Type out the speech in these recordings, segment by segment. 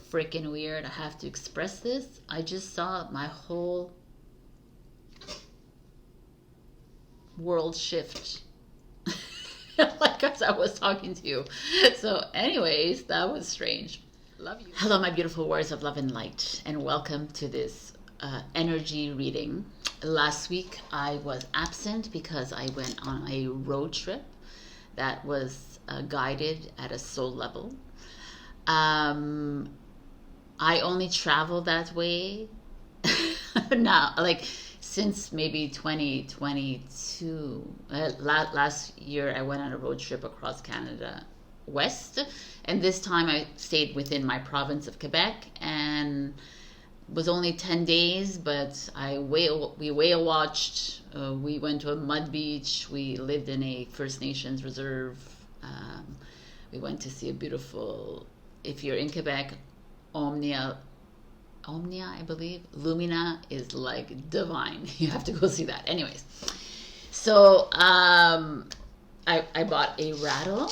freaking weird. I have to express this. I just saw my whole world shift. Like as I was talking to you. So anyways, that was strange. Love you. Hello, my beautiful warriors of love and light, and welcome to this energy reading. Last week I was absent because I went on a road trip that was guided at a soul level. I only travel that way now, like since maybe 2022. Last year I went on a road trip across Canada West, and this time I stayed within my province of Quebec, and was only 10 days, but we whale watched, we went to a mud beach, we lived in a First Nations reserve, we went to see a beautiful, if you're in Quebec, Omnia, I believe, Lumina is like divine. You have to go see that. Anyways, so I bought a rattle,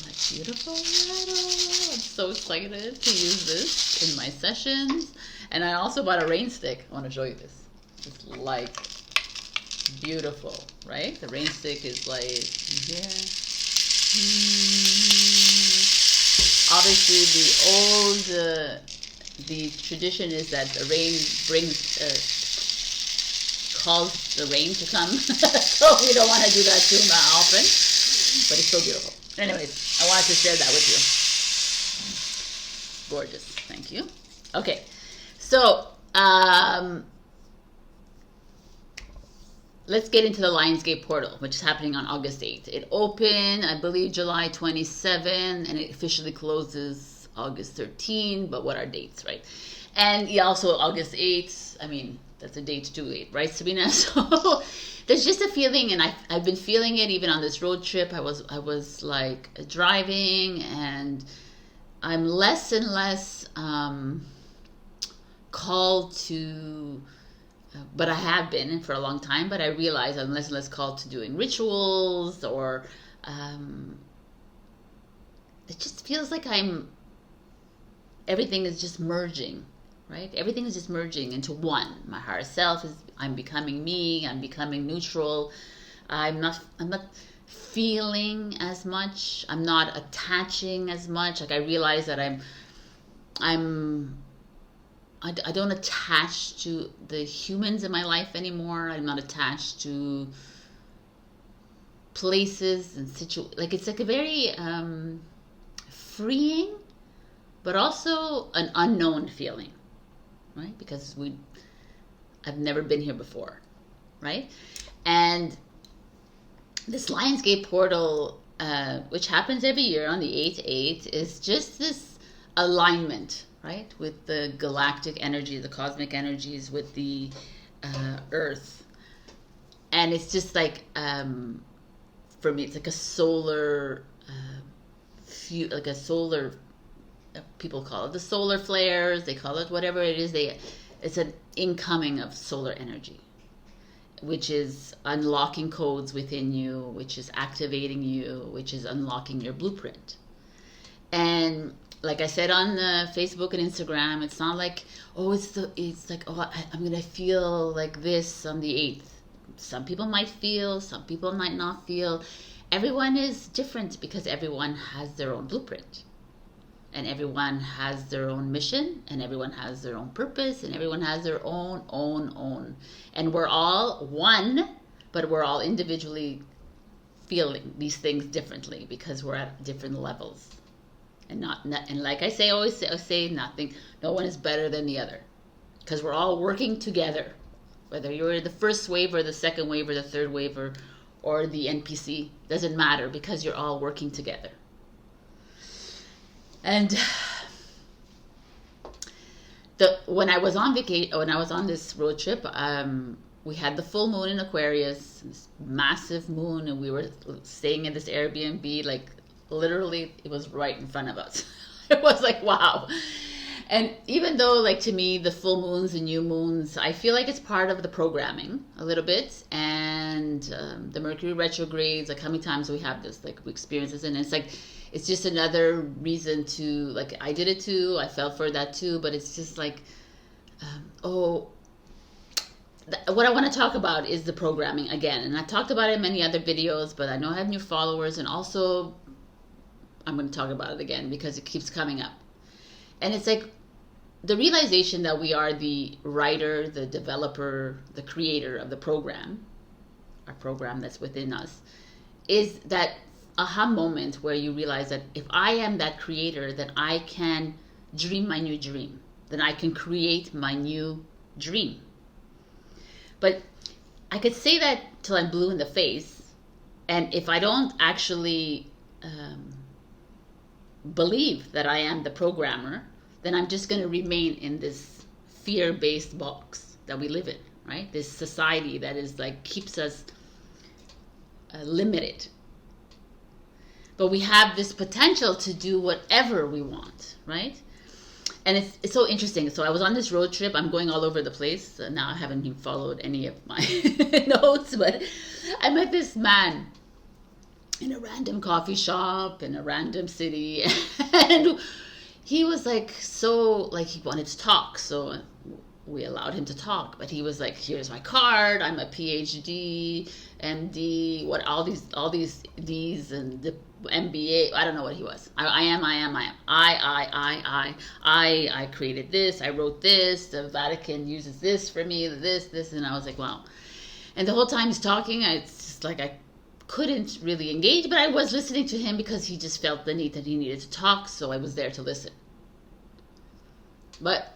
my beautiful rattle. I'm so excited to use this in my sessions. And I also bought a rain stick. I want to show you this. It's like beautiful, right? The rain stick is like here. Obviously, the tradition is that the rain calls the rain to come. So we don't want to do that too often, but it's so beautiful. Anyways, I wanted to share that with you. Gorgeous. Thank you. Okay. So, let's get into the Lionsgate portal, which is happening on August 8th. It opened, I believe, July 27, and it officially closes August 13, but what are dates, right? And yeah, also August 8th, I mean, that's a date too late, right, Sabrina? So there's just a feeling, and I've been feeling it even on this road trip. I was like driving, and I'm less and less called to, but I have been for a long time, but I realize I'm less and less called to doing rituals, or it just feels like everything is just merging, right? Everything is just merging into one. My higher self I'm becoming me, I'm becoming neutral. I'm not feeling as much. I'm not attaching as much. Like I realize that I don't attach to the humans in my life anymore. I'm not attached to places and situations. Like it's like a very freeing, but also an unknown feeling, right? Because I've never been here before, right? And this Lionsgate portal, which happens every year on the 8/8, is just this alignment, right, with the galactic energy, the cosmic energies, with the earth. And it's just like, for me, it's like a solar, people call it the solar flares, they call it whatever it is. It's an incoming of solar energy, which is unlocking codes within you, which is activating you, which is unlocking your blueprint. And like I said on Facebook and Instagram, it's not like, oh, it's like, oh, I'm gonna feel like this on the 8th. Some people might feel, some people might not feel. Everyone is different because everyone has their own blueprint, and everyone has their own mission, and everyone has their own purpose, and everyone has their own. And we're all one, but we're all individually feeling these things differently because we're at different levels. And and like I always say, no one is better than the other, because we're all working together. Whether you're the first wave or the second wave or the third wave or the NPC, doesn't matter, because you're all working together. And when I was on this road trip, we had the full moon in Aquarius, this massive moon, and we were staying in this Airbnb, like literally it was right in front of us. It was like, wow. And even though, like, to me, the full moons and new moons, I feel like it's part of the programming a little bit. And the Mercury retrogrades, like how many times we have this, like we experience this, and it's like, it's just another reason to, like, I did it too, I fell for that too, but it's just like, what I want to talk about is the programming again. And I've talked about it in many other videos, but I know I have new followers, and also I'm going to talk about it again because it keeps coming up. And it's like the realization that we are the writer, the developer, the creator of the program, our program that's within us, is that aha moment where you realize that if I am that creator, then I can dream my new dream. Then I can create my new dream. But I could say that till I'm blue in the face, and if I don't actually believe that I am the programmer, then I'm just going to remain in this fear-based box that we live in, right? This society that is like keeps us limited. But we have this potential to do whatever we want, right? And it's so interesting. So I was on this road trip. I'm going all over the place. Now I haven't even followed any of my notes, but I met this man in a random coffee shop in a random city. And he was like, so like he wanted to talk. So we allowed him to talk. But he was like, here's my card. I'm a PhD, MD, what all these D's and the MBA. I don't know what he was. I created this. I wrote this. The Vatican uses this for me. This, and I was like, wow. And the whole time he's talking, it's just like I couldn't really engage, but I was listening to him because he just felt the need that he needed to talk. So I was there to listen. But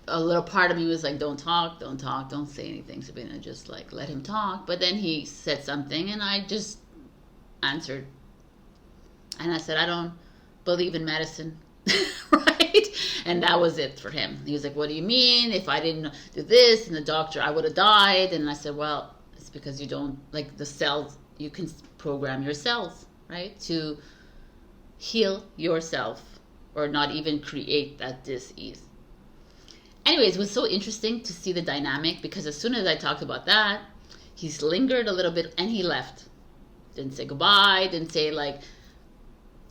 a little part of me was like, don't talk, don't say anything, Sabrina, just like let him talk. But then he said something and I just answered. And I said, I don't believe in medicine, right? And that was it for him. He was like, what do you mean? If I didn't do this and the doctor, I would have died. And I said, well, it's because you don't, like the cells, you can program your cells, right? To heal yourself or not even create that disease. Anyways, it was so interesting to see the dynamic because as soon as I talked about that, he's lingered a little bit and he left. Didn't say goodbye, didn't say like,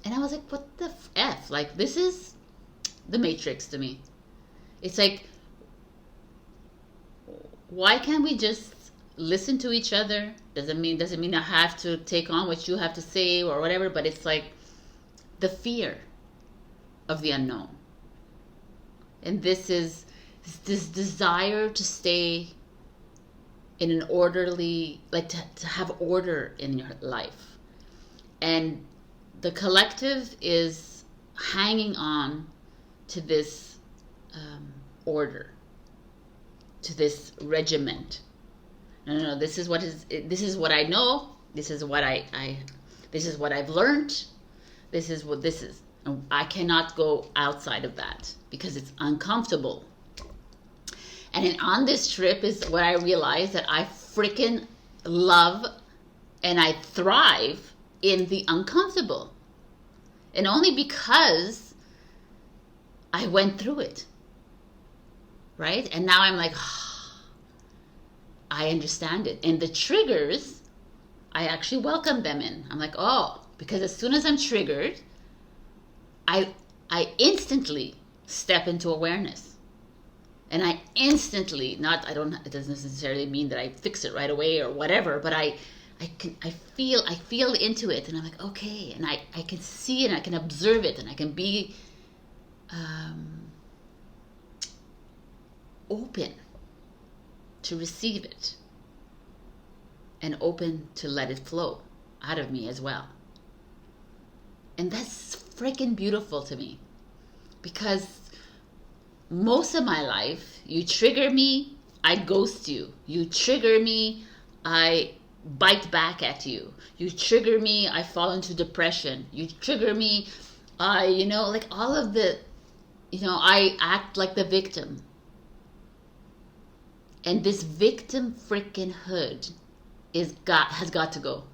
and I was like, what the F? Like, this is the Matrix to me. It's like, why can't we just listen to each other? Doesn't mean I have to take on what you have to say or whatever, but it's like the fear of the unknown. And this is this desire to stay in an orderly, like to have order in your life. And the collective is hanging on to this order, to this regiment. No, this is what I know. This is what this is what I've learned. This is what this is. And I cannot go outside of that because it's uncomfortable. And then on this trip is what I realized that I freaking love and I thrive in the uncomfortable. And only because I went through it. Right? And now I'm like, I understand it. And the triggers, I actually welcome them in. I'm like, oh, because as soon as I'm triggered, I instantly step into awareness. And I instantly, it doesn't necessarily mean that I fix it right away or whatever, but I feel into it, and I'm like, okay, and I can see it, and I can observe it, and I can be open to receive it and open to let it flow out of me as well. And that's freaking beautiful to me, because most of my life, you trigger me, I ghost you. You trigger me, I bite back at you. You trigger me, I fall into depression. You trigger me, like all of the, I act like the victim. And this victim freaking hood has got to go.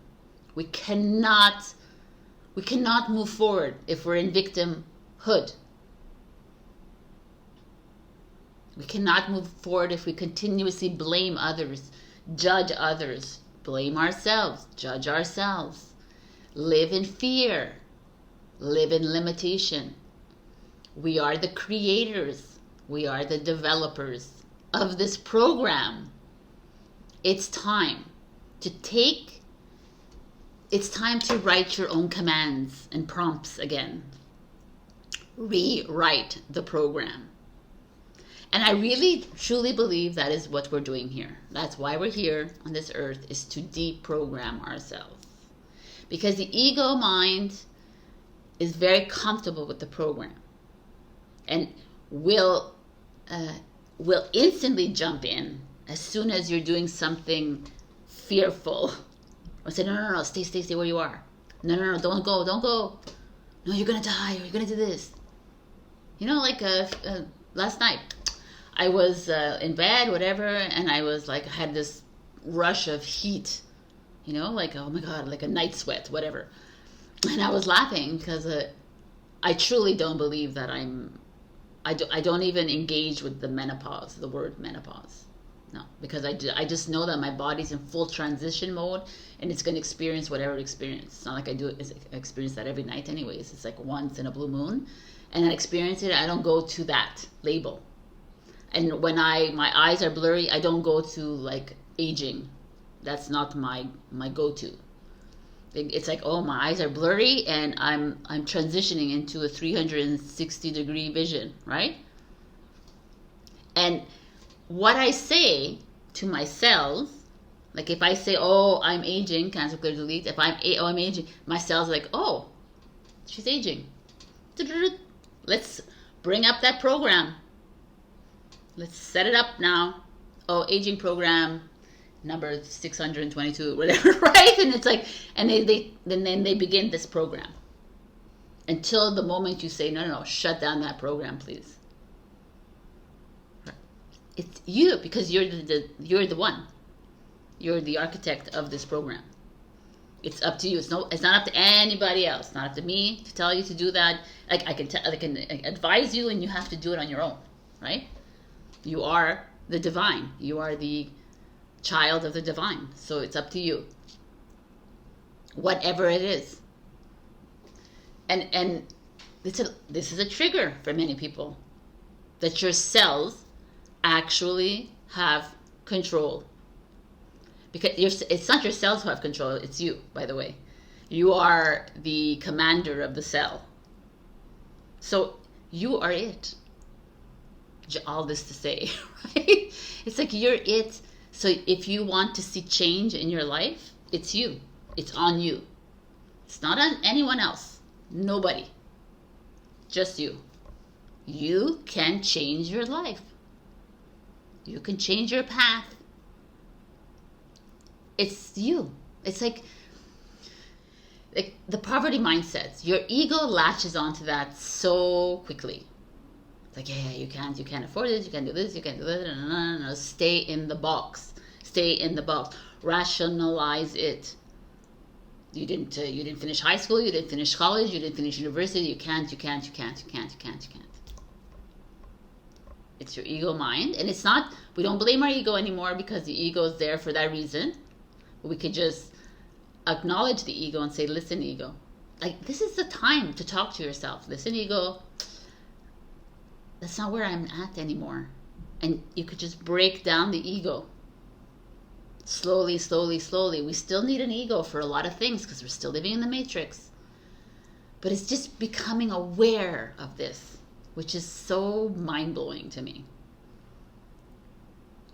We cannot move forward if we're in victimhood. We cannot move forward if we continuously blame others, judge others, blame ourselves, judge ourselves, live in fear, live in limitation. We are the creators. We are the developers of this program. It's time to write your own commands and prompts again. Rewrite the program. And I really, truly believe that is what we're doing here. That's why we're here on this earth, is to deprogram ourselves. Because the ego mind is very comfortable with the program and will instantly jump in as soon as you're doing something fearful. Or say, no, stay where you are. No, don't go. No, you're going to die, or you're going to do this. You know, like last night, I was in bed, whatever, and I was like, I had this rush of heat, you know, like, oh my God, like a night sweat, whatever. And I was laughing because I truly don't believe that I don't even engage with the menopause, the word menopause. No, because I just know that my body's in full transition mode and it's going to experience whatever it experiences. It's not like I experience that every night anyways. It's like once in a blue moon. And I experience it, I don't go to that label. And when my eyes are blurry, I don't go to like aging. That's not my go-to. It's like, oh, my eyes are blurry and I'm transitioning into a 360-degree vision, right? And what I say to myself, like if I say, oh, I'm aging, cancel, clear, delete. If I'm aging, my cells are like, oh, she's aging. Let's bring up that program. Let's set it up now. Oh, aging program number 622, whatever, right? And it's like, and then they begin this program until the moment you say, no, shut down that program, please. It's you, because you're the one. You're the architect of this program. It's up to you. It's not up to anybody else. It's not up to me to tell you to do that. Like I can advise you, and you have to do it on your own, right? You are the divine. You are the child of the divine. So it's up to you. Whatever it is. And this is a trigger for many people, that your cells actually have control. Because it's not your cells who have control, it's you, by the way. You are the commander of the cell. So you are it. All this to say, right? It's like you're it. So if you want to see change in your life, it's you. It's on you. It's not on anyone else. Nobody. Just you. You can change your life. You can change your path. It's you. It's like the poverty mindsets. Your ego latches onto that so quickly. It's like, yeah, you can't afford it. You can't do this. You can't do that. No. Stay in the box. Stay in the box. Rationalize it. You didn't finish high school. You didn't finish college. You didn't finish university. You can't. It's your ego mind, and it's not. We don't blame our ego anymore, because the ego is there for that reason. We could just acknowledge the ego and say, listen, ego, like, this is the time to talk to yourself. Listen, ego, that's not where I'm at anymore. And you could just break down the ego. Slowly. We still need an ego for a lot of things, because we're still living in the matrix. But it's just becoming aware of this, which is so mind-blowing to me.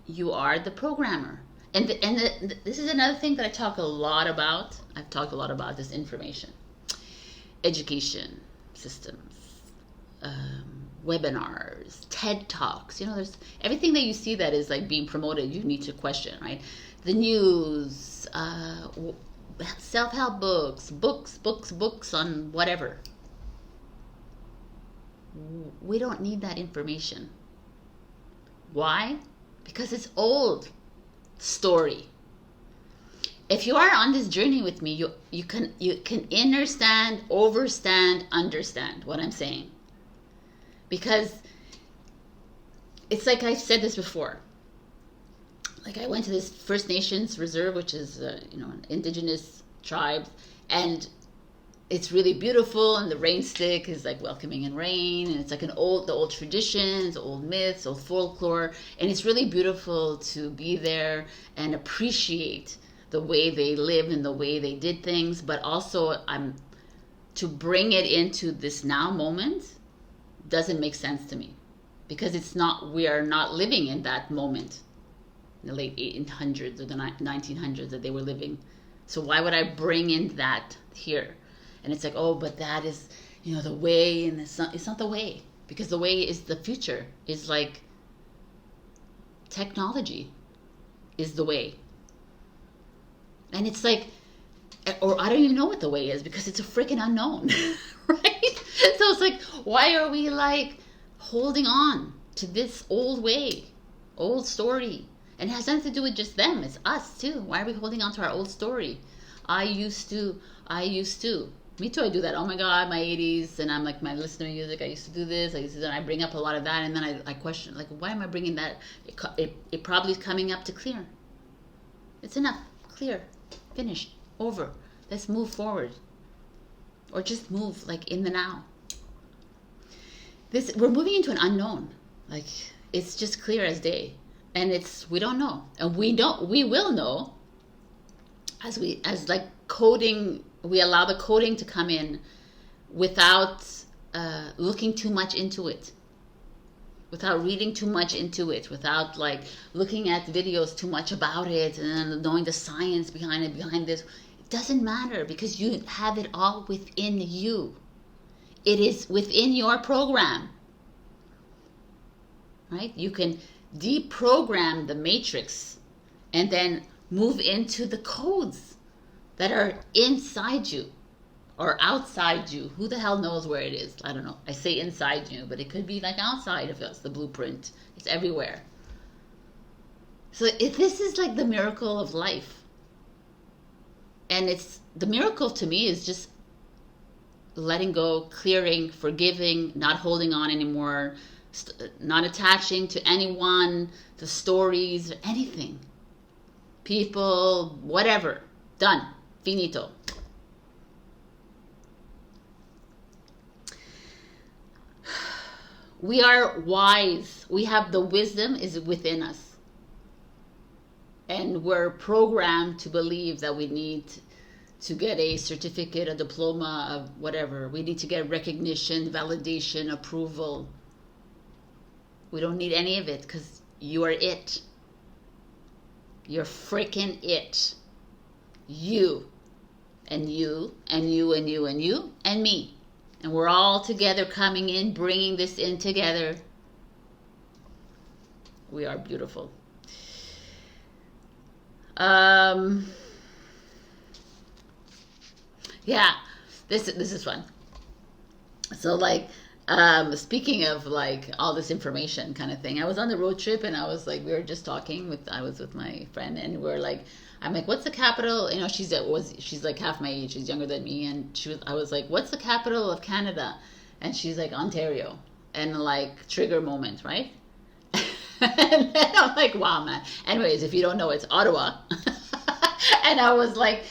You are the programmer. And this is another thing that I talk a lot about. I've talked a lot about this information. Education systems, webinars, TED Talks. You know, there's everything that you see that is like being promoted, you need to question, right? The news, self-help books on whatever. We don't need that information. Why? Because it's old story. If you are on this journey with me, you can understand what I'm saying. Because it's like I said this before. Like I went to this First Nations reserve, which is you know, an indigenous tribe, and it's really beautiful, and the rain stick is like welcoming in rain, and it's like the old traditions, old myths, old folklore, and it's really beautiful to be there and appreciate the way they lived and the way they did things. But also, to bring it into this now moment doesn't make sense to me, because we are not living in that moment in the late 1800s or the 1900s that they were living. So why would I bring in that here? And it's like, oh, but that is, you know, the way, and it's not the way, because the way is the future, is like technology is the way. And it's like, or I don't even know what the way is, because it's a freaking unknown, right? So it's like, why are we like holding on to this old way, old story? And it has nothing to do with just them, it's us too. Why are we holding on to our old story? I used to. Me too, I do that. Oh my God, my 80s, and I'm like, my listener music, I used to do this, and I bring up a lot of that, and then I question, like, why am I bringing that? It probably is coming up to clear. It's enough, clear, finished, over. Let's move forward. Or just move, like, in the now. We're moving into an unknown. Like, it's just clear as day. And we don't know. And we will know as like coding, we allow the coding to come in without looking too much into it, without reading too much into it, without like looking at videos too much about it, and then knowing the science behind this. It doesn't matter, because you have it all within you. It is within your program, right? You can deprogram the matrix and then move into the codes that are inside you or outside you. Who the hell knows where it is? I don't know. I say inside you, but it could be like outside of us, the blueprint. It's everywhere. So this is like the miracle of life. And the miracle to me is just letting go, clearing, forgiving, not holding on anymore, not attaching to anyone, to stories, anything. People, whatever. Done. Finito. We are wise. We have the wisdom is within us. And we're programmed to believe that we need to get a certificate, a diploma, of whatever. We need to get recognition, validation, approval. We don't need any of it, because you are it. You're freaking it. You. And you, and you, and you, and you, and me. And we're all together coming in, bringing this in together. We are beautiful. Yeah, this is fun. So like, speaking of like all this information kind of thing, I was on the road trip, and I was like, we were just talking I was with my friend, and we're like, I'm like, what's the capital? You know, she's like half my age. She's younger than me. And I was like, what's the capital of Canada? And she's like, Ontario. And like, trigger moment, right? And then I'm like, wow, man. Anyways, if you don't know, it's Ottawa. And I was like,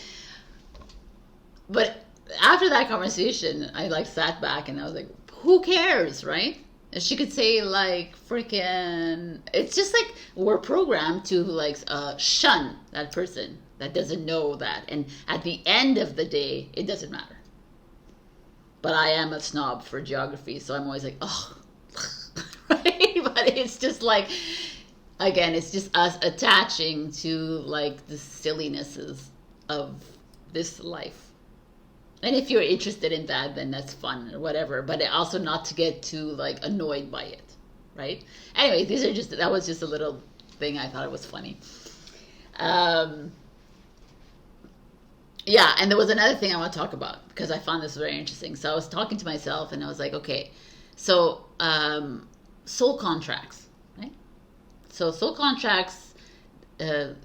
but after that conversation, I like sat back and I was like, who cares, right? And she could say like freaking, it's just like we're programmed to like shun that person that doesn't know that. And at the end of the day, it doesn't matter. But I am a snob for geography, so I'm always like, oh, right? But it's just like, again, it's just us attaching to like the sillinesses of this life. And if you're interested in that, then that's fun or whatever. But also not to get too like annoyed by it, right? Anyway, that was just a little thing. I thought it was funny. Yeah, and there was another thing I want to talk about because I found this very interesting. So I was talking to myself and I was like, okay, so soul contracts, right? So soul contracts,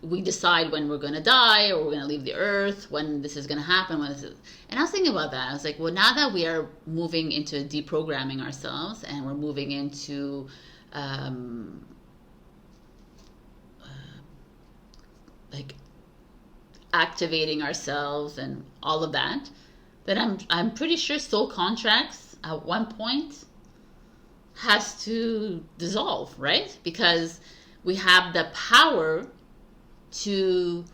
we decide when we're going to die or we're going to leave the earth, when this is going to happen. And I was thinking about that. I was like, well, now that we are moving into deprogramming ourselves and we're moving into um, like activating ourselves and all of that, then I'm pretty sure soul contracts at one point has to dissolve, right? Because we have the power to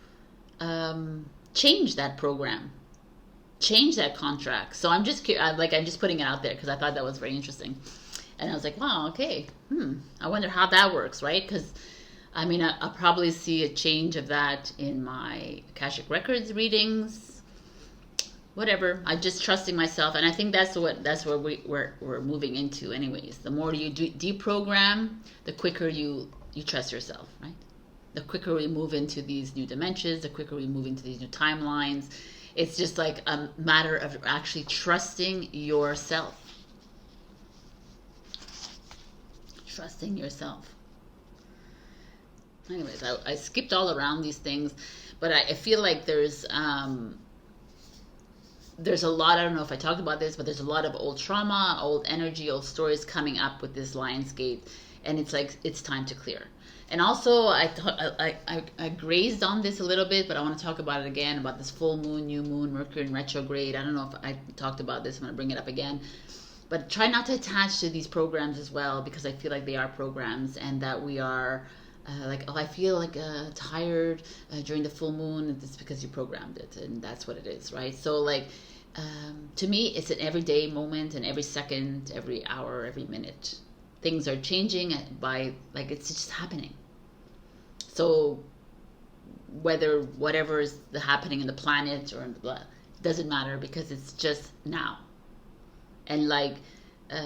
change that program, change that contract. So I'm just putting it out there because I thought that was very interesting, and I was like, wow, okay, I wonder how that works, right? Because I mean, I'll probably see a change of that in my Akashic Records readings, whatever. I'm just trusting myself, and I think that's where we're moving into, anyways. The more you deprogram, the quicker you trust yourself, right? The quicker we move into these new dimensions, the quicker we move into these new timelines. It's just like a matter of actually trusting yourself. Trusting yourself. Anyways, I skipped all around these things, but I feel like there's a lot, I don't know if I talked about this, but there's a lot of old trauma, old energy, old stories coming up with this Lionsgate, and it's like, it's time to clear. And also, I grazed on this a little bit, but I want to talk about it again, about this full moon, new moon, Mercury in retrograde. I don't know if I talked about this. I'm going to bring it up again. But try not to attach to these programs as well, because I feel like they are programs, and that we are like, oh, I feel like tired during the full moon. It's because you programmed it, and that's what it is, right? So like, to me, it's an everyday moment, and every second, every hour, every minute. Things are changing by, like, it's just happening. So whatever is happening in the planet or doesn't matter, because it's just now. And like,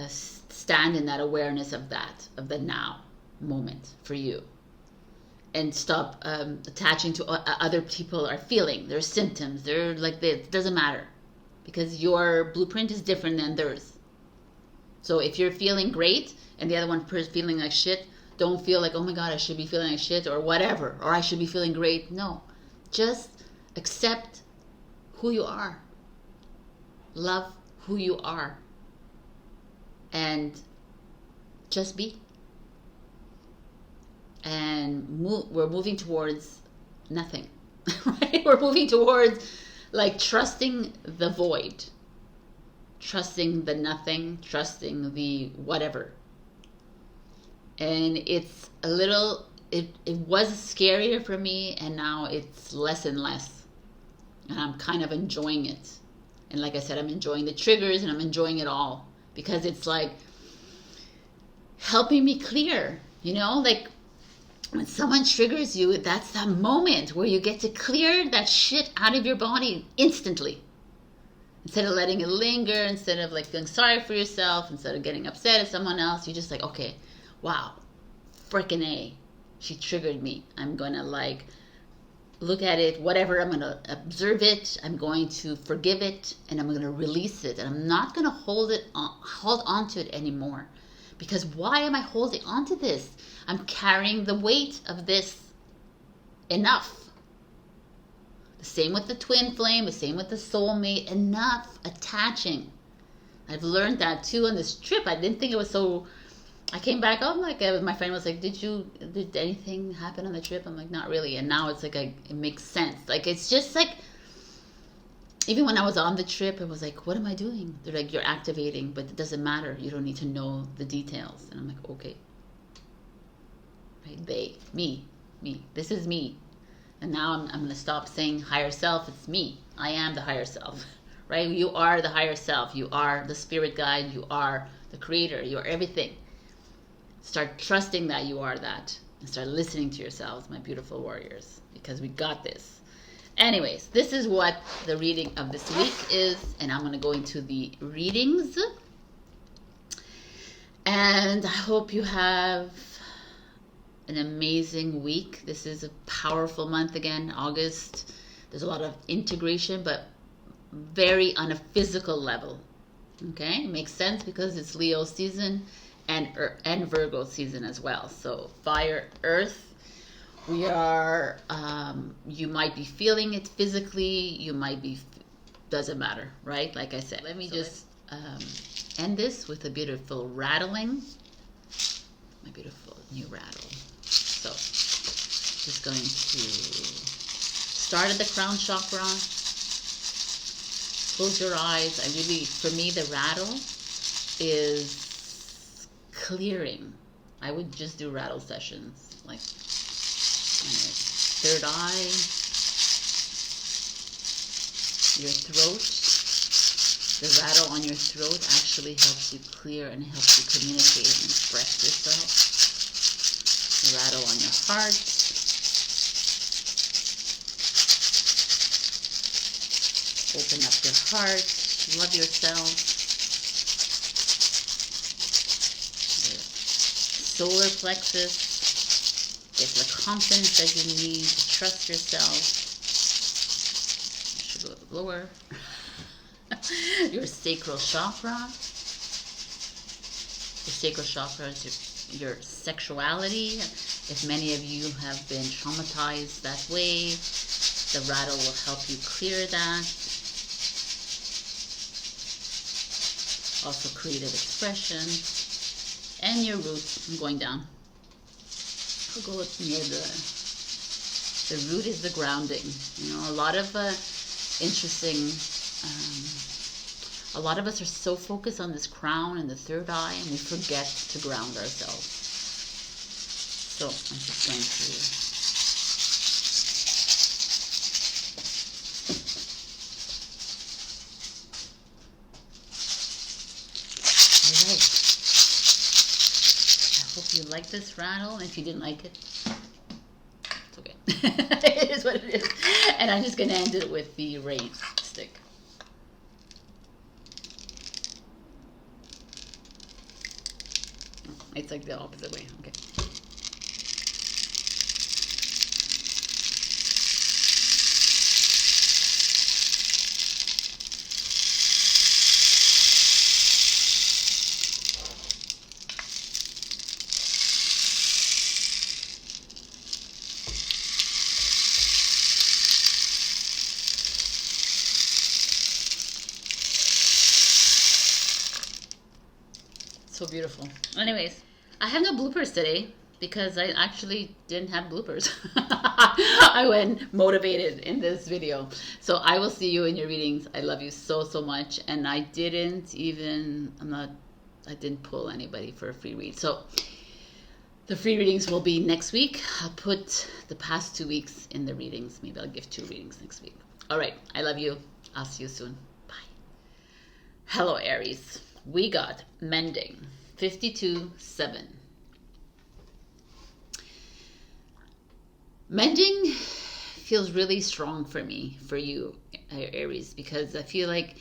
stand in that awareness of the now moment for you, and stop attaching to other people are feeling, their symptoms, they're like, it doesn't matter, because your blueprint is different than theirs. So if you're feeling great and the other one is feeling like shit, don't feel like, oh my God, I should be feeling like shit, or whatever, or I should be feeling great. No, just accept who you are, love who you are, and just be. And we're moving towards nothing, right? We're moving towards like trusting the void, trusting the nothing, trusting the whatever. And it's a little, it was scarier for me, and now it's less and less, and I'm kind of enjoying it. And like I said, I'm enjoying the triggers, and I'm enjoying it all, because it's like helping me clear, you know, like when someone triggers you, that's that moment where you get to clear that shit out of your body instantly. Instead of letting it linger, instead of like feeling sorry for yourself, instead of getting upset at someone else, you're just like, okay, wow, frickin' A, she triggered me. I'm gonna like look at it, whatever, I'm gonna observe it, I'm going to forgive it, and I'm gonna release it, and I'm not gonna hold on to it anymore. Because why am I holding on to this? I'm carrying the weight of this. Enough. The same with the twin flame, the same with the soulmate. Enough attaching. I've learned that too on this trip. I didn't think it was so. I came back, oh my God, my friend was like, did anything happen on the trip? I'm like, not really. And now it's like, it makes sense. Like, it's just like, even when I was on the trip, it was like, what am I doing? They're like, you're activating, but it doesn't matter. You don't need to know the details. And I'm like, okay. Right? Me. This is me. And now I'm going to stop saying higher self. It's me. I am the higher self. Right? You are the higher self. You are the spirit guide. You are the creator. You are everything. Start trusting that you are that. And start listening to yourselves, my beautiful warriors. Because we got this. Anyways, this is what the reading of this week is. And I'm going to go into the readings. And I hope you have an amazing week. This is a powerful month again, August. There's a lot of integration, but very on a physical level. Okay, it makes sense because it's Leo season and Virgo season as well. So fire, earth. We are, you might be feeling it physically, you might be, doesn't matter, right? Like I said, let me just end this with a beautiful rattling. my beautiful new rattle. So just going to start at the crown chakra. Close your eyes. I really, for me, the rattle is clearing. I would just do rattle sessions, like third eye, your throat. The rattle on your throat actually helps you clear and helps you communicate and express yourself. The rattle on your heart. Open up your heart. Love yourself. Your solar plexus. Get the confidence that you need to trust yourself. I should go lower. Your sacral chakra. The sacral chakra is your sexuality. If many of you have been traumatized that way, the rattle will help you clear that. Also creative expression. And your roots. I'm going down. I'll go near the root is the grounding. You know, a lot of interesting, a lot of us are so focused on this crown and the third eye, and we forget to ground ourselves. So I'm just going to you like this rattle, and if you didn't like it, it's okay. It is what it is. And I'm just going to end it with the raised stick. It's like the opposite way. Okay. So beautiful. Anyways, I have no bloopers today because I actually didn't have bloopers. I went motivated in this video. So I will see you in your readings. I love you so, so much. And I didn't pull anybody for a free read. So the free readings will be next week. I'll put the past 2 weeks in the readings. Maybe I'll give 2 readings next week. All right. I love you. I'll see you soon. Bye. Hello, Aries. We got mending 52-7. Mending feels really strong for me, for you, Aries, because I feel like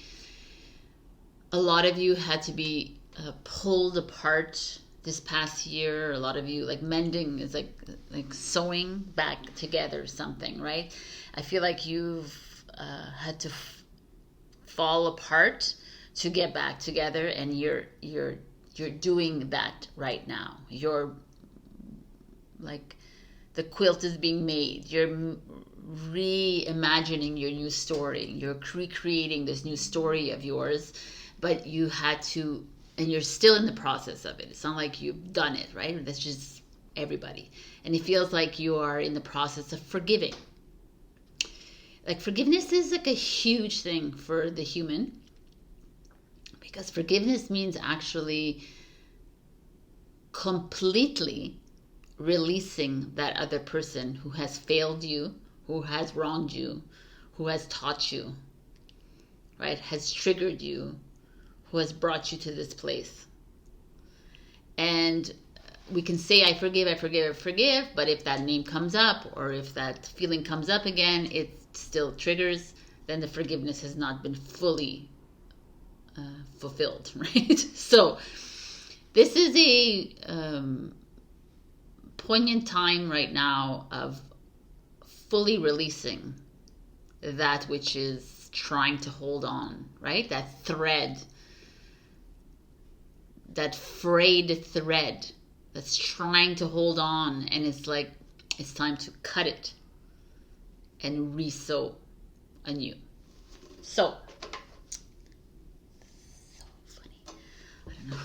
a lot of you had to be pulled apart this past year. A lot of you, like, mending is like sewing back together something, right? I feel like you've had to fall apart to get back together, and you're doing that right now. You're like, the quilt is being made. You're reimagining your new story. You're recreating this new story of yours, but you had to, and you're still in the process of it. It's not like you've done it, right? That's just everybody. And it feels like you are in the process of forgiving. Like, forgiveness is like a huge thing for the human, because forgiveness means actually completely releasing that other person who has failed you, who has wronged you, who has taught you, right? Has triggered you, who has brought you to this place. And we can say, I forgive, I forgive, I forgive, but if that name comes up, or if that feeling comes up again, it still triggers, then the forgiveness has not been fully fulfilled, right? So this is a poignant time right now of fully releasing that which is trying to hold on, right? That thread, that frayed thread that's trying to hold on, and it's like, it's time to cut it and re-sew anew. So funny. I don't know.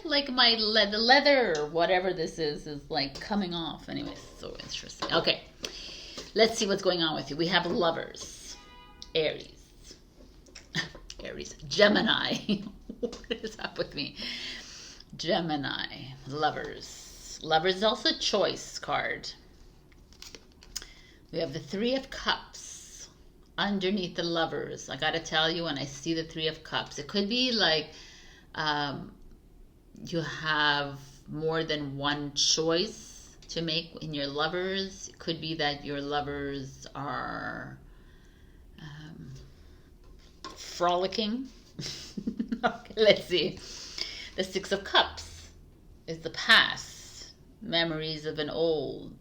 like my the leather or whatever this is like coming off. Anyways, so interesting. Okay, let's see what's going on with you. We have Lovers, Aries, Aries, Gemini. What is up with me? Gemini, Lovers. Lovers is also a choice card. We have the Three of Cups underneath the Lovers. I gotta tell you, when I see the Three of Cups, it could be like you have more than one choice to make in your Lovers. It could be that your Lovers are frolicking. Okay, let's see. The Six of Cups is the past, memories of an old.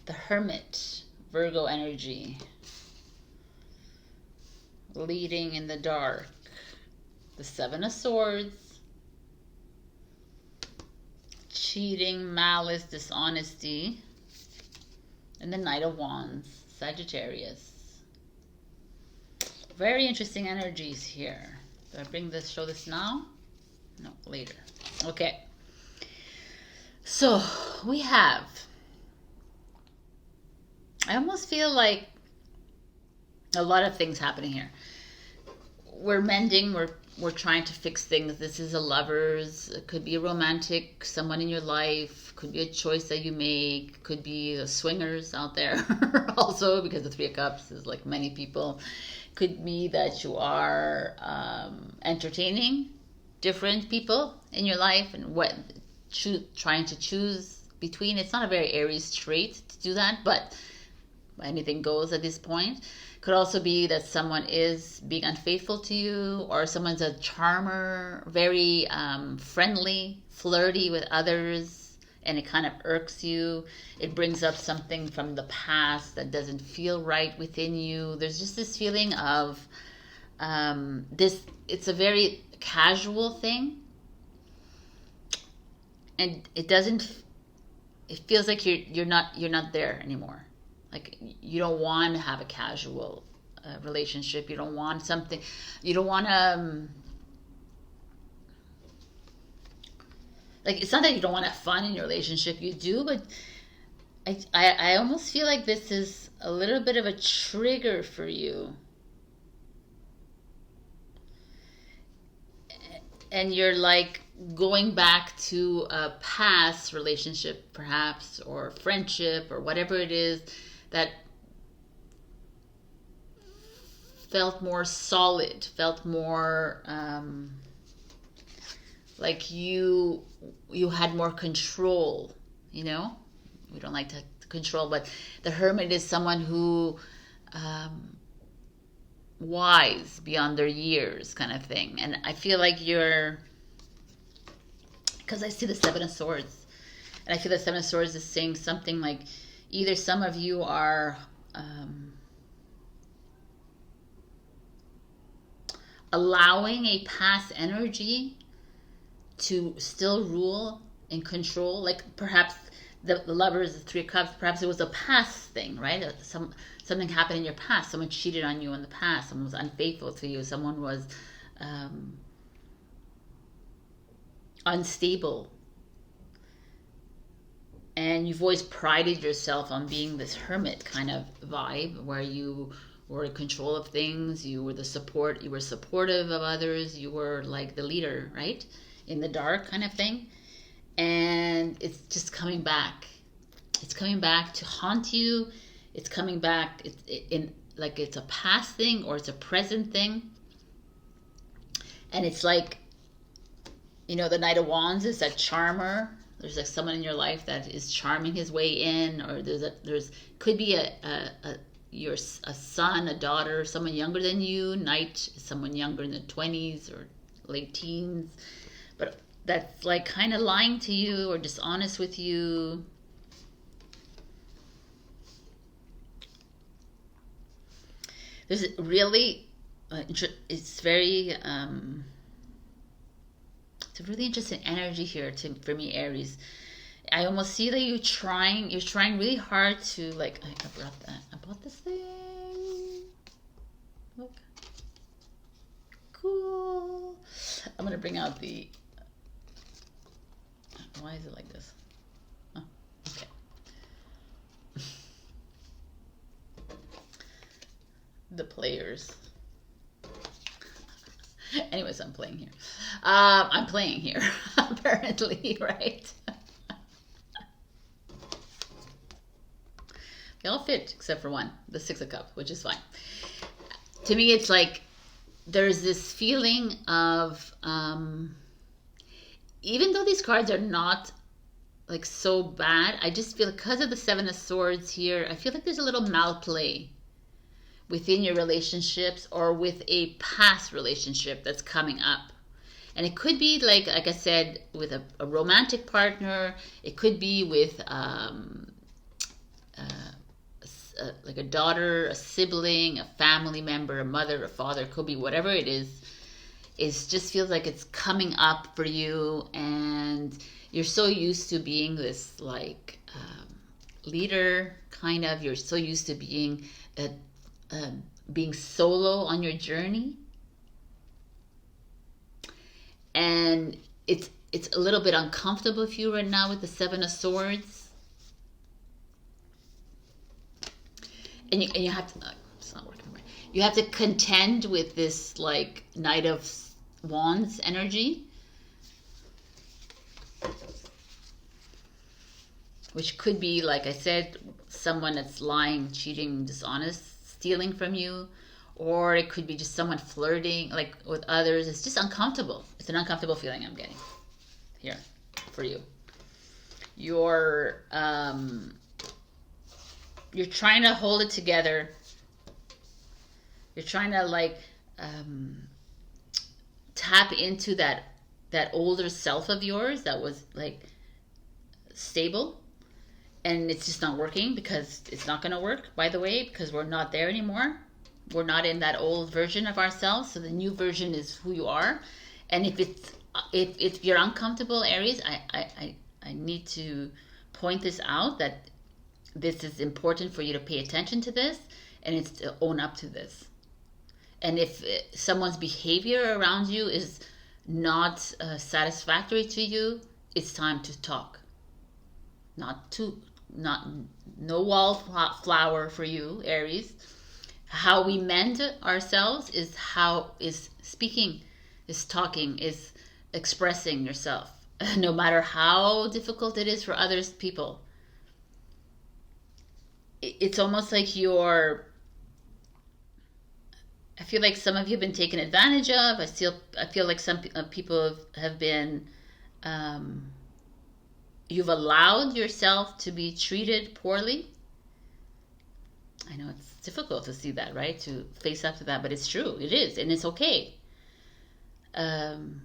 The Hermit, Virgo energy, leading in the dark. The Seven of Swords, cheating, malice, dishonesty, and the Knight of Wands, Sagittarius. Very interesting energies here. Do I bring this, show this now? No, later. Okay. So we have, I almost feel like a lot of things happening here. We're mending, we're trying to fix things. This is a Lovers. It could be a romantic, someone in your life. Could be a choice that you make. Could be the swingers out there also, because the Three of Cups is like many people. Could be that you are entertaining different people in your life and what trying to choose between. It's not a very Aries trait to do that, but anything goes at this point. Could also be that someone is being unfaithful to you, or someone's a charmer, very friendly, flirty with others, and it kind of irks you. It brings up something from the past that doesn't feel right within you. There's just this feeling of it's a very casual thing, and it feels like you're not there anymore. Like, you don't want to have a casual relationship. You don't want something. You don't want to. Like, it's not that you don't want to have fun in your relationship. You do, but I almost feel like this is a little bit of a trigger for you. And you're like going back to a past relationship, perhaps, or friendship, or whatever it is that felt more solid, felt more like you had more control, you know? We don't like to control, but the Hermit is someone who wise beyond their years, kind of thing. And I feel like because I see the Seven of Swords, and I feel the Seven of Swords is saying something like, either some of you are allowing a past energy to still rule and control. Like, perhaps the Lovers, the Three of Cups, perhaps it was a past thing, right? Something happened in your past. Someone cheated on you in the past. Someone was unfaithful to you. Someone was unstable. And you've always prided yourself on being this hermit kind of vibe, where you were in control of things. You were you were supportive of others. You were like the leader, right? In the dark kind of thing. And it's just coming back. It's coming back to haunt you. It's coming back like it's a past thing or it's a present thing. And it's like, you know, the Knight of Wands is that charmer. There's like someone in your life that is charming his way in, or could be a son, a daughter, someone younger than you. Knight is someone younger in the 20s or late teens, but that's like kind of lying to you or dishonest with you. There's really it's very it's a really interesting energy here for me, Aries. I almost see that you're trying really hard to, like, I bought this thing. Look. Cool. I'm going to bring out the Why is it like this? Oh, okay. The players. Anyways, I'm playing here. I'm playing here, apparently, right? They all fit except for one, the Six of Cups, which is fine. To me, it's like there's this feeling of, even though these cards are not like so bad, I just feel because of the Seven of Swords here, I feel like there's a little malplay within your relationships or with a past relationship that's coming up. And it could be like I said, with a romantic partner. It could be with like a daughter, a sibling, a family member, a mother, a father. It could be whatever it is. It just feels like it's coming up for you, and you're so used to being this like leader, kind of. You're so used to being solo on your journey, and it's a little bit uncomfortable for you right now with the Seven of Swords. And you have to, it's not working right. You have to contend with this like Knight of Wands energy, which could be, like I said, someone that's lying, cheating, dishonest, stealing from you, or it could be just someone flirting like with others. It's just uncomfortable. It's an uncomfortable feeling I'm getting here for you. You're trying to hold it together. You're trying to like tap into that older self of yours that was like stable, and it's just not working, because it's not going to work, by the way, because we're not there anymore. We're not in that old version of ourselves. So the new version is who you are. And if you're uncomfortable, Aries, I need to point this out, that this is important for you to pay attention to this, and it's to own up to this. And if someone's behavior around you is not satisfactory to you, it's time to talk. No wallflower for you, Aries. How we mend ourselves is speaking, is talking, is expressing yourself, no matter how difficult it is for others people. It's almost like I feel like some of you have been taken advantage of. I feel like some people have been, you've allowed yourself to be treated poorly. I know it's difficult to see that, right? To face up to that, but it's true. It is, and it's okay. And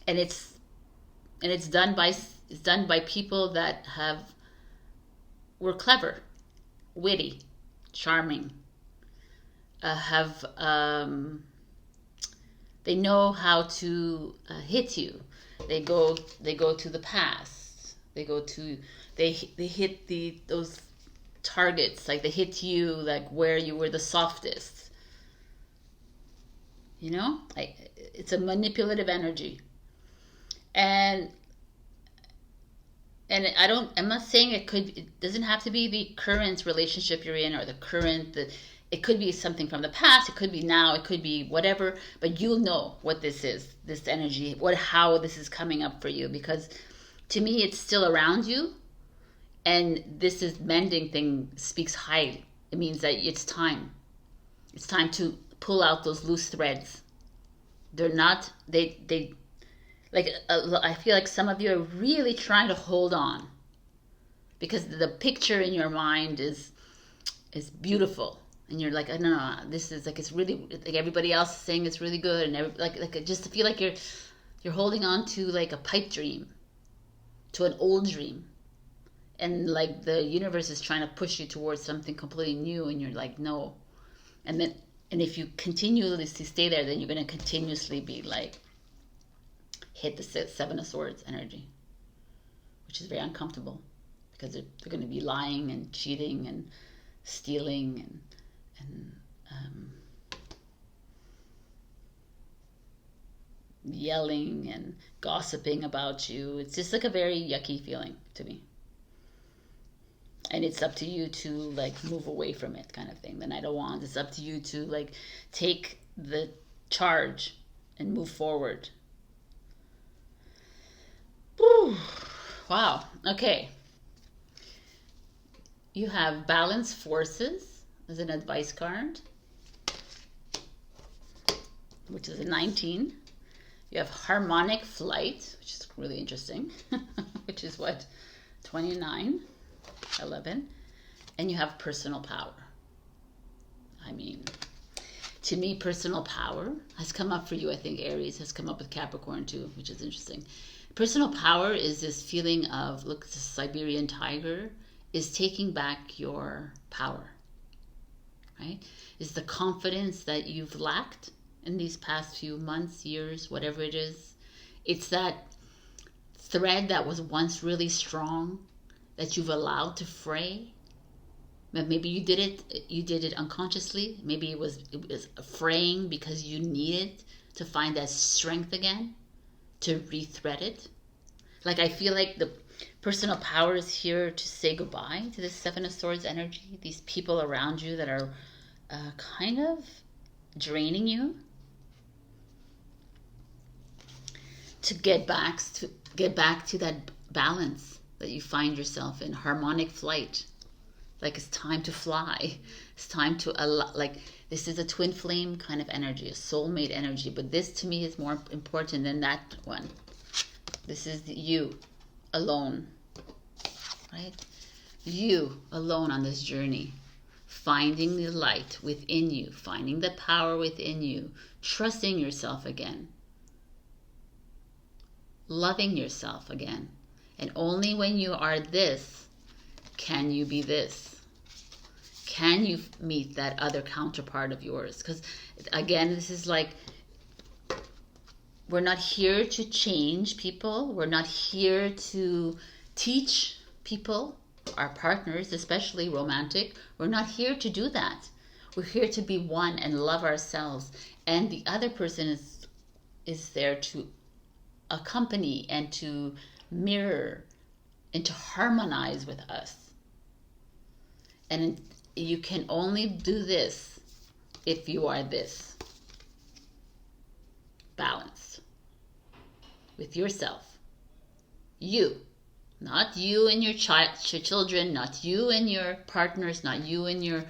it's done by people that were clever, witty, charming, they know how to hit you. They go to the past. They hit those targets, like they hit you like where you were the softest. You know, it's a manipulative energy. And I'm not saying it doesn't have to be the current relationship you're in, or it could be something from the past, it could be now, it could be whatever, but you'll know what this is, this energy, how this is coming up for you, because to me it's still around you, and this is mending thing speaks high. It means that it's time to pull out those loose threads. I feel like some of you are really trying to hold on, because the picture in your mind is beautiful, and you're like, oh, no, this is like, it's really like everybody else is saying it's really good, and like just to feel like you're holding on to like a pipe dream, to an old dream, and like the universe is trying to push you towards something completely new, and you're like, no. And if you continuously stay there, then you're going to continuously be like hit the Seven of Swords energy, which is very uncomfortable, because they're going to be lying and cheating and stealing and yelling and gossiping about you. It's just like a very yucky feeling to me. And it's up to you to like move away from it, kind of thing. The Knight of Wands, it's up to you to like take the charge and move forward. Whew. Wow. Okay. You have Balanced Forces as an advice card, which is a 19. You have Harmonic Flight, which is really interesting, which is what? 29, 11. And you have Personal Power. I mean, to me, personal power has come up for you. I think Aries has come up with Capricorn too, which is interesting. Personal power is this feeling of, look, the Siberian tiger is taking back your power, right? Is the confidence that you've lacked in these past few months, years, whatever it is. It's that thread that was once really strong that you've allowed to fray. Maybe you did it unconsciously. Maybe it was fraying because you needed to find that strength again to rethread it. Like, I feel like the personal power is here to say goodbye to the Seven of Swords energy. These people around you that are kind of draining you. To get back to that balance that you find yourself in, harmonic flight. Like, it's time to fly. It's time to like, this is a twin flame kind of energy, a soulmate energy. But this to me is more important than that one. This is you alone, right? You alone on this journey, finding the light within you, finding the power within you, trusting yourself again, loving yourself again. And only when you are this can you be this. Can you meet that other counterpart of yours? Because again, this is like, we're not here to change people. We're not here to teach people, our partners, especially romantic. We're not here to do that. We're here to be one and love ourselves. And the other person is there to accompany and to mirror and to harmonize with us. And you can only do this if you are this. Balanced with yourself. You. Not you and your children, not you and your partners, not you and your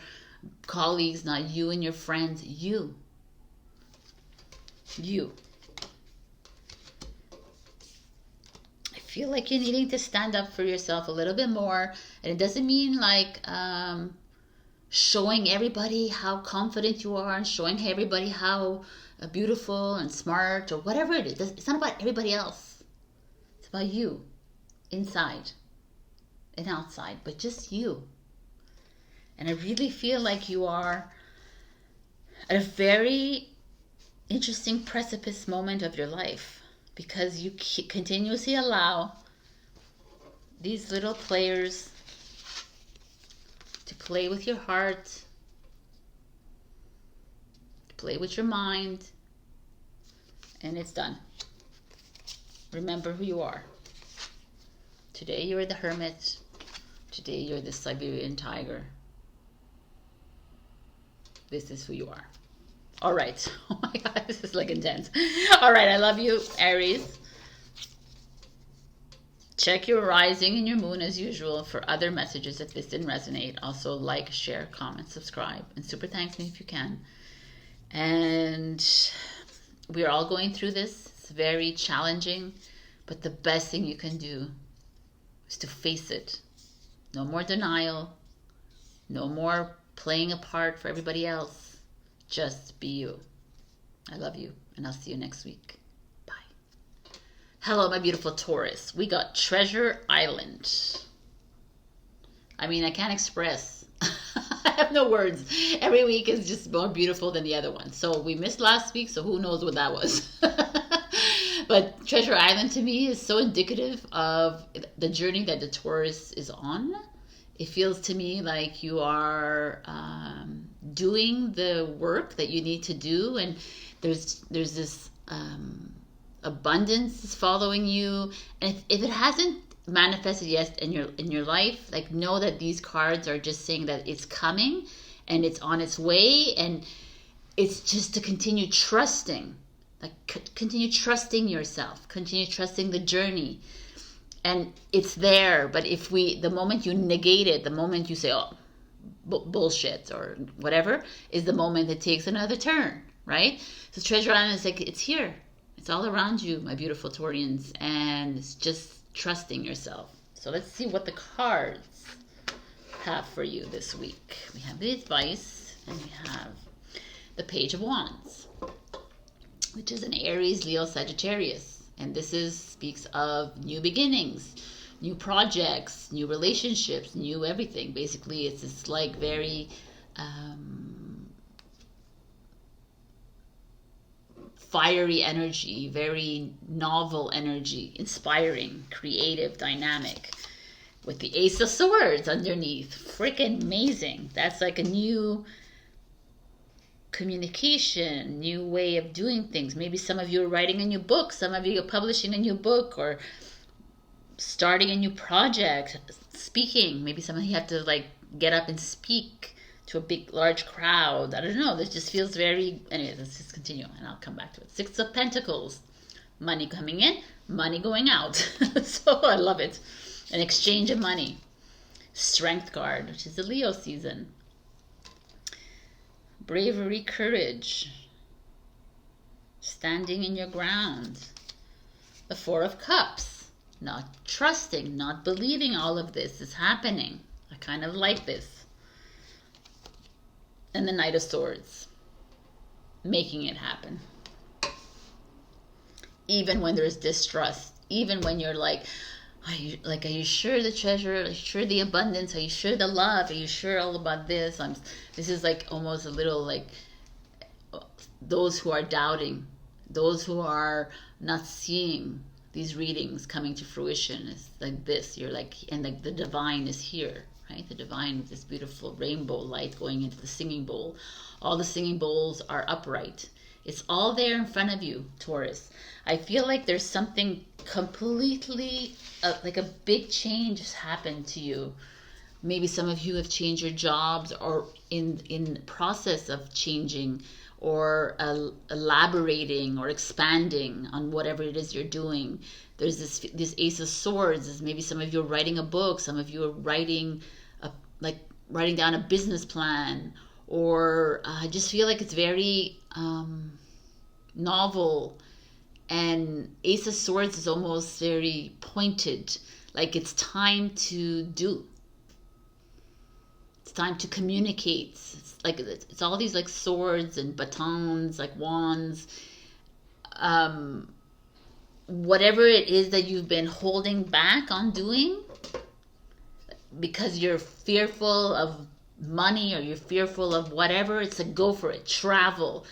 colleagues, not you and your friends. You. You. I feel like you're needing to stand up for yourself a little bit more. And it doesn't mean like showing everybody how confident you are and showing everybody how beautiful and smart or whatever it is. It's not about everybody else. It's about you, inside and outside, but just you. And I really feel like you are at a very interesting precipice moment of your life, because you continuously allow these little players to play with your heart, to play with your mind, and it's done. Remember who you are. Today you're the Hermit. Today you're the Siberian Tiger. This is who you are. All right. Oh my God, this is like intense. All right, I love you, Aries. Check your rising and your moon as usual for other messages if this didn't resonate. Also, like, share, comment, subscribe, and super thanks me if you can. And we're all going through this. It's very challenging, but the best thing you can do is to face it. No more denial. No more playing a part for everybody else. Just be you. I love you, and I'll see you next week. Hello, my beautiful Taurus. We got Treasure Island. I mean, I can't express. I have no words. Every week is just more beautiful than the other one. So we missed last week, so who knows what that was. But Treasure Island to me is so indicative of the journey that the Taurus is on. It feels to me like you are doing the work that you need to do. And there's this abundance is following you. And if it hasn't manifested yet in your life, like, know that these cards are just saying that it's coming and it's on its way, and it's just to continue trusting, like continue trusting yourself, continue trusting the journey, and it's there. But if the moment you negate it, the moment you say, oh, bullshit or whatever, is the moment it takes another turn, right? So Treasure Island is like, it's here, it's all around you, my beautiful Taurians, and it's just trusting yourself. So let's see what the cards have for you this week. We have the advice, and we have the Page of Wands, which is an Aries, Leo, Sagittarius, and this speaks of new beginnings, new projects, new relationships, new everything. Basically, it's this like very fiery energy, very novel energy, inspiring, creative, dynamic, with the Ace of Swords underneath. Freaking amazing. That's like a new communication, new way of doing things. Maybe some of you are writing a new book, some of you are publishing a new book, or starting a new project, speaking. Maybe some of you have to like get up and speak to a big, large crowd. I don't know. This just feels very... Anyway, let's just continue and I'll come back to it. Six of Pentacles. Money coming in, money going out. So I love it. An exchange of money. Strength card, which is the Leo season. Bravery, courage. Standing in your ground. The Four of Cups. Not trusting, not believing all of this is happening. I kind of like this. And the Knight of Swords. Making it happen. Even when there's distrust. Even when you're like, are you sure the treasure? Are you sure the abundance? Are you sure the love? Are you sure all about this? This is like almost a little like those who are doubting, those who are not seeing these readings coming to fruition. It's like this. You're like, and like the divine is here, right? The divine with this beautiful rainbow light going into the singing bowl. All the singing bowls are upright. It's all there in front of you, Taurus. I feel like there's something completely, like a big change has happened to you. Maybe some of you have changed your jobs or in process of changing or elaborating or expanding on whatever it is you're doing. There's this Ace of Swords. Maybe some of you are writing a book. Some of you are writing down a business plan. Or I just feel like it's very novel. And Ace of Swords is almost very pointed. Like it's time to do. It's time to communicate. It's like it's all these like swords and batons, like wands. Whatever it is that you've been holding back on doing because you're fearful of money or you're fearful of whatever, it's like go for it. Travel.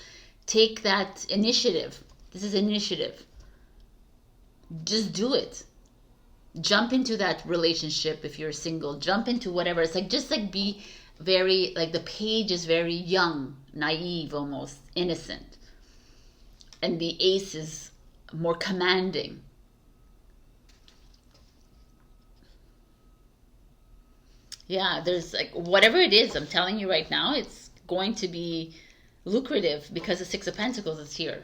Take that initiative. This is initiative. Just do it. Jump into that relationship if you're single. Jump into whatever. It's like just like be very, like the page is very young, naive almost, innocent. And the ace is more commanding. Yeah, there's like whatever it is, I'm telling you right now, it's going to be lucrative because the Six of Pentacles is here.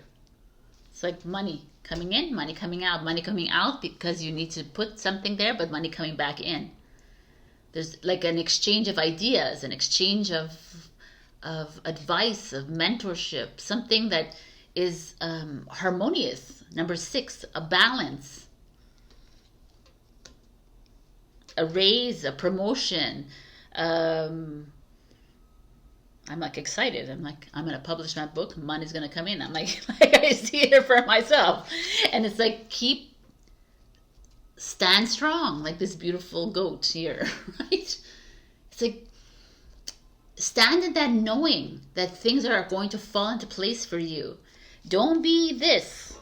It's like money coming in, money coming out, money coming out because you need to put something there, but money coming back in. There's like an exchange of ideas, an exchange of advice, of mentorship, something that is harmonious. Number 6, a balance. A raise, a promotion. I'm like excited. I'm like, I'm gonna publish my book. Money's gonna come in. I'm like I see it for myself, and it's like stand strong, like this beautiful goat here, right? It's like stand in that knowing that things are going to fall into place for you. Don't be this.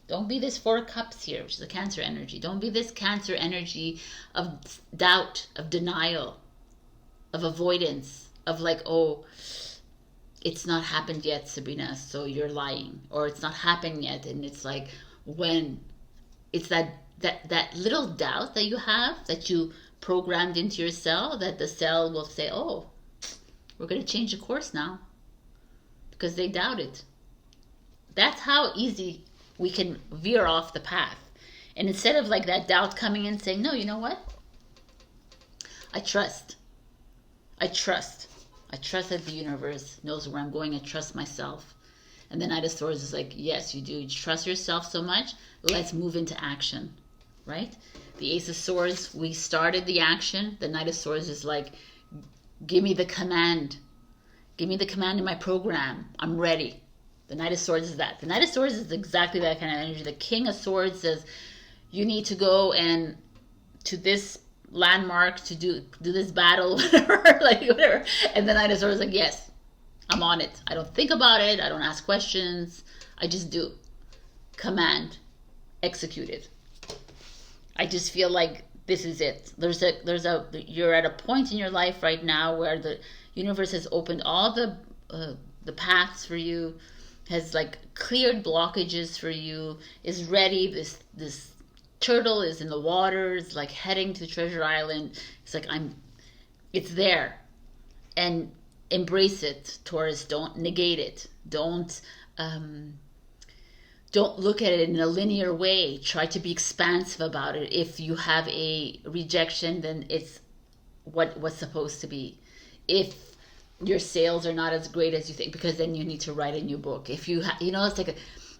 Don't be this Four of Cups here, which is a Cancer energy. Don't be this Cancer energy of doubt, of denial, of avoidance, of like, oh, it's not happened yet, Sabrina, so you're lying. Or it's not happened yet. And it's like, when it's that little doubt that you have, that you programmed into your cell, that the cell will say, oh, we're going to change the course now, because they doubt it. That's how easy we can veer off the path. And instead of like that doubt coming in saying, no, you know what? I trust. I trust that the universe knows where I'm going. I trust myself. And the Knight of Swords is like, yes, you do. You trust yourself so much. Let's move into action, right? The Ace of Swords, we started the action. The Knight of Swords is like, give me the command. Give me the command in my program. I'm ready. The Knight of Swords is that. The Knight of Swords is exactly that kind of energy. The King of Swords says, you need to go and to this landmark to do this battle, whatever, like whatever. And the Knight of Swords is like, yes, I'm on it. I don't think about it. I don't ask questions. I just do. Command. Execute it. I just feel like this is it. You're at a point in your life right now where the universe has opened all the paths for you, has like cleared blockages for you, is ready. This turtle is in the waters, like heading to Treasure Island. It's like, it's there. And embrace it, Taurus. Don't negate it. Don't look at it in a linear way. Try to be expansive about it. If you have a rejection, then it's what's supposed to be. If your sales are not as great as you think, because then you need to write a new book. If you it's like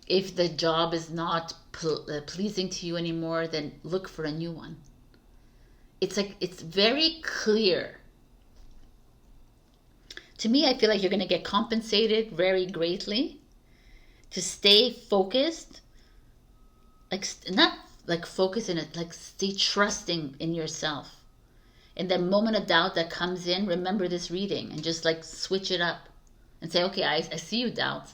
if the job is not pleasing to you anymore, then look for a new one. It's like, it's very clear. To me, I feel like you're going to get compensated very greatly to stay focused, like not like focus in it, like stay trusting in yourself. And that moment of doubt that comes in, remember this reading and just like switch it up and say, okay, I see you, doubt.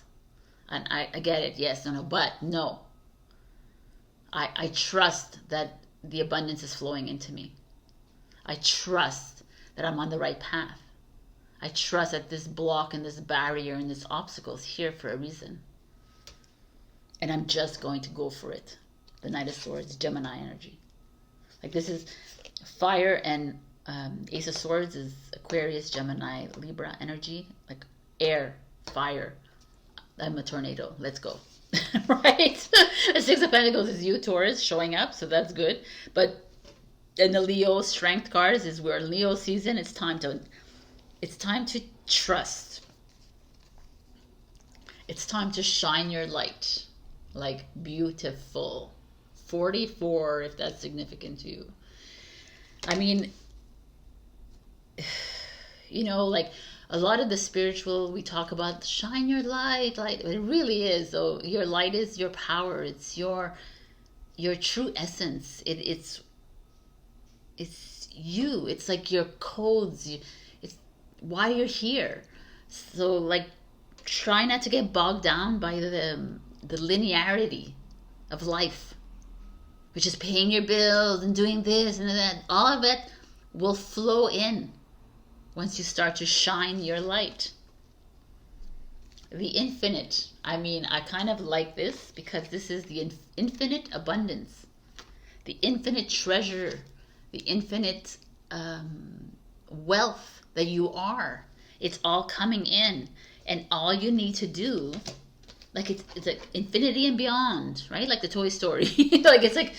And I get it. Yes, no, but no. I trust that the abundance is flowing into me. I trust that I'm on the right path. I trust that this block and this barrier and this obstacle is here for a reason. And I'm just going to go for it. The Knight of Swords, Gemini energy. Like, this is fire, and Ace of Swords is Aquarius, Gemini, Libra energy. Like air, fire. I'm a tornado. Let's go. Right? The Six of Pentacles is you, Taurus, showing up. So that's good. But in the Leo strength cards is we're Leo season. It's time to trust. It's time to shine your light. Like, beautiful. 44, if that's significant to you. I mean, like a lot of the spiritual, we talk about shine your light. It really is. So your light is your power. It's your true essence. It's you. It's like your codes. It's why you're here. So like, try not to get bogged down by the linearity of life, which is paying your bills and doing this and that. All of it will flow in once you start to shine your light. The infinite. I mean, I kind of like this because this is the infinite abundance, the infinite treasure, the infinite wealth that you are. It's all coming in, and all you need to do, like it's like infinity and beyond, right? Like the Toy Story. Like, it's like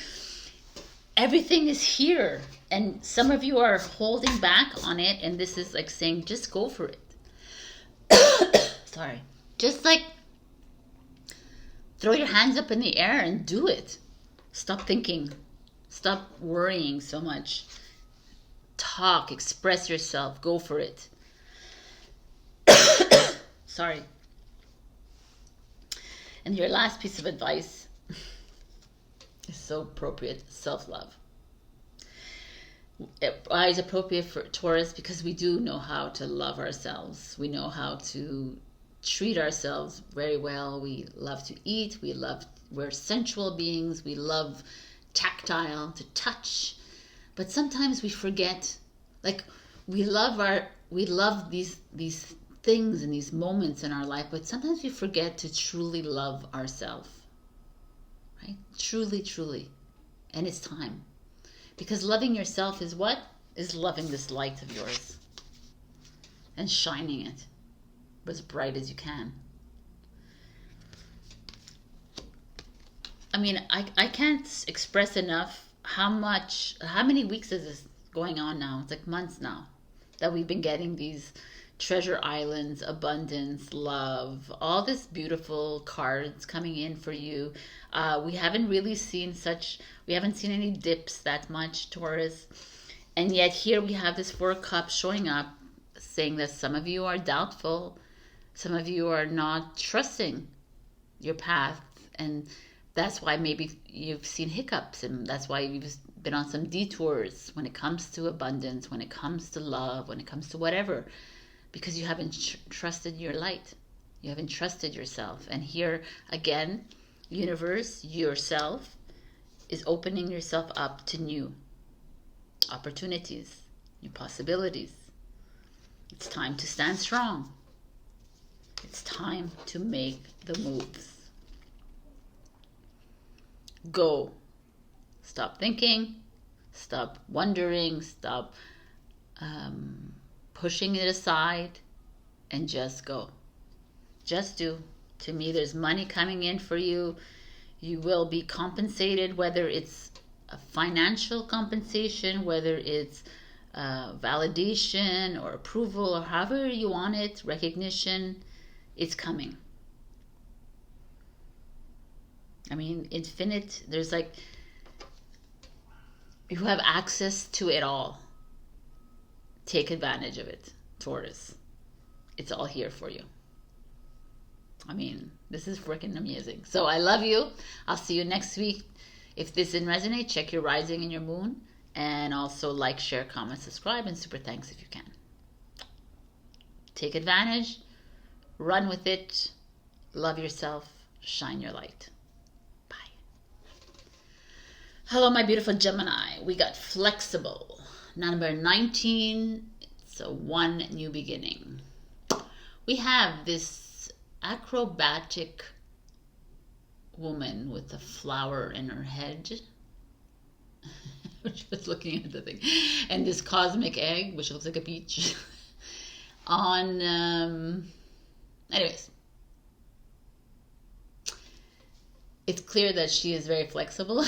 everything is here, and some of you are holding back on it, and this is like saying, just go for it. Sorry. Just like throw your hands up in the air and do it. Stop thinking. Stop worrying so much. Talk, express yourself, go for it. Sorry. And your last piece of advice is so appropriate. Self-love. It is appropriate for Taurus because we do know how to love ourselves. We know how to treat ourselves very well. We love to eat. We're sensual beings. We love tactile, to touch. But sometimes we forget, like, we love these things and these moments in our life, but sometimes we forget to truly love ourselves, right? Truly, truly. And it's time. Because loving yourself is what? Is loving this light of yours and shining it as bright as you can. I mean, I can't express enough how many weeks is this going on now? It's like months now that we've been getting these treasure islands, abundance, love, all this beautiful cards coming in for you. We haven't really seen we haven't seen any dips that much, Taurus. And yet here we have this 4 of Cups showing up, saying that some of you are doubtful, some of you are not trusting your path, and that's why maybe you've seen hiccups, and that's why you've been on some detours when it comes to abundance, when it comes to love, when it comes to whatever, because you haven't trusted your light. You haven't trusted yourself. And here again, universe, yourself is opening yourself up to new opportunities, new possibilities. It's time to stand strong. It's time to make the moves. Go. Stop thinking. Stop wondering. Stop pushing it aside, and just go. Just do. To me, there's money coming in for you. You will be compensated, whether it's a financial compensation, whether it's validation or approval, or however you want it, recognition. It's coming. I mean, infinite, there's like, you have access to it all. Take advantage of it, Taurus. It's all here for you. I mean, this is freaking amazing. So I love you. I'll see you next week. If this didn't resonate, check your rising and your moon. And also like, share, comment, subscribe, and super thanks if you can. Take advantage. Run with it. Love yourself. Shine your light. Hello, my beautiful Gemini. We got flexible. Number 19. It's a one new beginning. We have this acrobatic woman with a flower in her head. Just looking at the thing. And this cosmic egg, which looks like a peach. Anyways. It's clear that she is very flexible.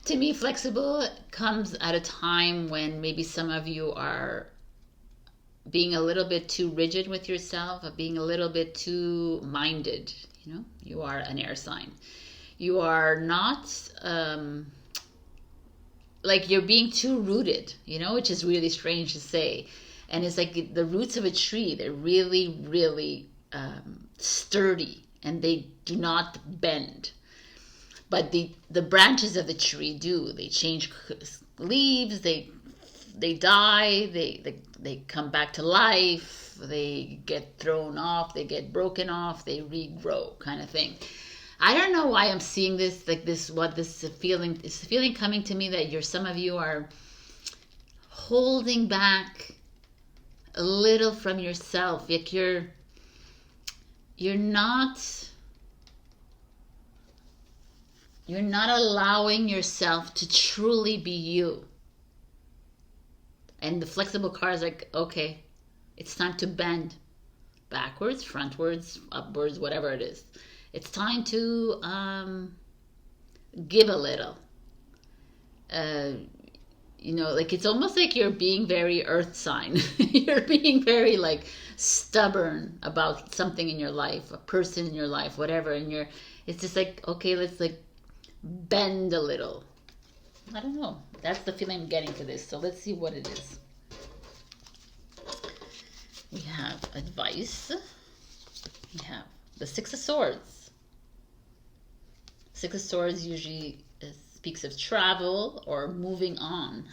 To me, flexible comes at a time when maybe some of you are being a little bit too rigid with yourself, or being a little bit too minded. You know, you are an air sign. You are not like you're being too rooted, you know, which is really strange to say. And it's like the roots of a tree. They're really, really sturdy, and they do not bend. But the branches of the tree do. They change leaves, they die, they come back to life, they get thrown off, they get broken off, they regrow, kind of thing. I don't know why I'm seeing this, like this, what this feeling, it's a feeling coming to me that some of you are holding back a little from yourself. Like you're not allowing yourself to truly be you. And the flexible card is like, okay, it's time to bend backwards, frontwards, upwards, whatever it is. It's time to give a little. You know, like it's almost like you're being very earth sign. You're being very like stubborn about something in your life, a person in your life, whatever. And it's just like, okay, let's like bend a little. I don't know. That's the feeling I'm getting for this. So let's see what it is. We have advice. We have the Six of Swords. Six of Swords usually speaks of travel or moving on.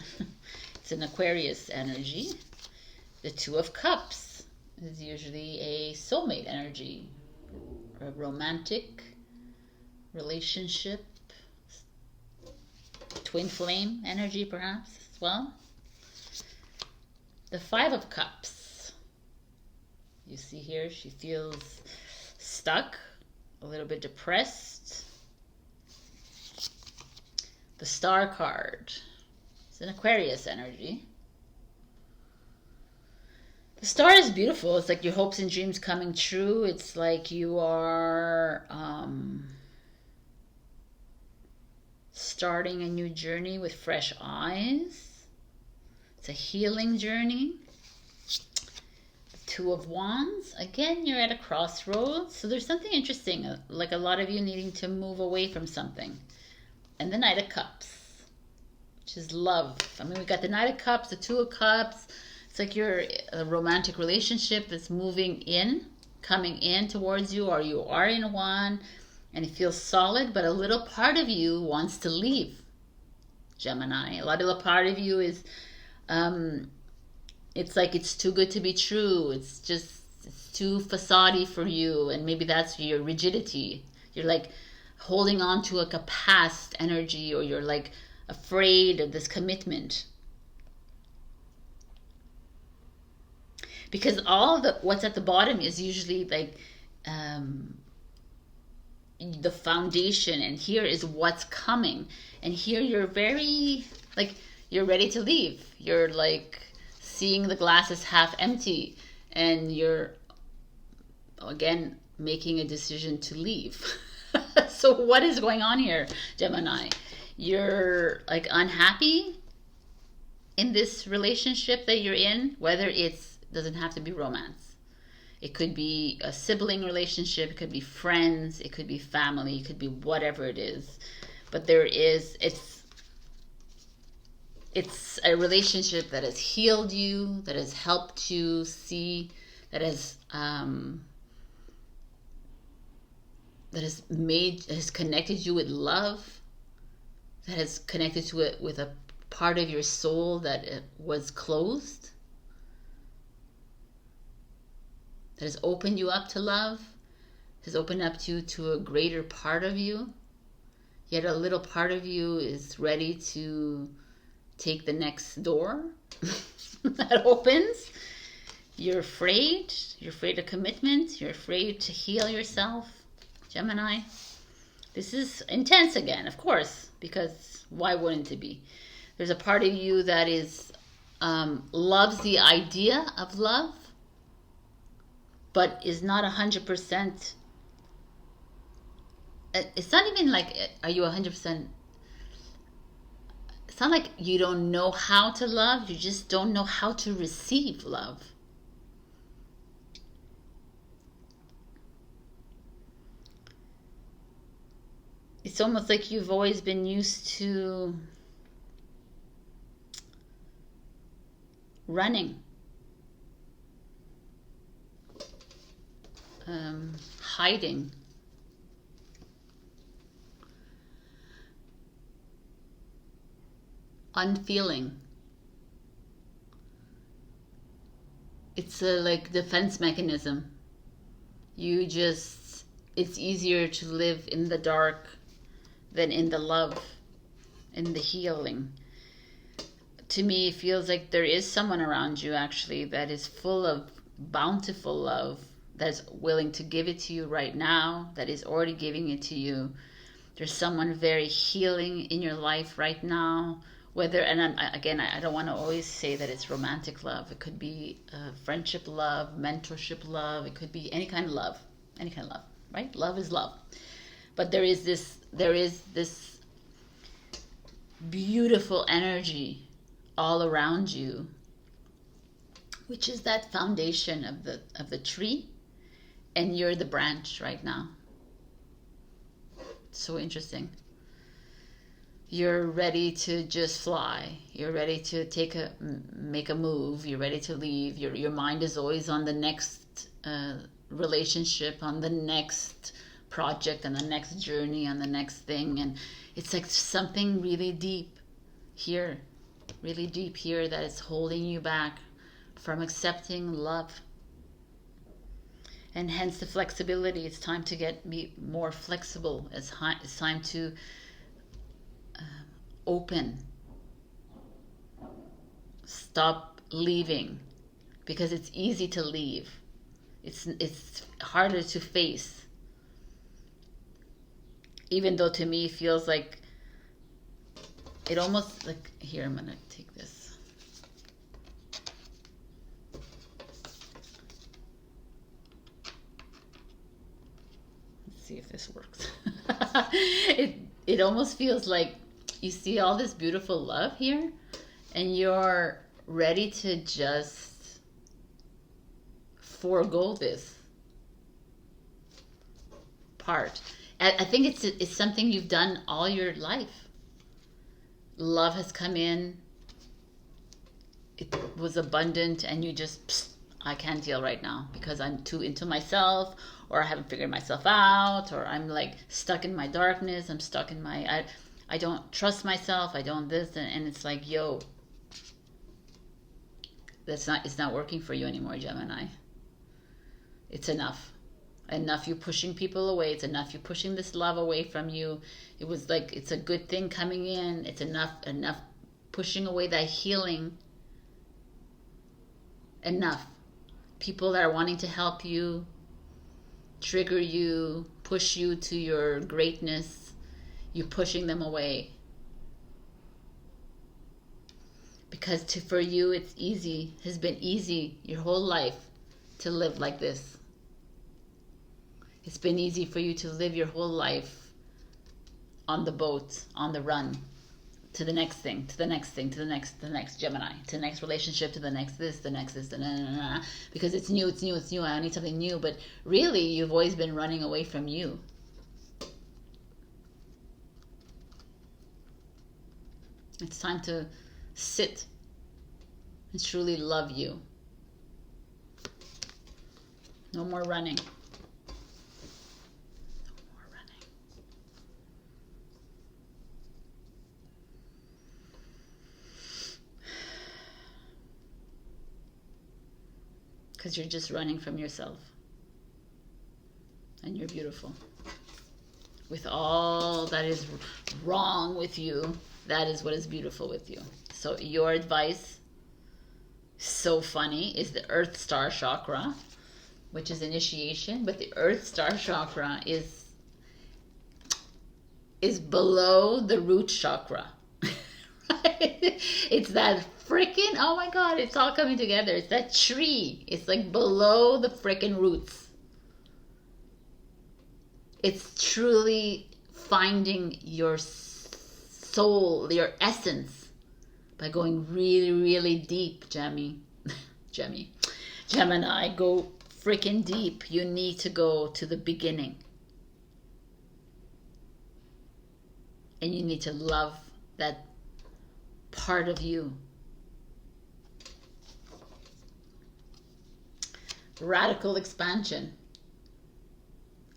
It's an Aquarius energy. The Two of Cups is usually a soulmate energy, a romantic relationship, twin flame energy perhaps as well. The Five of Cups You see here, she feels stuck, a little bit depressed. The Star card. It's an Aquarius energy. The Star is beautiful. It's like your hopes and dreams coming true. It's like you are starting a new journey with fresh eyes. It's a healing journey. Two of Wands. Again, you're at a crossroads. So there's something interesting, like a lot of you needing to move away from something. And the Knight of Cups, which is love. I mean, we got the Knight of Cups, the Two of Cups. It's like you're a romantic relationship that's moving in, coming in towards you, or you are in one, and it feels solid, but a little part of you wants to leave, Gemini. A little part of you is, it's like it's too good to be true. It's too facade-y for you, and maybe that's your rigidity. You're like holding on to like a past energy, or you're like afraid of this commitment. Because all the what's at the bottom is usually like the foundation, and here is what's coming. And here you're very like you're ready to leave. You're like seeing the glass is half empty, and you're again making a decision to leave. So what is going on here, Gemini? You're like unhappy in this relationship that you're in, whether it's doesn't have to be romance. It could be a sibling relationship, it could be friends, it could be family, it could be whatever it is. But there is, it's a relationship that has healed you, that has helped you see, that has connected you with love, that has connected to it with a part of your soul that it was closed, that has opened you up to love, has opened up to a greater part of you. Yet a little part of you is ready to take the next door that opens. You're afraid of commitment, you're afraid to heal yourself, Gemini. This is intense again, of course, because why wouldn't it be? There's a part of you that is loves the idea of love, but is not 100%. It's not even like, are you 100%? It's not like you don't know how to love, you just don't know how to receive love. It's almost like you've always been used to running, hiding, unfeeling. It's a like defense mechanism. It's easier to live in the dark than in the love, in the healing. To me, it feels like there is someone around you actually that is full of bountiful love, that's willing to give it to you right now, that is already giving it to you. There's someone very healing in your life right now. Whether, and again, I don't want to always say that it's romantic love. It could be friendship love, mentorship love. It could be any kind of love, right? Love is love. But there is this beautiful energy all around you, which is that foundation of the tree, and you're the branch right now. It's so interesting. You're ready to just fly. You're ready to make a move. You're ready to leave. Your mind is always on the next relationship, on the next project, on the next journey, on the next thing. And it's like something really deep here that is holding you back from accepting love. And hence the flexibility. It's time to be more flexible. It's time to open. Stop leaving, because it's easy to leave. It's harder to face. Even though to me it feels like it almost like, here, I'm gonna take this. Let's see if this works. It almost feels like you see all this beautiful love here and you're ready to just forego this part. I think it's something you've done all your life. Love has come in, it was abundant, and you just, psst, I can't deal right now because I'm too into myself, or I haven't figured myself out, or I'm like stuck in my darkness, I'm stuck in my, I don't trust myself, I don't this, and it's like, yo, it's not working for you anymore, Gemini. It's enough. Enough you pushing people away. It's enough you pushing this love away from you. It was like, it's a good thing coming in. It's enough pushing away that healing. Enough. People that are wanting to help you, trigger you, push you to your greatness, you pushing them away. Because for you, it's easy, has been easy your whole life to live like this. It's been easy for you to live your whole life on the boat, on the run, to the next thing, to the next thing, to the next Gemini, to the next relationship, to the next this, the next this, because it's new, it's new, it's new. I need something new. But really, you've always been running away from you. It's time to sit and truly love you. No more running. Because you're just running from yourself. And you're beautiful. With all that is wrong with you, that is what is beautiful with you. So your advice, so funny, is the Earth Star Chakra, which is initiation. But the Earth Star Chakra is below the root chakra. Right? It's that freaking, oh my God, it's all coming together. It's that tree. It's like below the freaking roots. It's truly finding your soul, your essence, by going really, really deep, Gemini, go freaking deep. You need to go to the beginning. And you need to love that part of you. Radical expansion.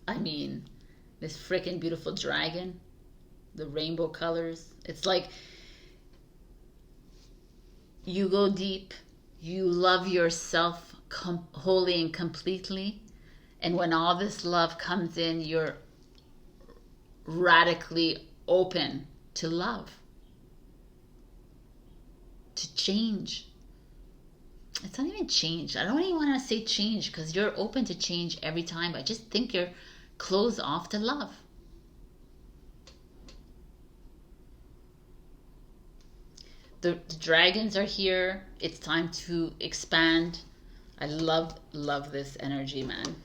I mean, this freaking beautiful dragon, the rainbow colors. It's like you go deep, you love yourself wholly and completely, and when all this love comes in, you're radically open to love, to change. It's not even change. I don't even want to say change because you're open to change every time. I just think you're closed off to love. The dragons are here. It's time to expand. I love this energy, man.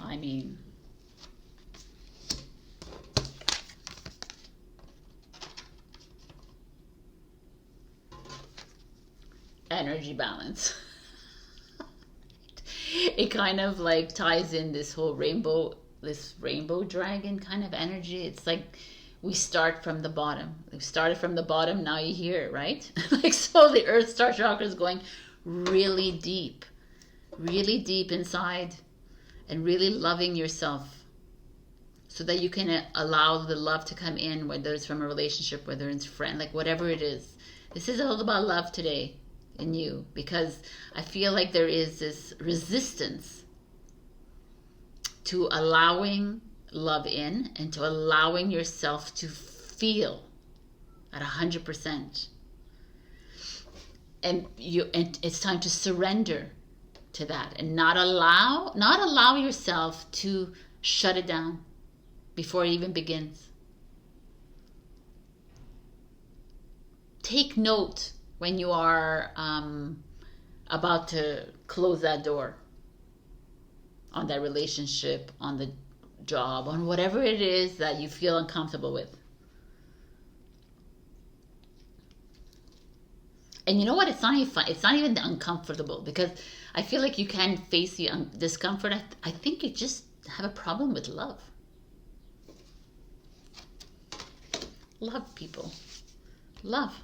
I mean, energy balance. It kind of like ties in this whole rainbow dragon kind of energy. It's like we start from the bottom. We started from the bottom, now you're here, right? Like, so the Earth Star Chakra is going really deep inside, and really loving yourself so that you can allow the love to come in, whether it's from a relationship, whether it's friend, like whatever it is. This is all about love today in you, because I feel like there is this resistance to allowing love in and to allowing yourself to feel at 100%. And it's time to surrender to that, and not allow yourself to shut it down before it even begins. Take note when you are about to close that door on that relationship, on the job, on whatever it is that you feel uncomfortable with. And you know what? It's not even fun. It's not even uncomfortable, because I feel like you can face the discomfort. I think you just have a problem with love. Love, people. Love.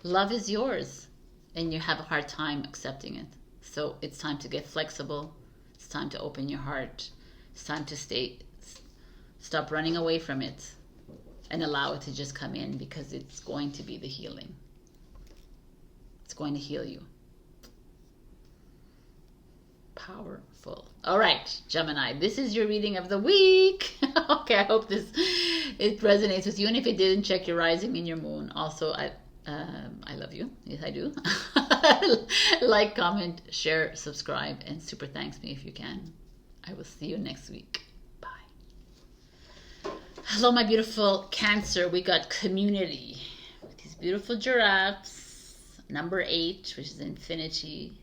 Love is yours, and you have a hard time accepting it. So it's time to get flexible. It's time to open your heart. It's time to stop running away from it and allow it to just come in, because it's going to be the healing. It's going to heal you. Powerful. All right, Gemini, this is your reading of the week. Okay, I hope it resonates with you. And if it didn't, check your rising and your moon. Also, I love you. Yes, I do. Like, comment, share, subscribe, and super thanks me if you can. I will see you next week. Bye. Hello, my beautiful Cancer. We got community with these beautiful giraffes. Number 8, which is infinity,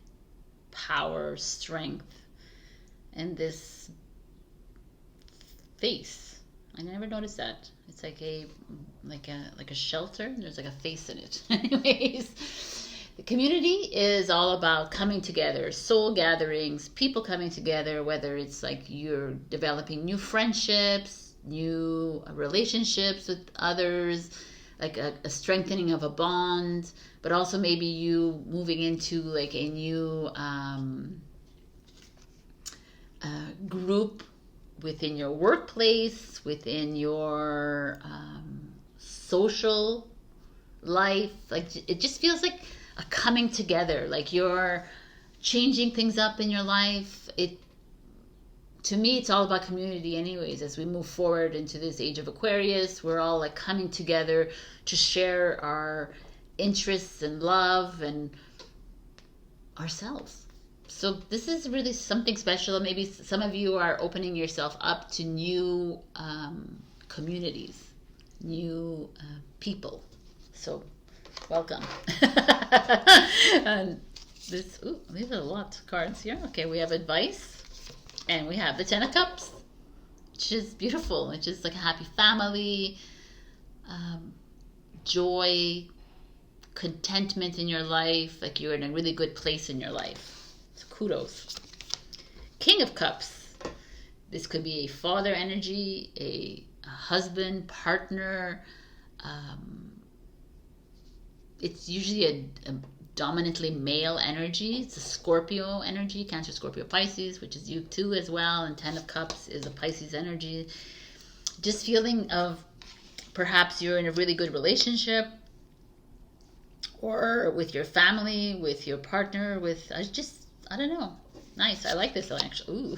power, strength, and this face. I never noticed that. It's like a shelter. There's like a face in it. Anyways, the community is all about coming together, soul gatherings, people coming together, whether it's like you're developing new friendships, new relationships with others, like a strengthening of a bond, but also maybe you moving into like a new group within your workplace, within your social life. Like, it just feels like a coming together, like you're changing things up in your life. To me, it's all about community anyways. As we move forward into this age of Aquarius, we're all like coming together to share our interests and love and ourselves. So this is really something special. Maybe some of you are opening yourself up to new communities, new people. So welcome. And these are a lot of cards here. Okay, we have advice. And we have the 10 of Cups, which is beautiful. It's just like a happy family, joy, contentment in your life. Like you're in a really good place in your life. So kudos. King of Cups. This could be a father energy, a husband, partner. It's usually a dominantly male energy. It's a Scorpio energy, Cancer, Scorpio, Pisces, which is you too as well. And 10 of Cups is a Pisces energy. Just feeling of perhaps you're in a really good relationship, or with your family, with your partner, with I don't know. Nice. I like this one actually. Ooh.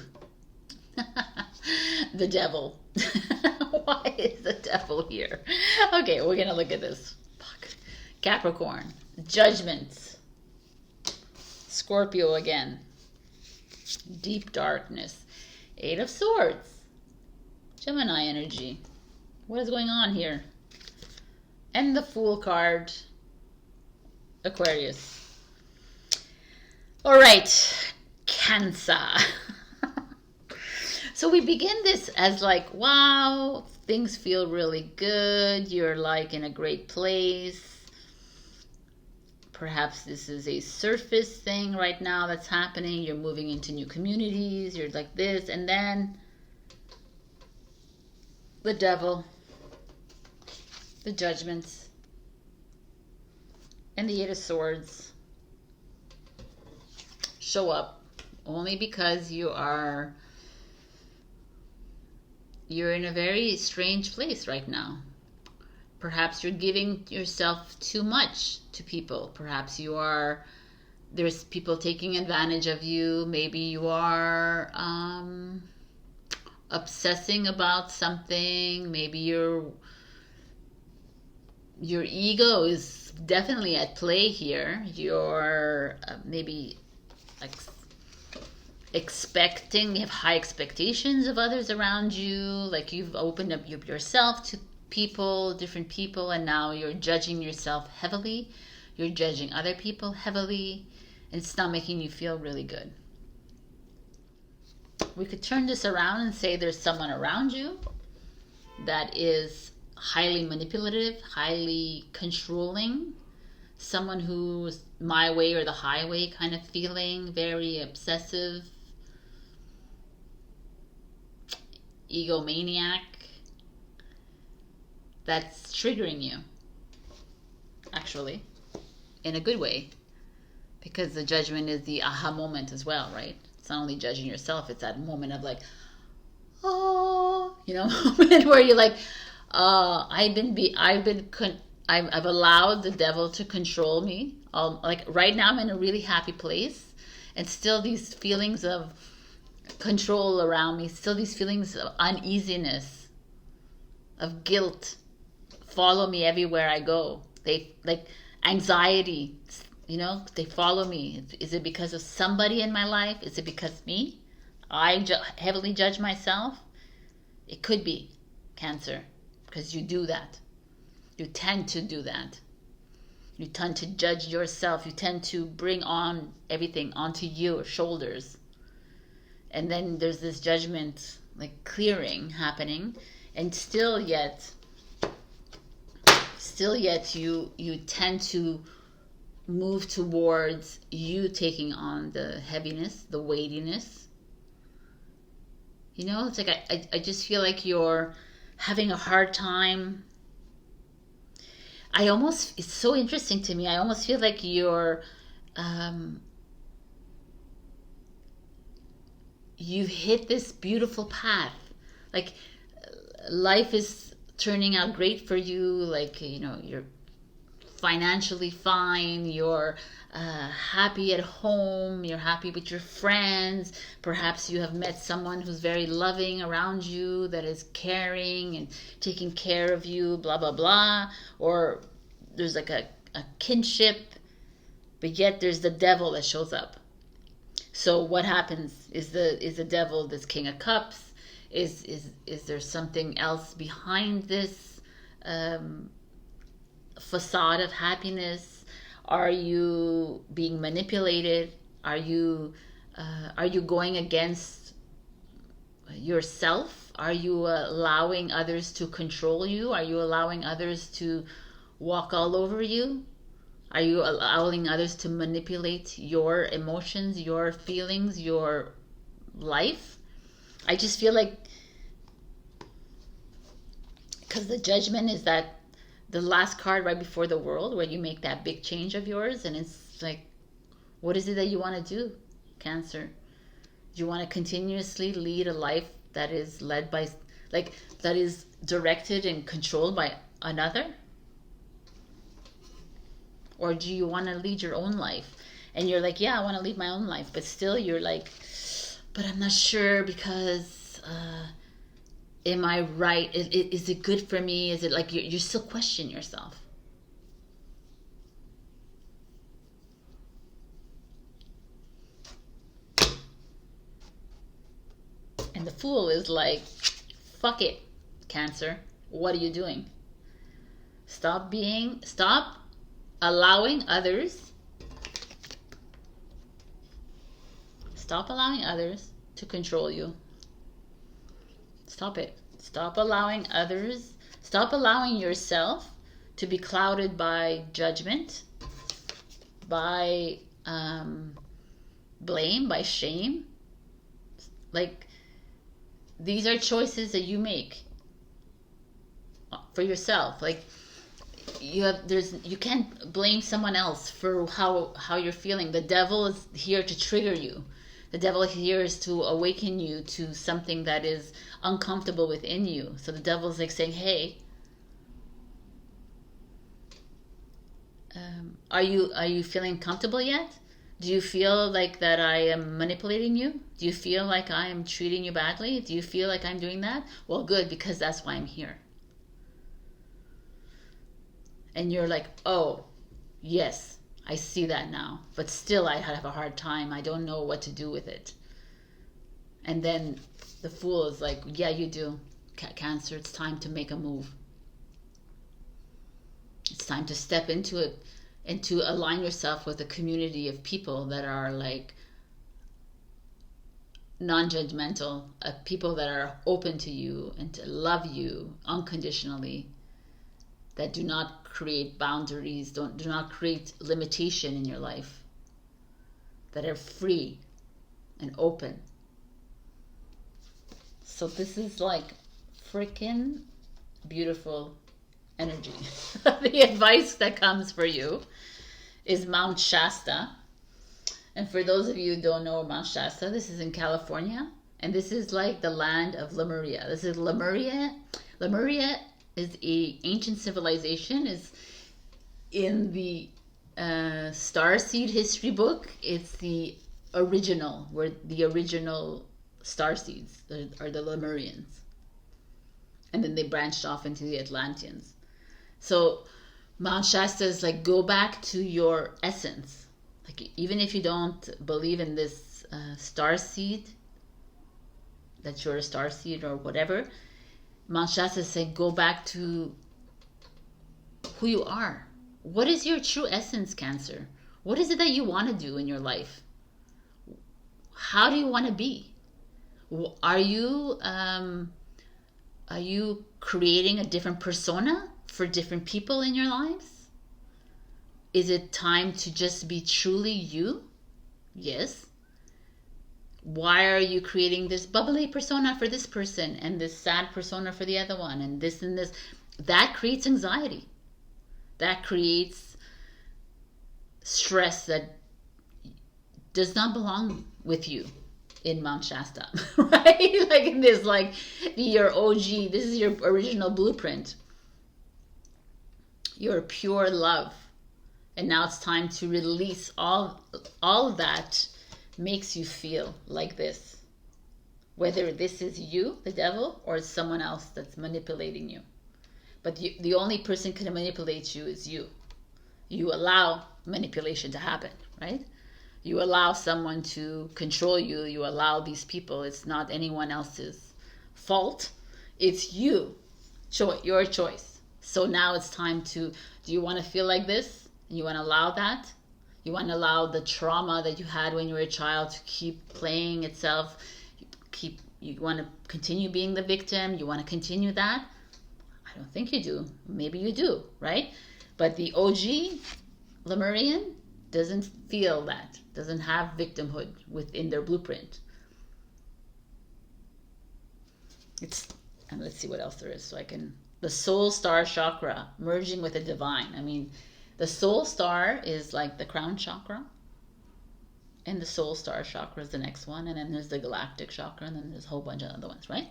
The devil. Why is the devil here? Okay, we're gonna look at this. Fuck. Capricorn. Judgment. Scorpio again. Deep darkness. 8 of Swords. Gemini energy. What is going on here? And the Fool card. Aquarius. All right. Cancer. So we begin this as like, wow, things feel really good. You're like in a great place. Perhaps this is a surface thing right now that's happening. You're moving into new communities. You're like this. And then the devil, the judgments, and the 8 of Swords show up only because you're in a very strange place right now. Perhaps you're giving yourself too much to people. Perhaps there's people taking advantage of you. Maybe you are obsessing about something. Maybe your ego is definitely at play here. You're maybe expecting, you have high expectations of others around you, like you've opened up yourself to people, different people, and now you're judging yourself heavily, you're judging other people heavily, and it's not making you feel really good. We could turn this around and say there's someone around you that is highly manipulative, highly controlling, someone who's my way or the highway kind of feeling, very obsessive, egomaniac, that's triggering you, actually, in a good way, because the judgment is the aha moment as well, right? It's not only judging yourself, it's that moment of like, oh, you know, moment where you're like, I've allowed the devil to control me. Like right now I'm in a really happy place, and still these feelings of control around me, still these feelings of uneasiness, of guilt follow me everywhere I go. They, like anxiety, you know, they follow me. Is it because of somebody in my life? Is it because of me? I heavily judge myself. It could be Cancer, because you do that. You tend to do that. You tend to judge yourself. You tend to bring on everything onto your shoulders. And then there's this judgment, like clearing happening, and still yet you tend to move towards you taking on the heaviness, the weightiness. You know, it's like I just feel like you're having a hard time. It's so interesting to me. I almost feel like you've hit this beautiful path. Like life is turning out great for you. Like, you know, you're financially fine. You're happy at home. You're happy with your friends. Perhaps you have met someone who's very loving around you, that is caring and taking care of you, blah, blah, blah. Or there's like a kinship, but yet there's the devil that shows up. So what happens? Is the devil this King of Cups? Is there something else behind this facade of happiness? Are you being manipulated? Are you going against yourself? Are you allowing others to control you? Are you allowing others to walk all over you? Are you allowing others to manipulate your emotions, your feelings, your life? I just feel like, because the judgment is that the last card right before the world, where you make that big change of yours, and it's like, what is it that you want to do, Cancer? Do you want to continuously lead a life that is led by, like, that is directed and controlled by another? Or do you want to lead your own life? And you're like, yeah, I want to lead my own life, but still you're like, but I'm not sure, because am I right? Is it good for me? Is it like you're still questioning yourself? And the Fool is like, fuck it, Cancer. What are you doing? Stop allowing others. Stop allowing others to control you. Stop it. Stop allowing others. Stop allowing yourself to be clouded by judgment, by blame, by shame. Like, these are choices that you make for yourself. Like, you can't blame someone else for how you're feeling. The devil is here to trigger you. The devil here is to awaken you to something that is uncomfortable within you. So the devil's like saying, hey, are you feeling comfortable yet? Do you feel like that I am manipulating you? Do you feel like I am treating you badly? Do you feel like I'm doing that? Well, good, because that's why I'm here. And you're like, oh, yes, I see that now, but still I have a hard time. I don't know what to do with it. And then the Fool is like, yeah, you do. Cancer, it's time to make a move. It's time to step into it and to align yourself with a community of people that are like non-judgmental, people that are open to you and to love you unconditionally, that do not create boundaries, do not create limitation in your life, that are free and open. So this is like freaking beautiful energy. The advice that comes for you is Mount Shasta. And for those of you who don't know Mount Shasta, this is in California. And this is like the land of Lemeuria. This is Lemeuria. Lemeuria is an ancient civilization. Is in the Starseed history book. It's the original, where the original starseeds are the Lemurians. And then they branched off into the Atlanteans. So Mount Shasta is like, go back to your essence. Like, even if you don't believe in this starseed, that you're a starseed or whatever, Mount Shasta is saying, go back to who you are. What is your true essence, Cancer? What is it that you want to do in your life? How do you want to be? Are you creating a different persona for different people in your lives? Is it time to just be truly you? Yes. Why are you creating this bubbly persona for this person and this sad persona for the other one and this and this? That creates anxiety. That creates stress that does not belong with you in Mount Shasta, right? Like in this, like your OG, this is your original blueprint. Your pure love. And now it's time to release all of that makes you feel like this. Whether this is you, the devil, or it's someone else that's manipulating you. But the only person can manipulate you is you. You allow manipulation to happen, right? You allow someone to control you. You allow these people. It's not anyone else's fault. It's you. Your choice. So now it's time to, do you want to feel like this? You want to allow that? You want to allow the trauma that you had when you were a child to keep playing itself? You want to continue being the victim? You want to continue that? I don't think you do. Maybe you do, right? But the OG Lemurian doesn't feel that, doesn't have victimhood within their blueprint. And let's see what else there is. So the soul star chakra, merging with the divine. I mean, the soul star is like the crown chakra. And the soul star chakra is the next one. And then there's the galactic chakra. And then there's a whole bunch of other ones, right?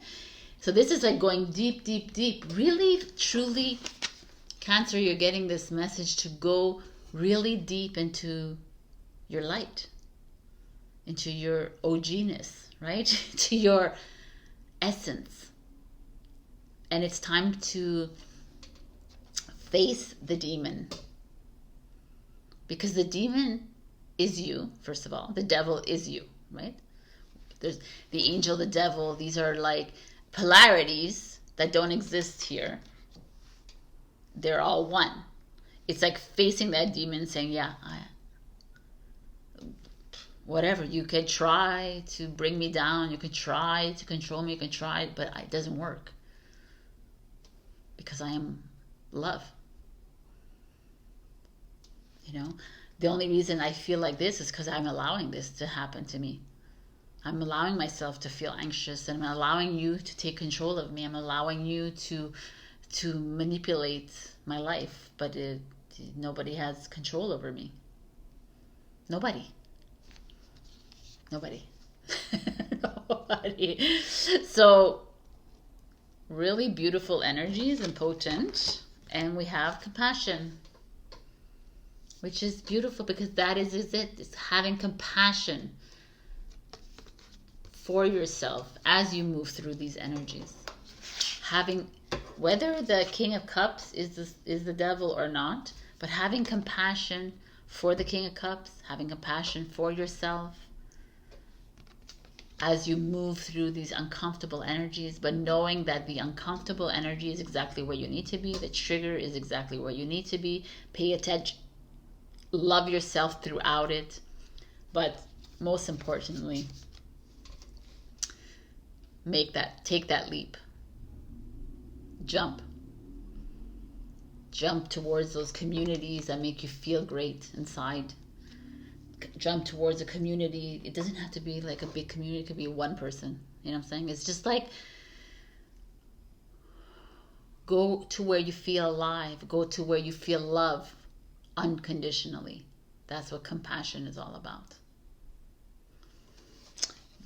So this is like going deep, deep, deep. Really, truly, Cancer, you're getting this message to go really deep into your light. Into your OG-ness, right? To your essence. And it's time to face the demon. Because the demon is you, first of all. The devil is you, right? There's the angel, the devil. These are like polarities that don't exist here. They're all one. It's like facing that demon saying, yeah, whatever. You could try to bring me down. You could try to control me. You can try, but it doesn't work. Because I am love. You know, the only reason I feel like this is because I'm allowing this to happen to me. I'm allowing myself to feel anxious, and I'm allowing you to take control of me. I'm allowing you to manipulate my life, but nobody has control over me. Nobody. Nobody. So really beautiful energies and potent, and we have compassion, which is beautiful because that is it. It's having compassion for yourself as you move through these energies. Having, whether the King of Cups is the devil or not, but having compassion for the King of Cups, having compassion for yourself as you move through these uncomfortable energies, but knowing that the uncomfortable energy is exactly where you need to be. The trigger is exactly where you need to be. Pay attention. Love yourself throughout it. But most importantly, take that leap. Jump towards those communities that make you feel great inside. Jump towards a community. It doesn't have to be like a big community. It could be one person. You know what I'm saying? It's just like, go to where you feel alive. Go to where you feel love unconditionally. That's what compassion is all about.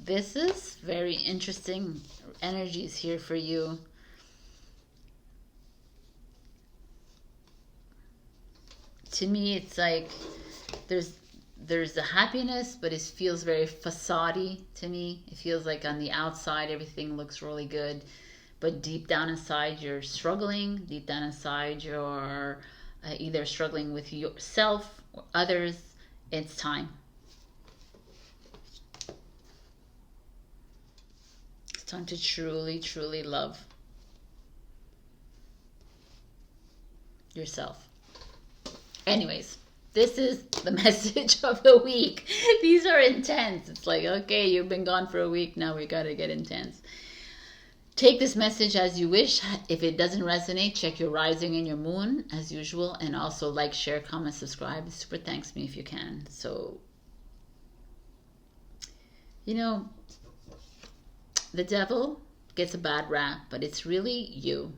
This is very interesting energies here for you. To me, it's like there's the happiness, but it feels very facade-y to me. It feels like on the outside everything looks really good, but deep down inside you're struggling. Deep down inside you're either struggling with yourself or others. It's time. It's time to truly, truly love yourself. Anyways, this is the message of the week. These are intense. It's like, okay, you've been gone for a week. Now we got to get intense. Take this message as you wish. If it doesn't resonate, check your rising and your moon as usual. And also like, share, comment, subscribe. It super thanks me if you can. So, you know, the devil gets a bad rap, but it's really you.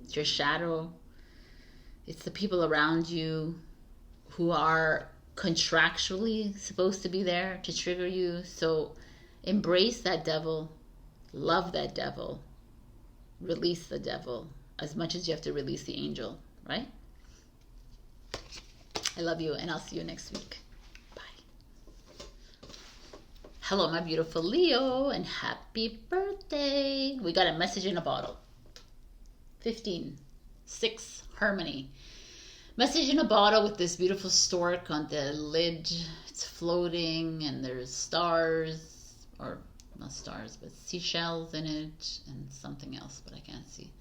It's your shadow. It's the people around you who are contractually supposed to be there to trigger you. So embrace that devil, love that devil, release the devil as much as you have to release the angel, right? I love you, and I'll see you next week. Bye. Hello, my beautiful Leo, and happy birthday. We got a message in a bottle. 15, 6, harmony. Message in a bottle with this beautiful stork on the lid. It's floating and there's stars, or not stars, but seashells in it and something else, but I can't see.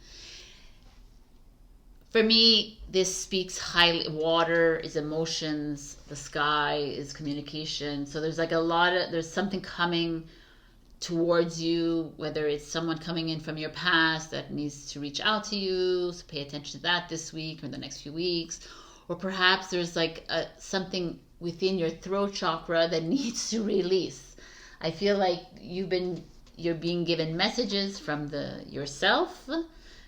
For me, this speaks highly. Water is emotions. The sky is communication. So there's like there's something coming towards you, whether it's someone coming in from your past that needs to reach out to you, so pay attention to that this week or the next few weeks. Or perhaps there's like something within your throat chakra that needs to release. I feel like you're being given messages from yourself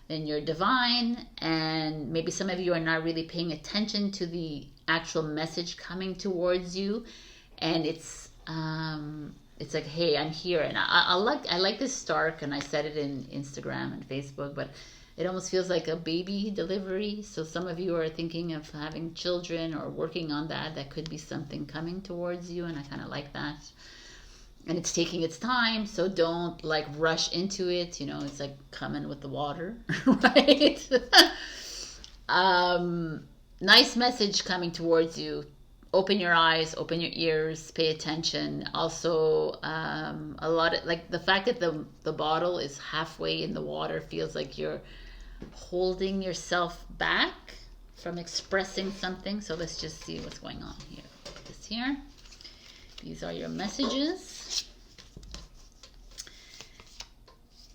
and your divine, and maybe some of you are not really paying attention to the actual message coming towards you, and it's like, hey, I'm here. And I like this stark, and I said it in Instagram and Facebook, but it almost feels like a baby delivery. So some of you are thinking of having children or working on that. That could be something coming towards you, and I kind of like that. And it's taking its time, so don't like rush into it. You know, it's like coming with the water, right? Nice message coming towards you. Open your eyes, open your ears, pay attention. Also, a lot of, like, the fact that the bottle is halfway in the water feels like you're holding yourself back from expressing something. So let's just see what's going on here. Put this here. These are your messages.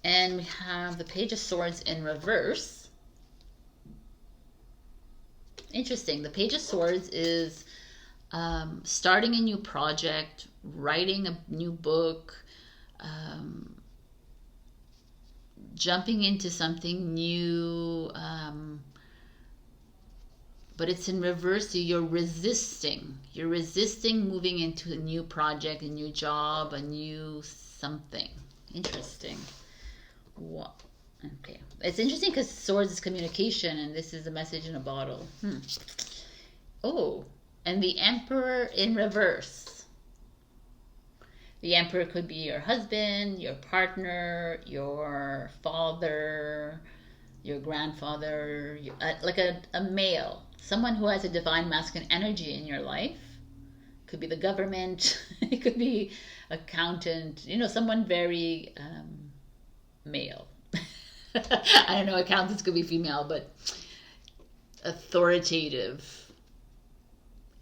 And we have the Page of Swords in reverse. Interesting. The Page of Swords is starting a new project, writing a new book, jumping into something new, but it's in reverse. So you're resisting moving into a new project, a new job, a new something. Interesting. What? Okay, it's interesting because swords is communication, and this is a message in a bottle. Oh, and the Emperor in reverse. The Emperor could be your husband, your partner, your father, your grandfather, like a male, someone who has a divine masculine energy in your life. Could be the government, it could be accountant, you know, someone very male. I don't know, accountants could be female, but authoritative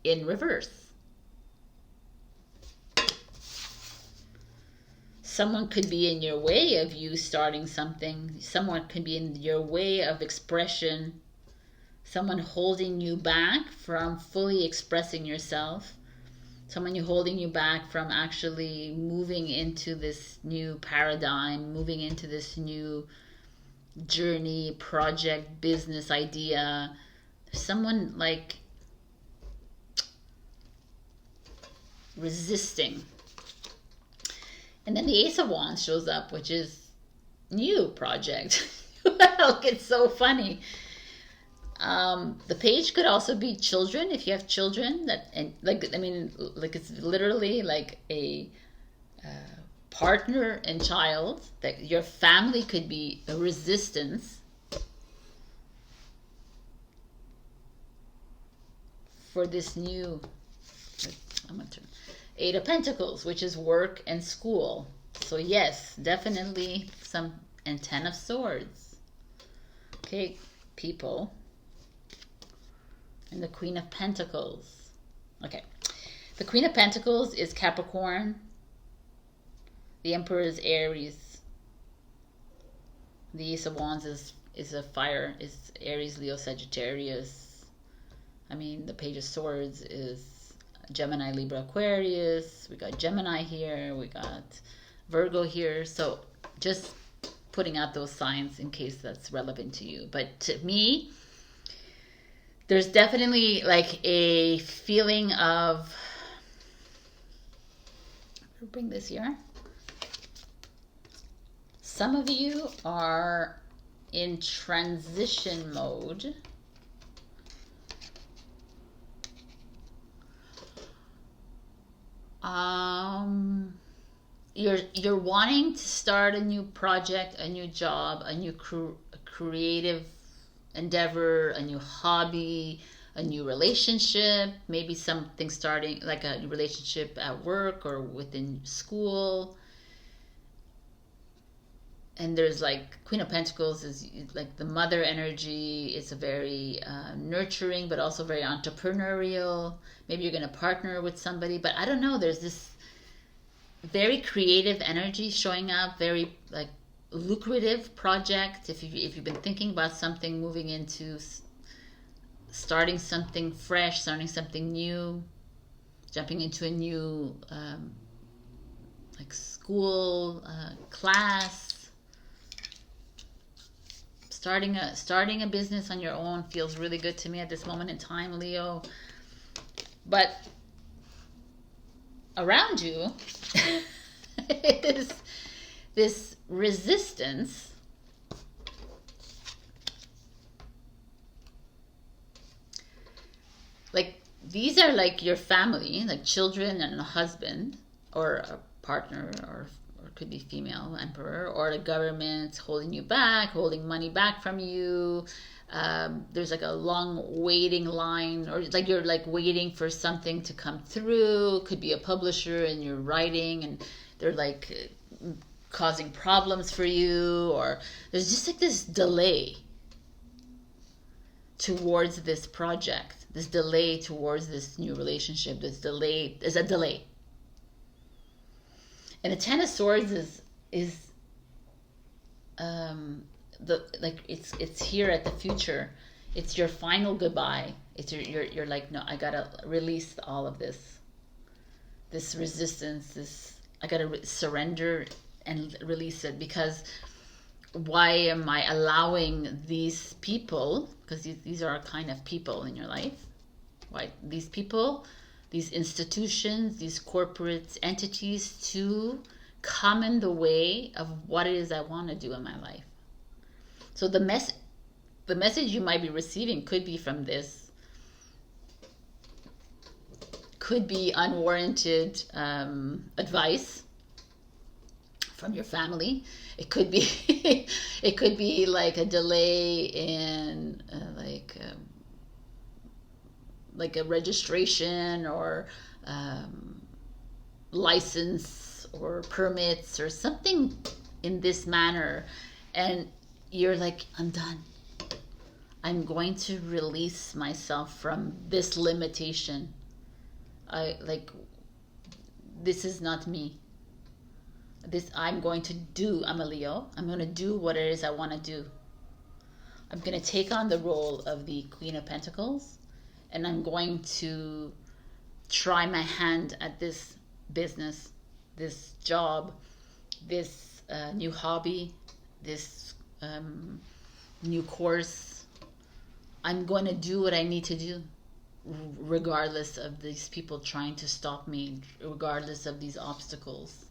in reverse. Someone could be in your way of you starting something. Someone could be in your way of expression. Someone holding you back from fully expressing yourself. Someone you're holding you back from actually moving into this new paradigm, moving into this new journey, project, business idea. Someone like resisting. And then the Ace of Wands shows up, which is new project. Look, it's so funny. The page could also be children, if you have children, that, and like, I mean, like, it's literally like a partner and child, that your family could be a resistance for this new, I'm gonna turn, Eight of Pentacles, which is work and school. So yes, definitely some, and Ten of Swords. Okay, people. And the Queen of Pentacles. Okay. The Queen of Pentacles is Capricorn. The Emperor is Aries. The Ace of Wands is a fire, is Aries, Leo, Sagittarius. I mean, the Page of Swords is Gemini, Libra, Aquarius. We got Gemini here. We got Virgo here. So just putting out those signs in case that's relevant to you. But to me, there's definitely like a feeling of, bring this here. Some of you are in transition mode. You're wanting to start a new project, a new job, a new creative endeavor, a new hobby, a new relationship, maybe something starting like a relationship at work or within school. And there's like Queen of Pentacles is like the mother energy. It's a very nurturing, but also very entrepreneurial. Maybe you're going to partner with somebody, but I don't know. There's this very creative energy showing up, very like lucrative project. If you've been thinking about something, moving into starting something fresh, starting something new, jumping into a new like school class, starting a business on your own feels really good to me at this moment in time, Leo. But around you is this resistance like these are like your family, like children and a husband or a partner, or could be female emperor, or the government holding you back, holding money back from you. There's like a long waiting line, or like you're like waiting for something to come through. Could be a publisher and you're writing and they're like causing problems for you, or there's just like this delay towards this project, this delay towards this new relationship. This delay is a delay. And the Ten of Swords is the like it's here at the future. It's your final goodbye. It's you're like, no, I gotta release all of this resistance. This I gotta surrender and release it, because why am I allowing these people? Because these are kind of people in your life. Why these people? These institutions, these corporate entities, to come in the way of what it is I want to do in my life. So the message you might be receiving could be from this, could be unwarranted advice from your family. It could be it could be like a delay in like a registration or license or permits or something in this manner, and you're like, I'm done. I'm going to release myself from this limitation. This is not me. I'm going to do, I'm a Leo, I'm going to do what it is I want to do. I'm going to take on the role of the Queen of Pentacles, and I'm going to try my hand at this business, this job, this new hobby, this new course. I'm going to do what I need to do, regardless of these people trying to stop me, regardless of these obstacles.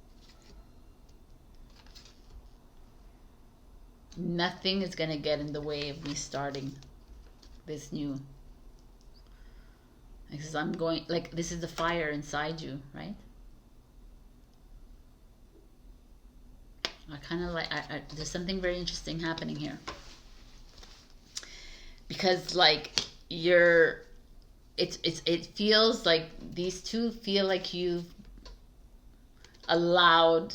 Nothing is going to get in the way of me starting this new. Because I'm going, like, this is the fire inside you, right? I kind of like, there's something very interesting happening here. Because, like, it feels like these two feel like you've allowed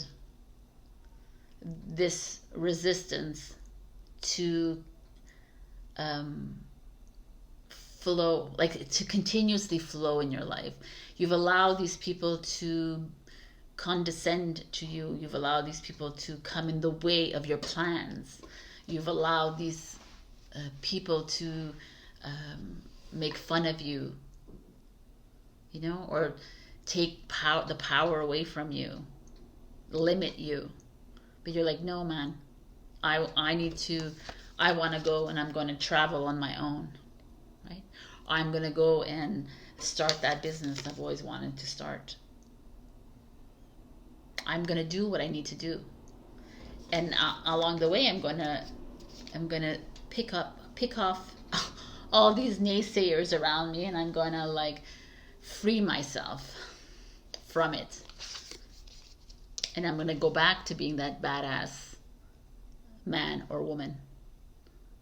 this resistance to flow, like to continuously flow in your life. You've allowed these people to condescend to you. You've allowed these people to come in the way of your plans. You've allowed these people to make fun of you, you know, or take the power away from you, limit you. But you're like, no, man, I want to go, and I'm going to travel on my own, right? I'm going to go and start that business I've always wanted to start. I'm going to do what I need to do. And along the way, I'm going to pick off all these naysayers around me, and I'm going to, like, free myself from it. And I'm going to go back to being that badass man or woman.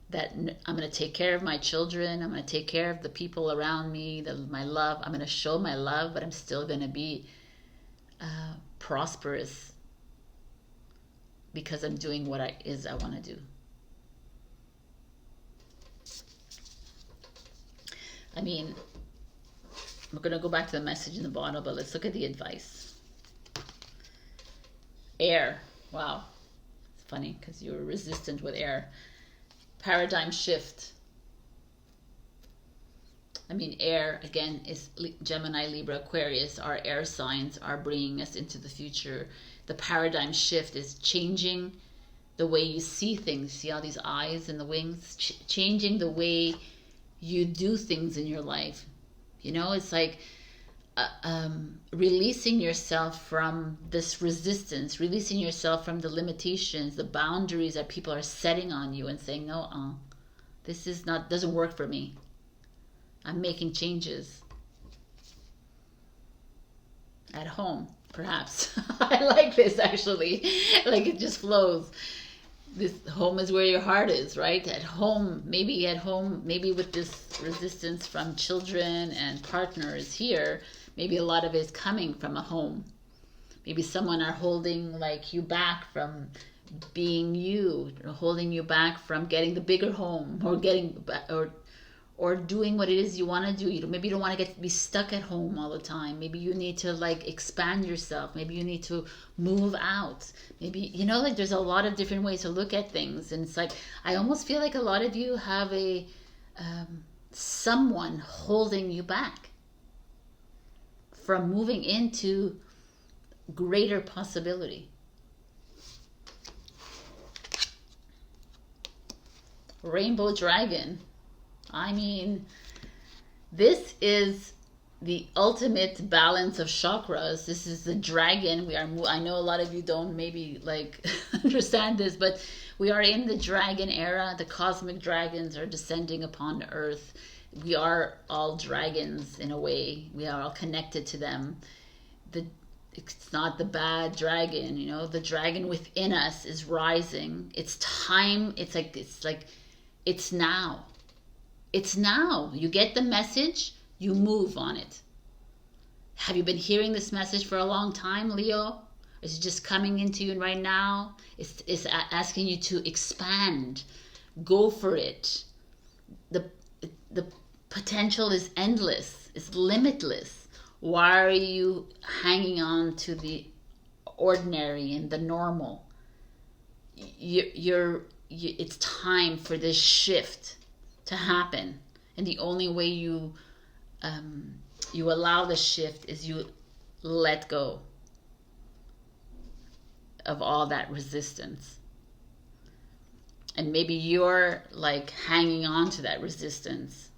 That I'm going to take care of my children. I'm going to take care of the people around me, my love. I'm going to show my love, but I'm still going to be prosperous because I'm doing what I want to do. I mean, we're going to go back to the message in the bottle, but let's look at the advice. Air. Wow. It's funny because you're resistant with air. Paradigm shift. I mean, air, again, is Gemini, Libra, Aquarius. Our air signs are bringing us into the future. The paradigm shift is changing the way you see things. See all these eyes and the wings? Changing the way you do things in your life. You know, it's like releasing yourself from this resistance, releasing yourself from the limitations, the boundaries that people are setting on you, and saying, no, this is not, doesn't work for me. I'm making changes. At home, perhaps. I like this, actually. Like, it just flows. This home is where your heart is, right? At home, maybe with this resistance from children and partners here, maybe a lot of it is coming from a home. Maybe someone are holding, like, you back from being you, or holding you back from getting the bigger home, or doing what it is you want to do. Maybe you don't want to be stuck at home all the time. Maybe you need to, like, expand yourself. Maybe you need to move out. Maybe, you know, like, there's a lot of different ways to look at things. And it's like, I almost feel like a lot of you have a someone holding you back from moving into greater possibility. Rainbow Dragon. I mean, this is the ultimate balance of chakras. This is the dragon. I know a lot of you don't maybe, like, understand this, but we are in the dragon era. The cosmic dragons are descending upon Earth. We are all dragons in a way. We are all connected to them. It's not the bad dragon, you know. The dragon within us is rising. It's time. It's now. It's now. You get the message. You move on it. Have you been hearing this message for a long time, Leo? Is it just coming into you right now? It's asking you to expand. Go for it. The potential is endless. It's limitless. Why are you hanging on to the ordinary and the normal? It's time for this shift to happen. And the only way you allow the shift is you let go of all that resistance. And maybe you're like hanging on to that resistance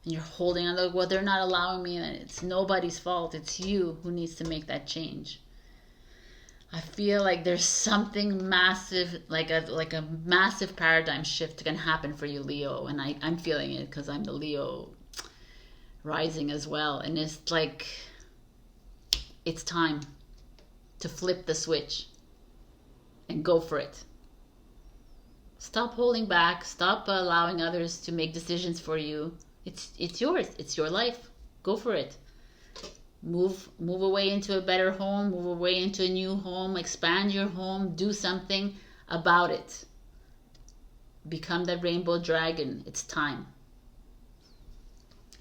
and you're holding on, like, well, they're not allowing me, and it's nobody's fault. It's you who needs to make that change. I feel like there's something massive, like a massive paradigm shift going to happen for you, Leo. And I'm feeling it because I'm the Leo rising as well. And it's like, it's time to flip the switch and go for it. Stop holding back. Stop allowing others to make decisions for you. It's yours. It's your life. Go for it. Move away into a better home. Move away into a new home. Expand your home. Do something about it. Become that rainbow dragon. It's time.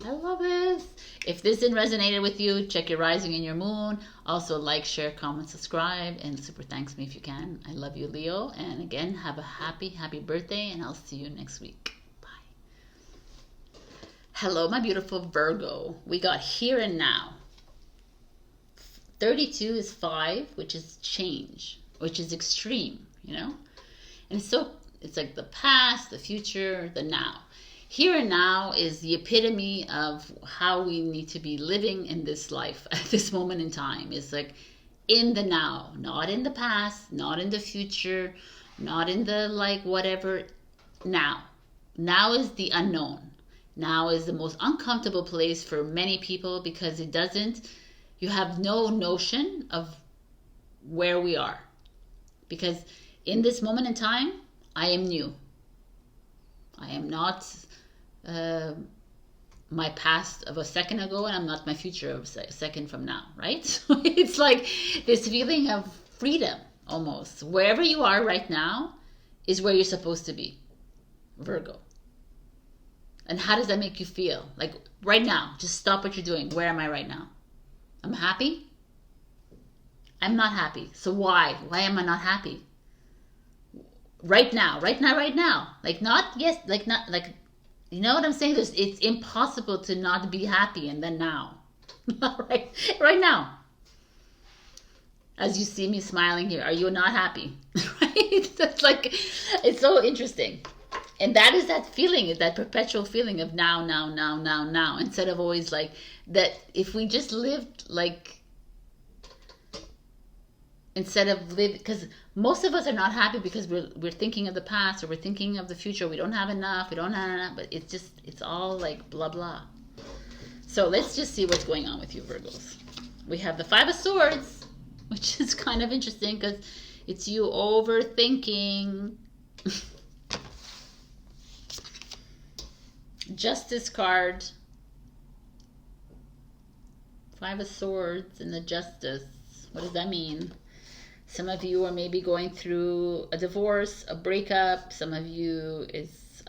I love this. If this didn't resonate with you, check your rising and your moon. Also like, share, comment, subscribe, and super thanks me if you can. I love you, Leo. And again, have a happy birthday, and I'll see you next week. Bye. Hello, my beautiful Virgo. We got here and now. 32 is 5, which is change, which is extreme, you know? And so it's like the past, the future, the now. Here and now is the epitome of how we need to be living in this life at this moment in time. It's like in the now, not in the past, not in the future, not in the like whatever. Now. Now is the unknown. Now is the most uncomfortable place for many people because you have no notion of where we are. Because in this moment in time, I am new. I am not my past of a second ago, and I'm not my future of a second from now, right? So it's like this feeling of freedom almost. Wherever you are right now is where you're supposed to be, Virgo. And how does that make you feel? Like right now, just stop what you're doing. Where am I right now? I'm happy? I'm not happy. So why? Why am I not happy? Right now. Like not, yes, like not, like, you know what I'm saying? It's impossible to not be happy and then now. right now. As you see me smiling here, are you not happy? Right? That's like, it's so interesting. And that is that feeling, that perpetual feeling of now. Instead of always like that, if we just lived like, instead of live, because most of us are not happy because we're thinking of the past or we're thinking of the future. We don't have enough. But it's all like blah blah. So let's just see what's going on with you, Virgos. We have the 5 of Swords, which is kind of interesting because it's you overthinking. Justice card. 5 of Swords and the Justice. What does that mean? Some of you are maybe going through a divorce, a breakup. Some of you is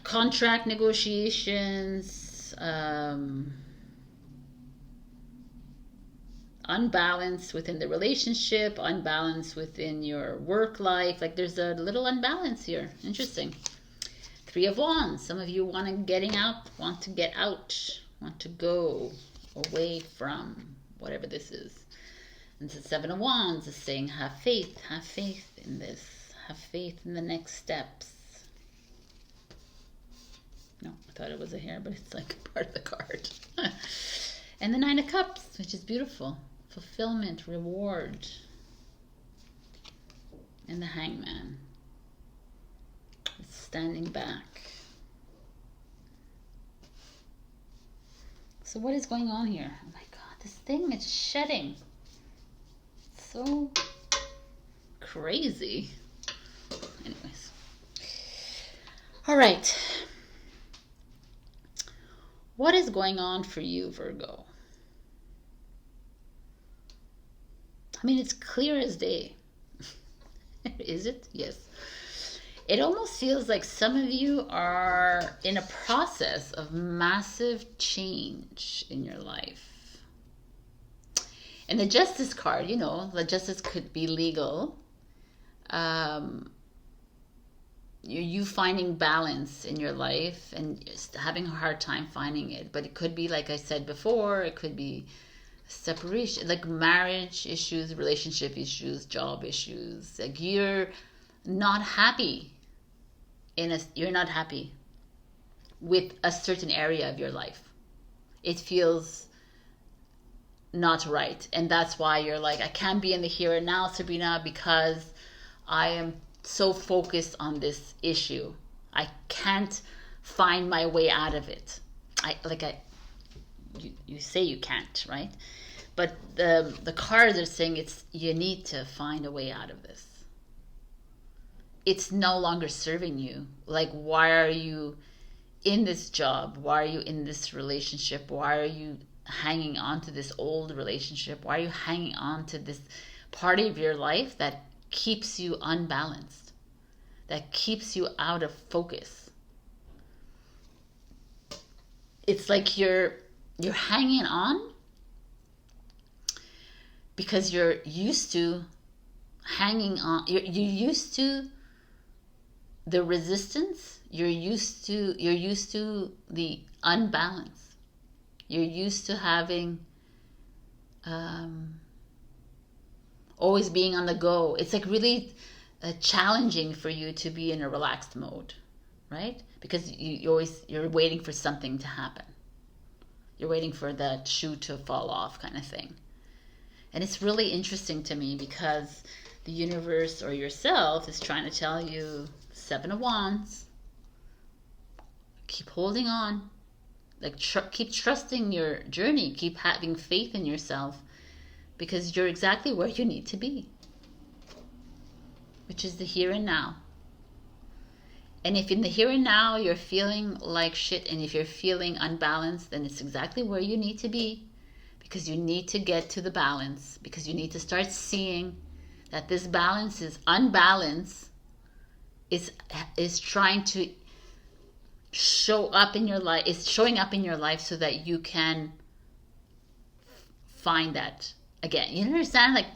contract negotiations, unbalance within the relationship, unbalance within your work life. Like there's a little unbalance here. Interesting. 3 of Wands. Some of you want to get out, want to go away from whatever this is. And the 7 of Wands is saying, have faith in this. Have faith in the next steps. No, I thought it was a hair, but it's like part of the card. And the 9 of Cups, which is beautiful. Fulfillment, reward. And the Hangman. It's standing back. So what is going on here? Oh my God, this thing is shedding. So crazy. Anyways. All right. What is going on for you, Virgo? I mean, it's clear as day. Is it? Yes. It almost feels like some of you are in a process of massive change in your life. And the Justice card, you know, the Justice could be legal. You finding balance in your life and just having a hard time finding it. But it could be, like I said before, it could be separation, like marriage issues, relationship issues, job issues. Like you're not happy you're not happy with a certain area of your life. It feels not right, and that's why you're like, I can't be in the here and now, Sabrina, because I am so focused on this issue. I can't find my way out of it. You say you can't, right? But the cards are saying you need to find a way out of this. It's no longer serving you. Like, why are you in this job? Why are you in this relationship? Why are you hanging on to this old relationship? Why are you hanging on to this part of your life that keeps you unbalanced, that keeps you out of focus? It's like you're hanging on because you're used to hanging on. You're used to the resistance. You're used to the unbalance. You're used to having always being on the go. It's like really challenging for you to be in a relaxed mode, right? Because you're waiting for something to happen. You're waiting for that shoe to fall off, kind of thing. And it's really interesting to me because the universe or yourself is trying to tell you, 7 of Wands, keep holding on. Like, keep trusting your journey. Keep having faith in yourself, because you're exactly where you need to be, which is the here and now. And if in the here and now you're feeling like shit, and if you're feeling unbalanced, then it's exactly where you need to be, because you need to get to the balance, because you need to start seeing that this balance is unbalanced, is trying to show up in your life, is showing up in your life so that you can find that again. You understand? Like,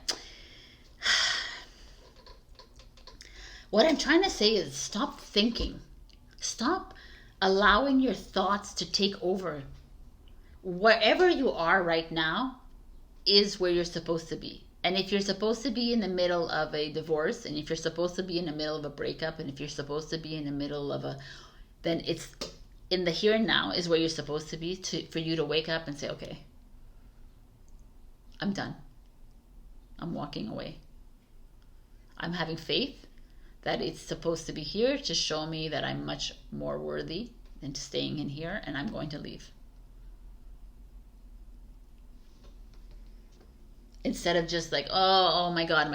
what I'm trying to say is stop thinking. Stop allowing your thoughts to take over. Wherever you are right now is where you're supposed to be. And if you're supposed to be in the middle of a divorce, and if you're supposed to be in the middle of a breakup, and if you're supposed to be in the middle of then it's in the here and now is where you're supposed to be, for you to wake up and say, okay, I'm done. I'm walking away. I'm having faith that it's supposed to be here to show me that I'm much more worthy than staying in here, and I'm going to leave. Instead of just like, oh my God,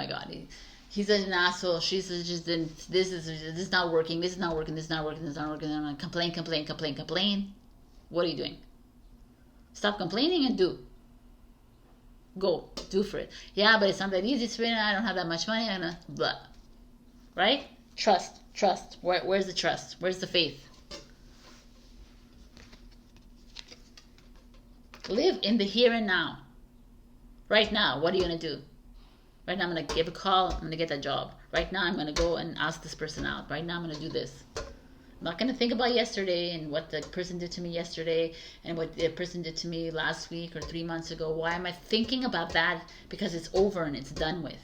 he's an asshole, she's just, this is not working, this is not working, this is not working, this is not working, I'm gonna complain. What are you doing? Stop complaining and do. Go, do for it. Yeah, but it's not that easy, Sabrina, I don't have that much money, I'm gonna, blah. Right? Trust. Where's the trust? Where's the faith? Live in the here and now. Right now, what are you going to do? Right now, I'm going to give a call. I'm going to get that job. Right now, I'm going to go and ask this person out. Right now, I'm going to do this. I'm not going to think about yesterday and what the person did to me yesterday and what the person did to me last week or 3 months ago. Why am I thinking about that? Because it's over and it's done with.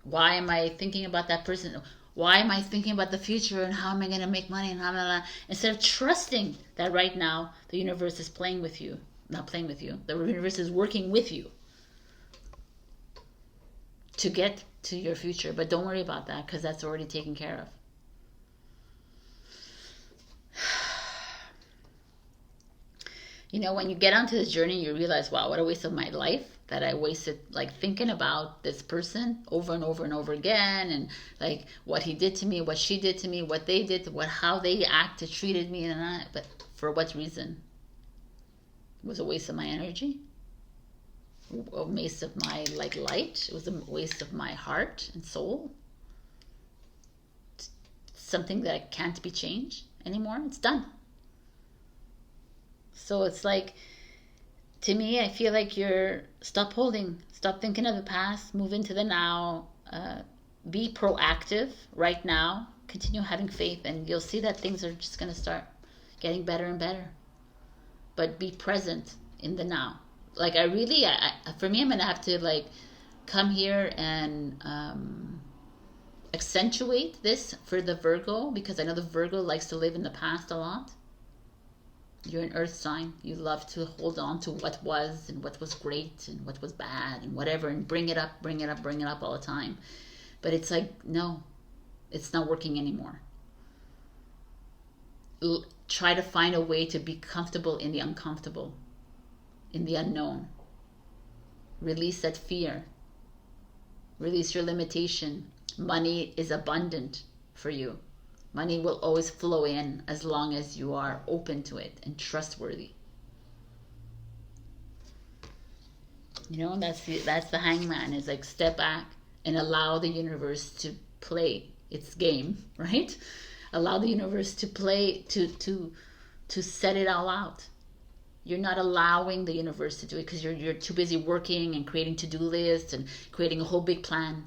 Why am I thinking about that person? Why am I thinking about the future and how am I going to make money and how am I gonna, instead of trusting that right now the universe is playing with you. Not playing with you. The universe is working with you to get to your future. But don't worry about that, because that's already taken care of. You know, when you get onto this journey, you realize, wow, what a waste of my life that I wasted, like, thinking about this person over and over and over again, and like what he did to me, what she did to me, what they did, how they acted, treated me, and but For what reason? It was a waste of my energy, a waste of my light. It was a waste of my heart and soul. It's something that can't be changed anymore. It's done. So it's like, to me, I feel like stop thinking of the past, move into the now, be proactive right now, continue having faith, and you'll see that things are just going to start getting better and better. But be present in the now. Like, for me, I'm going to have to like come here and accentuate this for the Virgo, because I know the Virgo likes to live in the past a lot. You're an earth sign. You love to hold on to what was and what was great and what was bad and whatever, and bring it up all the time. But it's like, no, it's not working anymore. Try to find a way to be comfortable in the uncomfortable, in the unknown. Release that fear. Release your limitation. Money is abundant for you. Money will always flow in as long as you are open to it and trustworthy. You know, that's the hangman. Is like, step back and allow the universe to play its game, right? Allow the universe to play, to set it all out. You're not allowing the universe to do it because you're too busy working and creating to-do lists and creating a whole big plan.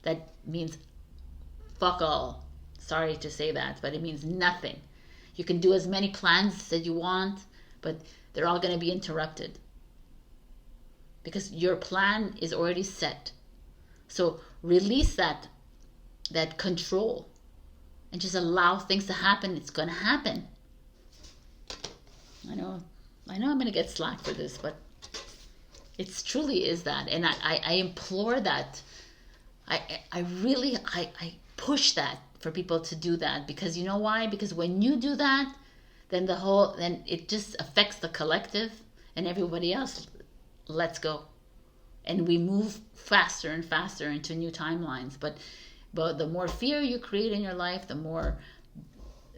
That means fuck all. Sorry to say that, but it means nothing. You can do as many plans that you want, but they're all going to be interrupted because your plan is already set. So release that control and just allow things to happen. It's going to happen. I know I'm going to get slack for this, but it truly is that. And I implore that. I really push that for people to do that, because you know why? Because when you do that, then it just affects the collective, and everybody else lets go, and we move faster and faster into new timelines. But the more fear you create in your life, the more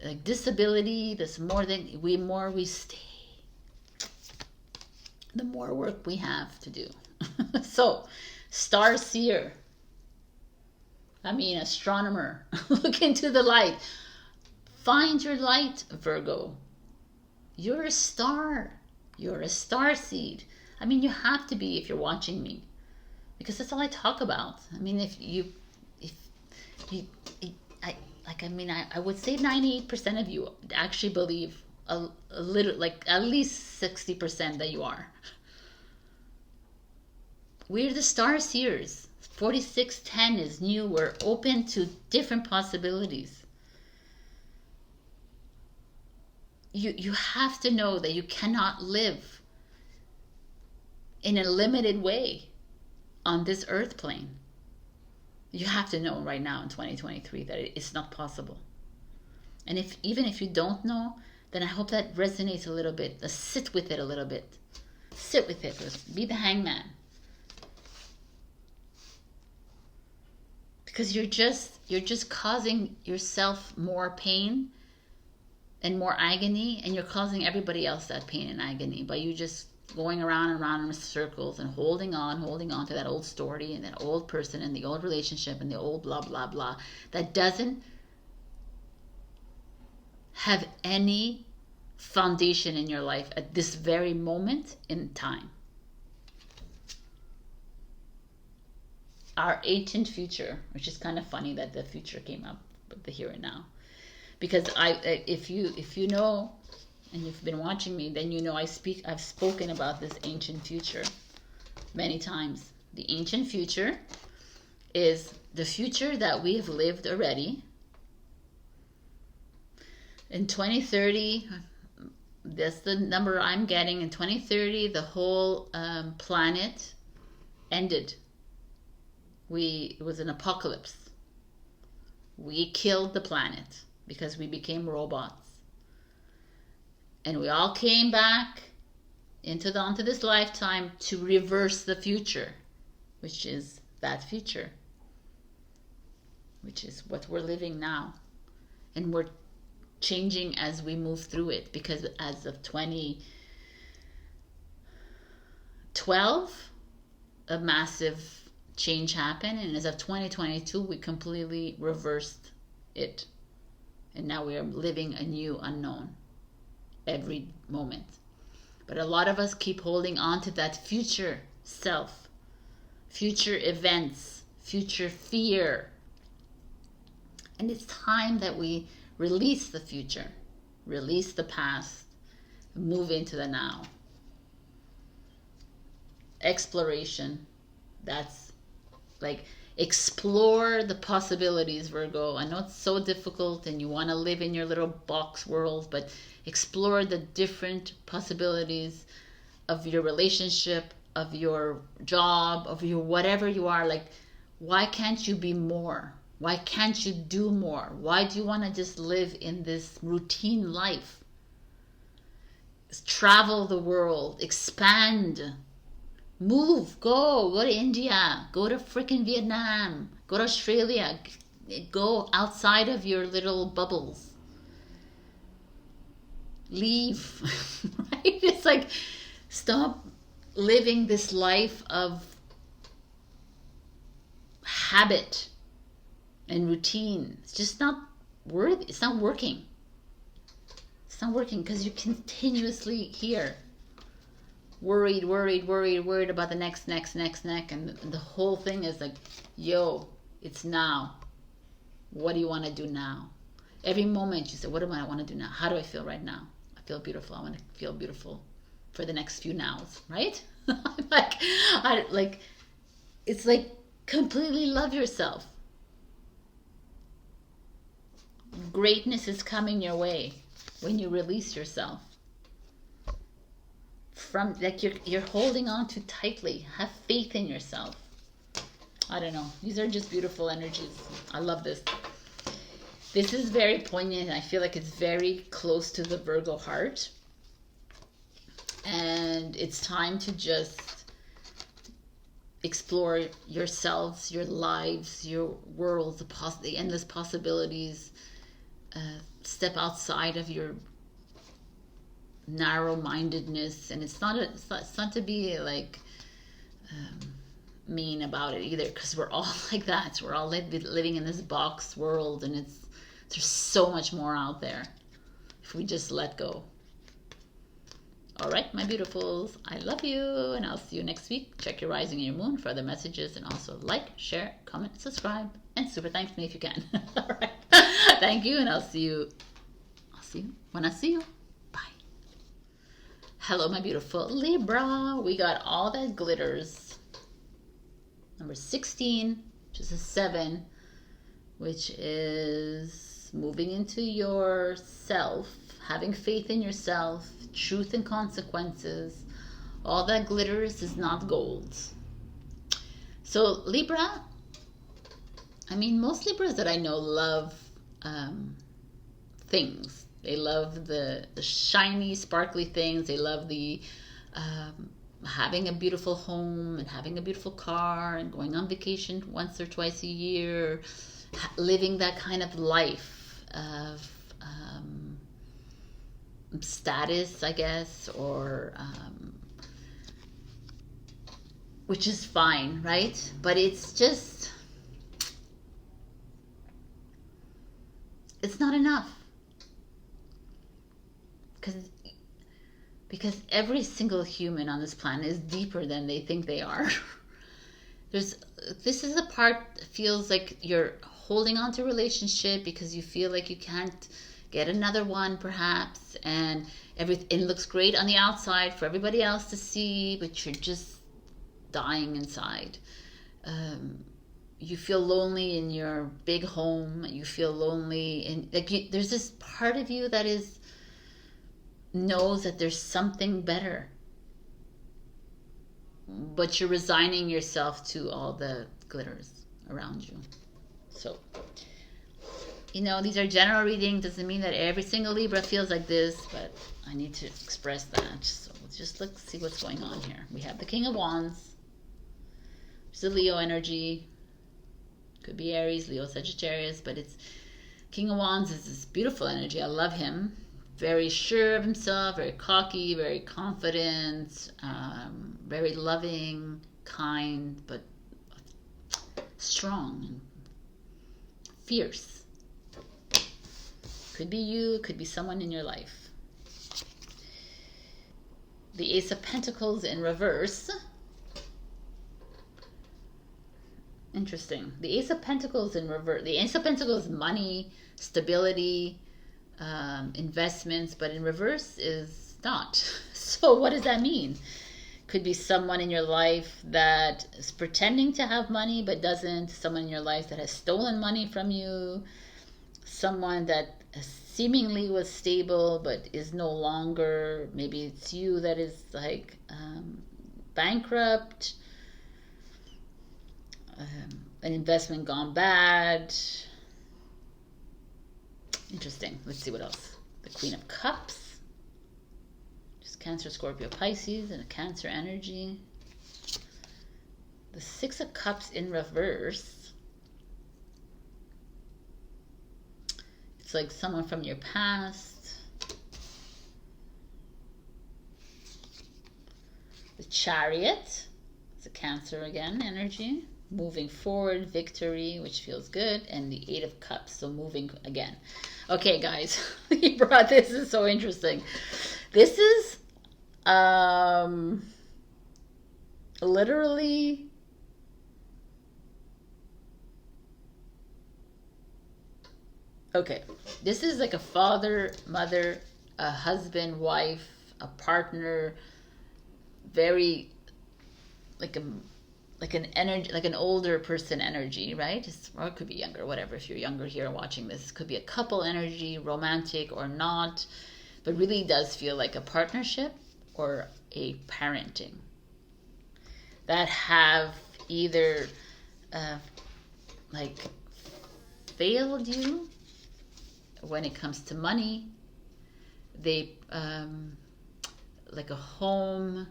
like disability, the more we stay, the more work we have to do. So, star seer. Astronomer, look into the light. Find your light, Virgo. You're a star. You're a star seed. You have to be if you're watching me, because that's all I talk about. I would say 98% of you actually believe a little, like at least 60% that you are. We're the star seers. 4610 is new. We're open to different possibilities. You have to know that you cannot live in a limited way on this earth plane. You have to know right now in 2023 that it's not possible. And even if you don't know, then I hope that resonates a little bit. Sit with it a little bit. Sit with it. Be the hangman. Because you're just causing yourself more pain and more agony, and you're causing everybody else that pain and agony by you just going around and around in circles and holding on to that old story and that old person and the old relationship and the old blah blah blah that doesn't have any foundation in your life at this very moment in time. Our ancient future, which is kind of funny that the future came up with the here and now, because if you know, and you've been watching me, then you know I've spoken about this ancient future many times. The ancient future is the future that we have lived already. In 2030, that's the number I'm getting. In 2030, the whole planet ended. It was an apocalypse. We killed the planet because we became robots. And we all came back onto this lifetime to reverse the future, which is that future, which is what we're living now. And changing as we move through it, because as of 2012, a massive change happened, and as of 2022, we completely reversed it. And now we are living a new unknown every moment. But a lot of us keep holding on to that future self, future events, future fear. And it's time that we release the future, release the past, move into the now. Exploration, that's like, explore the possibilities, Virgo. I know it's so difficult and you want to live in your little box world, but explore the different possibilities of your relationship, of your job, of your whatever you are. Like, why can't you be more? Why can't you do more? Why do you want to just live in this routine life? Travel the world, expand, move, go to India, go to freaking Vietnam, go to Australia, go outside of your little bubbles. Leave, right? It's like, stop living this life of habit and routine. It's just not worthy. It's not working. It's not working because you're continuously here. Worried about the next. And the whole thing is like, yo, it's now. What do you want to do now? Every moment you say, what do I want to do now? How do I feel right now? I feel beautiful. I want to feel beautiful for the next few nows, right? It's like, completely love yourself. Greatness is coming your way when you release yourself from, like, you're holding on too tightly. Have faith in yourself. I don't know. These are just beautiful energies. I love this. This is very poignant. I feel like it's very close to the Virgo heart. And it's time to just explore yourselves, your lives, your worlds, the endless possibilities. Step outside of your narrow-mindedness, and it's not to be like mean about it either, because we're all like that. We're all living in this box world, and there's so much more out there if we just let go. All right, my beautifuls, I love you, and I'll see you next week. Check your rising and your moon for other messages, and also like, share, comment, subscribe, and super thanks me if you can. All right, thank you, and I'll see you when I see you. Bye. Hello, my beautiful Libra. We got all that glitters. Number 16, which is a 7, which is moving into yourself, having faith in yourself, truth and consequences. All that glitters is not gold. So Libra, I mean, most Libras that I know love things. They love the shiny, sparkly things. They love the having a beautiful home and having a beautiful car and going on vacation once or twice a year, living that kind of life of status, I guess, or which is fine, right? But it's just, it's not enough. Because every single human on this planet is deeper than they think they are. This is the part that feels like you're holding on to a relationship because you feel like you can't get another one, perhaps, and everything looks great on the outside for everybody else to see, but you're just dying inside. You feel lonely in your big home. You feel lonely in, there's this part of you that knows that there's something better, but you're resigning yourself to all the glitters around you. So, these are general readings. Doesn't mean that every single Libra feels like this, but I need to express that. So just let's see what's going on here. We have the King of Wands. It's the Leo energy. Could be Aries, Leo, Sagittarius, but it's King of Wands is this beautiful energy. I love him. Very sure of himself, very cocky, very confident, very loving, kind, but strong and fierce. Could be you, could be someone in your life. The Ace of Pentacles in reverse. Interesting. The Ace of Pentacles in reverse. The Ace of Pentacles is money, stability, investments, but in reverse is not. So what does that mean? Could be someone in your life that is pretending to have money but doesn't. Someone in your life that has stolen money from you. Someone that seemingly was stable but is no longer. Maybe it's you that is like bankrupt. An investment gone bad. Interesting. Let's see what else. The Queen of Cups. Just Cancer, Scorpio, Pisces, and a Cancer energy. The Six of Cups in reverse. It's like someone from your past. The Chariot. It's a Cancer again energy. Moving forward, victory, which feels good, and the Eight of Cups, so moving again. Okay, guys, Libra, this is so interesting. This is literally okay. This is like a father, mother, a husband, wife, a partner, very like an energy, like an older person energy, right? Or it could be younger, whatever. If you're younger here and watching this, it could be a couple energy, romantic or not, but really does feel like a partnership or a parenting that have either like failed you when it comes to money. They like a home.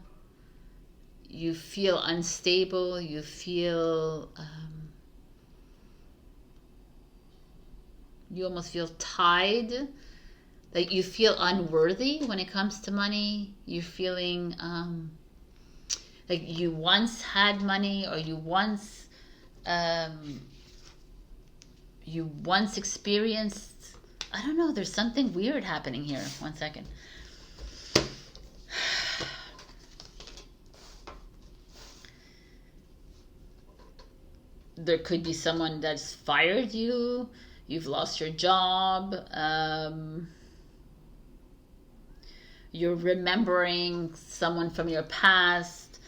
You feel unstable, you feel, you almost feel tied, like you feel unworthy when it comes to money. You're feeling like you once had money, or you once experienced, I don't know, there's something weird happening here. One second. There could be someone that's fired you. You've lost your job. You're remembering someone from your past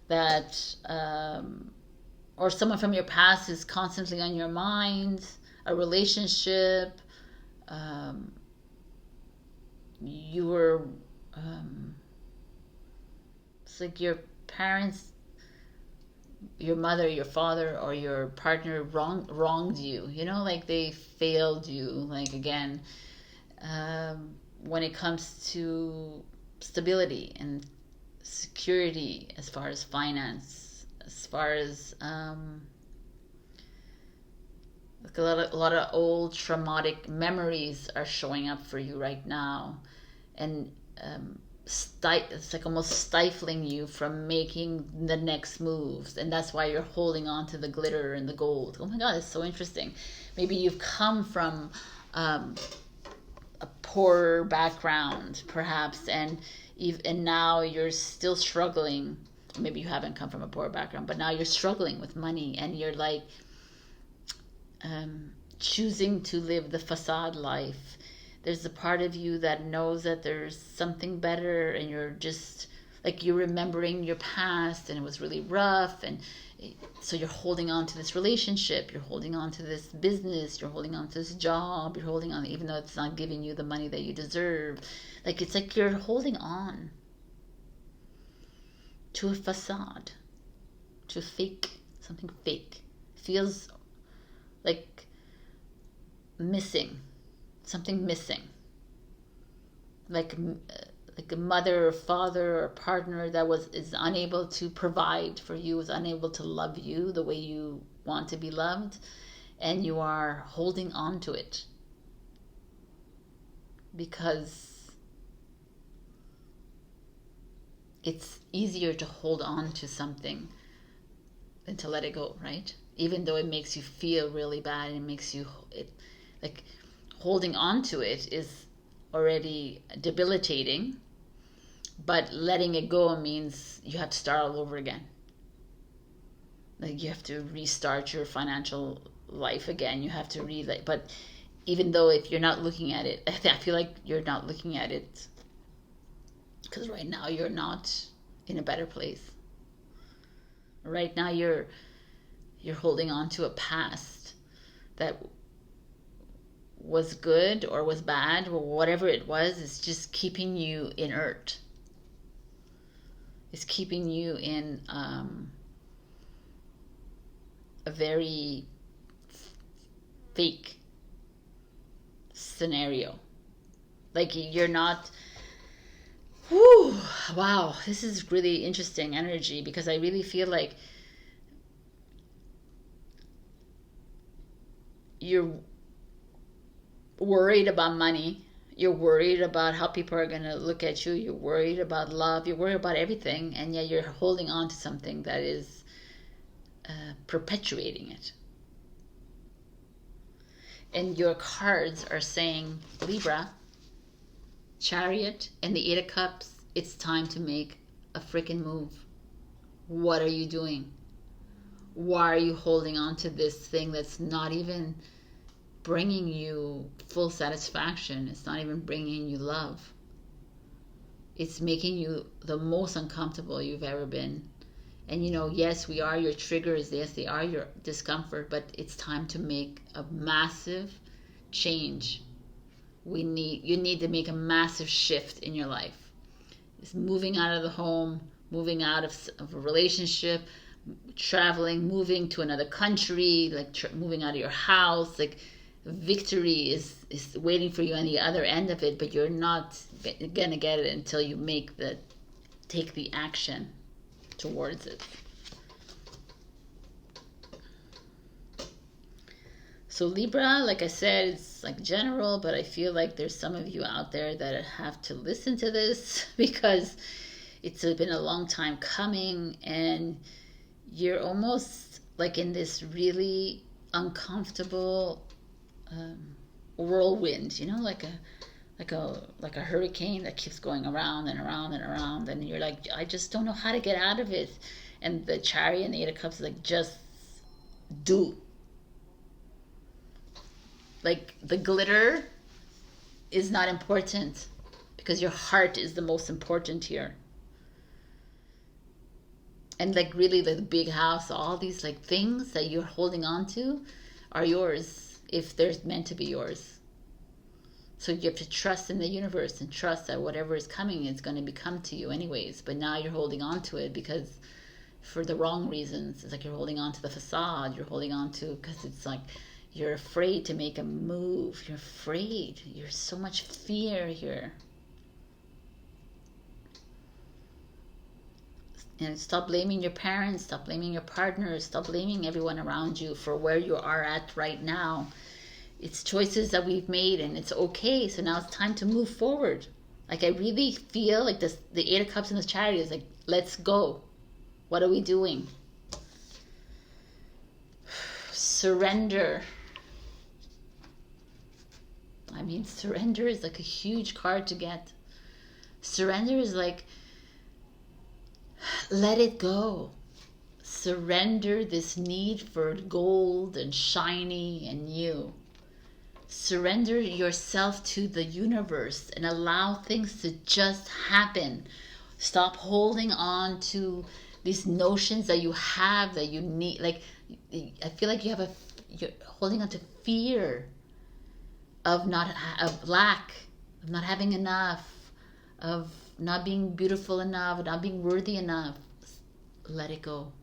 that, or someone from your past is constantly on your mind. A relationship. You were, it's like your parents, your mother, your father, or your partner wronged you, you know, like they failed you. Like again, when it comes to stability and security, as far as finance, as far as like a lot of old traumatic memories are showing up for you right now, and it's like almost stifling you from making the next moves, and that's why you're holding on to the glitter and the gold. Oh my God, it's so interesting. Maybe you've come from a poor background, perhaps, and now you're still struggling. Maybe you haven't come from a poor background, but now you're struggling with money, and you're like choosing to live the facade life. There's a part of you that knows that there's something better, and you're just like, you're remembering your past and it was really rough, and so you're holding on to this relationship, you're holding on to this business, you're holding on to this job, you're holding on even though it's not giving you the money that you deserve. Like it's like you're holding on to a facade, to a fake, something fake. Feels like missing. Something missing, like a mother or father or partner that is unable to provide for you, is unable to love you the way you want to be loved, and you are holding on to it. because it's easier to hold on to something than to let it go, right? Even though it makes you feel really bad, and it makes you, like, holding on to it is already debilitating, but letting it go means you have to start all over again. Like, you have to restart your financial life again. You have to but even though if you're not looking at it, I feel like you're not looking at it because right now you're not in a better place. Right now you're holding on to a past that was good or was bad or whatever it was. It's just keeping you inert. It's keeping you in a very fake scenario. Like, you're not. Whew, wow, this is really interesting energy, because I really feel like you're worried about money. You're worried about how people are going to look at you. You're worried about love. You're worried about everything. And yet you're holding on to something that is perpetuating it. And your cards are saying, Libra, Chariot, and the Eight of Cups, it's time to make a freaking move. What are you doing? Why are you holding on to this thing that's not even bringing you full satisfaction? It's not even bringing you love. It's making you the most uncomfortable you've ever been. And yes, we are your triggers. Yes, they are your discomfort, but it's time to make a massive change. You need to make a massive shift in your life. It's moving out of the home, moving out of a relationship, traveling, moving to another country, like moving out of your house. Like, victory is waiting for you on the other end of it, but you're not gonna get it until you take the action towards it. So Libra, like I said, it's like general, but I feel like there's some of you out there that have to listen to this because it's been a long time coming, and you're almost like in this really uncomfortable whirlwind, like a hurricane that keeps going around and around and around, and you're like, I just don't know how to get out of it. And the Chariot and the Eight of Cups is like, just do. Like, the glitter is not important because your heart is the most important here. And like, really, the big house, all these like things that you're holding on to are yours if they're meant to be yours. So you have to trust in the universe and trust that whatever is coming is going to come to you anyways. But now you're holding on to it because for the wrong reasons. It's like you're holding on to the facade. You're holding on to because it's like you're afraid to make a move. You're afraid. There's so much fear here. And stop blaming your parents. Stop blaming your partners. Stop blaming everyone around you for where you are at right now. It's choices that we've made, and it's okay. So now it's time to move forward. Like, I really feel like the Eight of Cups and the Chariot is like, let's go. What are we doing? Surrender. I mean, surrender is like a huge card to get. Surrender is like, let it go. Surrender this need for gold and shiny and new. Surrender yourself to the universe and allow things to just happen. Stop holding on to these notions that you have that you need. Like, I feel like you're holding on to fear of lack, of not having enough, of not being beautiful enough, not being worthy enough. Let it go.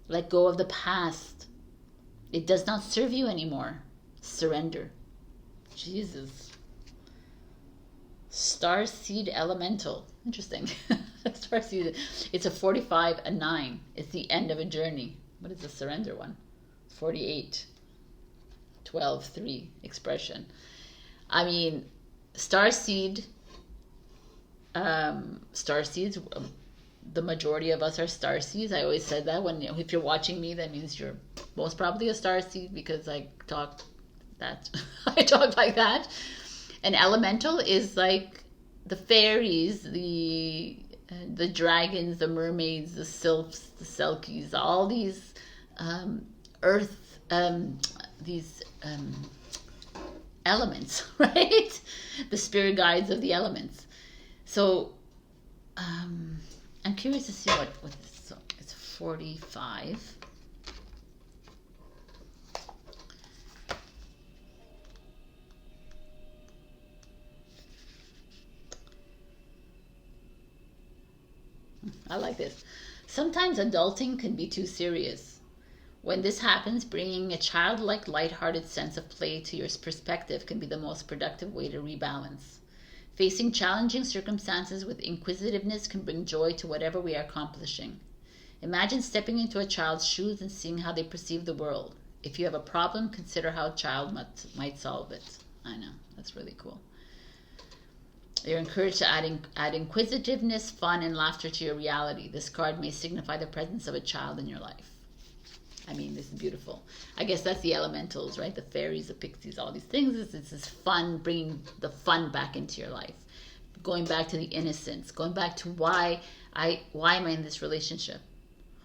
Let go of the past. It does not serve you anymore. Surrender. Jesus. Starseed Elemental. Interesting. Starseed. It's a 45, a 9. It's the end of a journey. What is the surrender one? 48. 12, 3. Expression. I mean, Starseed, starseeds, the majority of us are starseeds. I always said that when, if you're watching me, that means you're most probably a starseed, because I talk that I talk like that. An elemental is like the fairies, the dragons, the mermaids, the sylphs, the selkies, all these earth, these elements, right? The spirit guides of the elements. So I'm curious to see what this, so it's 45. I like this. Sometimes adulting can be too serious. When this happens, bringing a childlike, lighthearted sense of play to your perspective can be the most productive way to rebalance. Facing challenging circumstances with inquisitiveness can bring joy to whatever we are accomplishing. Imagine stepping into a child's shoes and seeing how they perceive the world. If you have a problem, consider how a child might solve it. I know, that's really cool. You're encouraged to add inquisitiveness, fun, and laughter to your reality. This card may signify the presence of a child in your life. I mean, this is beautiful. I guess that's the elementals, right? The fairies, the pixies, all these things. This is fun, bringing the fun back into your life. Going back to the innocence. Going back to why am I in this relationship?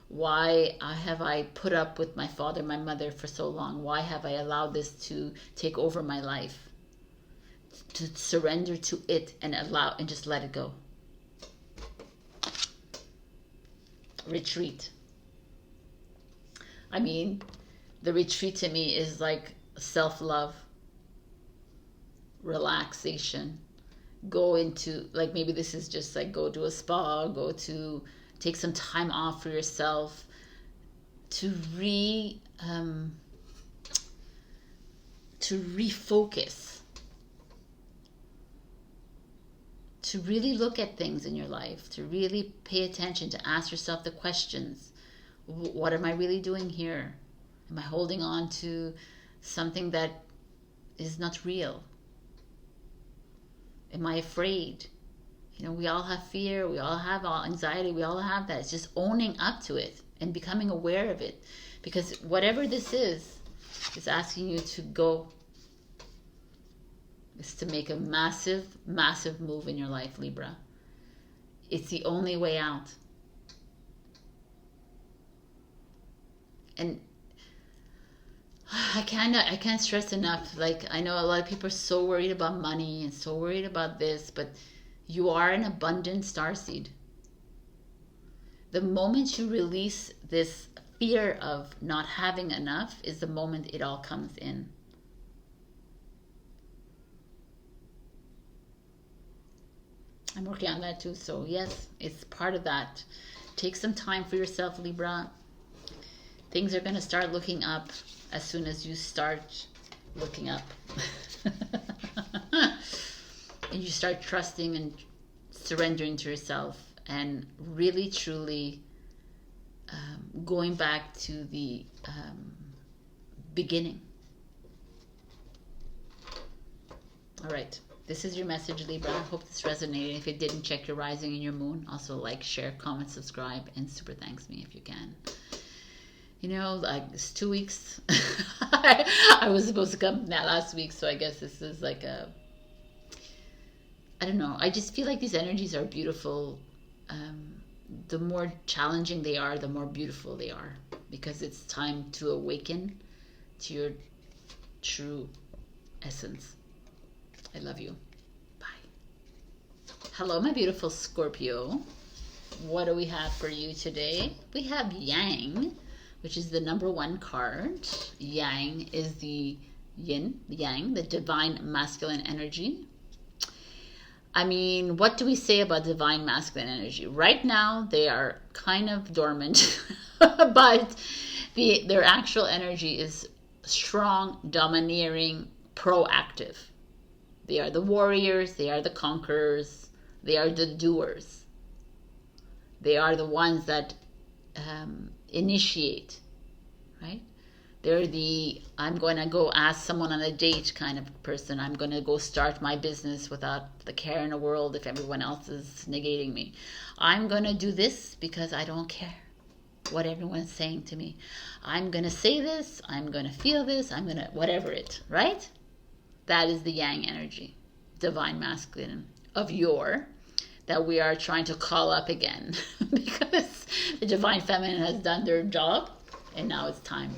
Why have I put up with my father, my mother for so long? Why have I allowed this to take over my life? To surrender to it and allow and just let it go. Retreat. I mean, the retreat to me is like self-love, relaxation. Go into, like, maybe this is just like go to a spa, go to take some time off for yourself, to refocus, to really look at things in your life, to really pay attention, to ask yourself the questions. What am I really doing here? Am I holding on to something that is not real? Am I afraid? You know, we all have fear, we all have anxiety, we all have that. It's just owning up to it and becoming aware of it. Because whatever this is asking you to go. It's to make a massive, massive move in your life, Libra. It's the only way out. And I can't stress enough. Like, I know a lot of people are so worried about money and so worried about this, but you are an abundant starseed. The moment you release this fear of not having enough is the moment it all comes in. I'm working on that too. So yes, it's part of that. Take some time for yourself, Libra. Things are going to start looking up as soon as you start looking up. And you start trusting and surrendering to yourself and really, truly going back to the beginning. All right. This is your message, Libra. I hope this resonated. If it didn't, check your rising and your moon. Also, like, share, comment, subscribe, and super thanks me if you can. You know, like, it's 2 weeks. I was supposed to come that last week, so I guess this is like a... I don't know. I just feel like these energies are beautiful. The more challenging they are, the more beautiful they are. Because it's time to awaken to your true essence. I love you. Bye. Hello, my beautiful Scorpio. What do we have for you today? We have Yang, which is the #1 card. Yang is the yin, yang, the divine masculine energy. I mean, what do we say about divine masculine energy? Right now, they are kind of dormant, but their actual energy is strong, domineering, proactive. They are the warriors, they are the conquerors, they are the doers. They are the ones that initiate, right? They're the I'm going to go ask someone on a date kind of person. I'm going to go start my business without the care in the world if everyone else is negating me. I'm going to do this because I don't care what everyone's saying to me. I'm going to say this. I'm going to feel this. I'm going to whatever it, right? That is the yang energy, divine masculine of yore, that we are trying to call up again because the divine feminine has done their job and now it's time.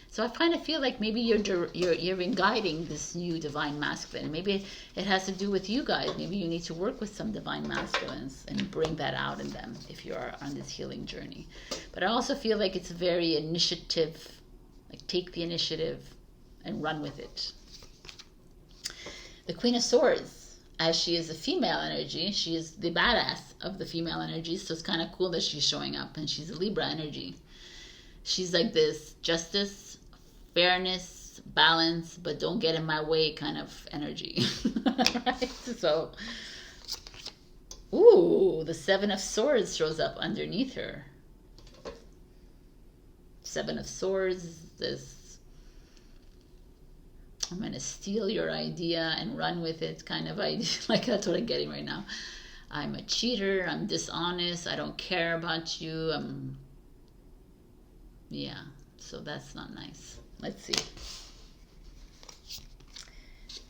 So I kind of feel like maybe you're guiding this new divine masculine. Maybe it has to do with you guys. Maybe you need to work with some divine masculines and bring that out in them if you are on this healing journey. But I also feel like it's very initiative, like take the initiative and run with it. The Queen of Swords, as she is a female energy, she is the badass of the female energy. So it's kind of cool that she's showing up, and she's a Libra energy. She's like this justice, fairness, balance, but don't get in my way kind of energy. Right? So, ooh, the Seven of Swords shows up underneath her. Seven of Swords, this I'm going to steal your idea and run with it kind of idea. Like that's what I'm getting right now. I'm a cheater, I'm dishonest, I don't care about you, yeah, so that's not nice. Let's see.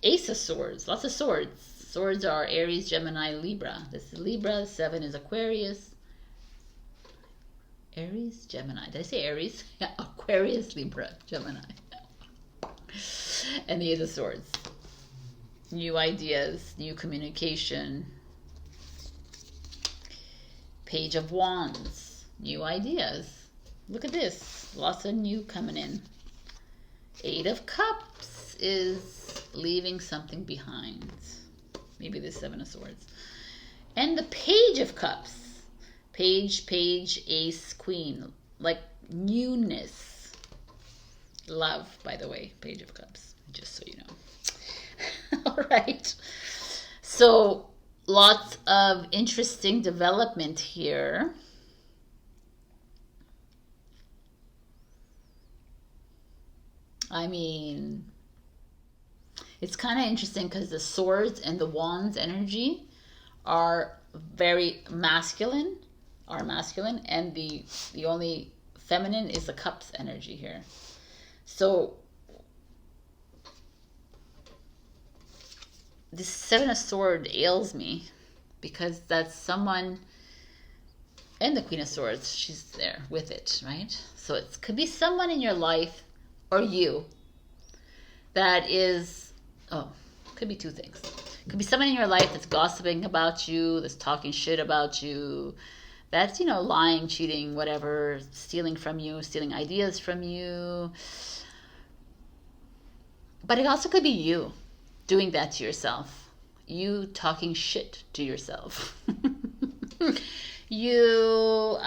Ace of Swords, lots of swords. Swords are Aries, Gemini, Libra. This is Libra, 7 is Aquarius. Aries, Gemini. Did I say Aries? Yeah, Aquarius, Libra, Gemini. And the Ace of Swords. New ideas, new communication. Page of Wands, new ideas. Look at this, lots of new coming in. Eight of Cups is leaving something behind. Maybe the Seven of Swords. And the Page of Cups. Page, Ace, Queen. Like newness. Love, by the way, Page of Cups. Just so you know. All right. So, lots of interesting development here. I mean, it's kind of interesting because the swords and the wands energy are very masculine, and the only feminine is the cups energy here. So this Seven of Swords ails me because that's someone, and the Queen of Swords, she's there with it, right? So it could be someone in your life or you that is, could be two things. Could be someone in your life that's gossiping about you, that's talking shit about you, that's, you know, lying, cheating, whatever, stealing from you, stealing ideas from you. But it also could be you doing that to yourself. You talking shit to yourself. You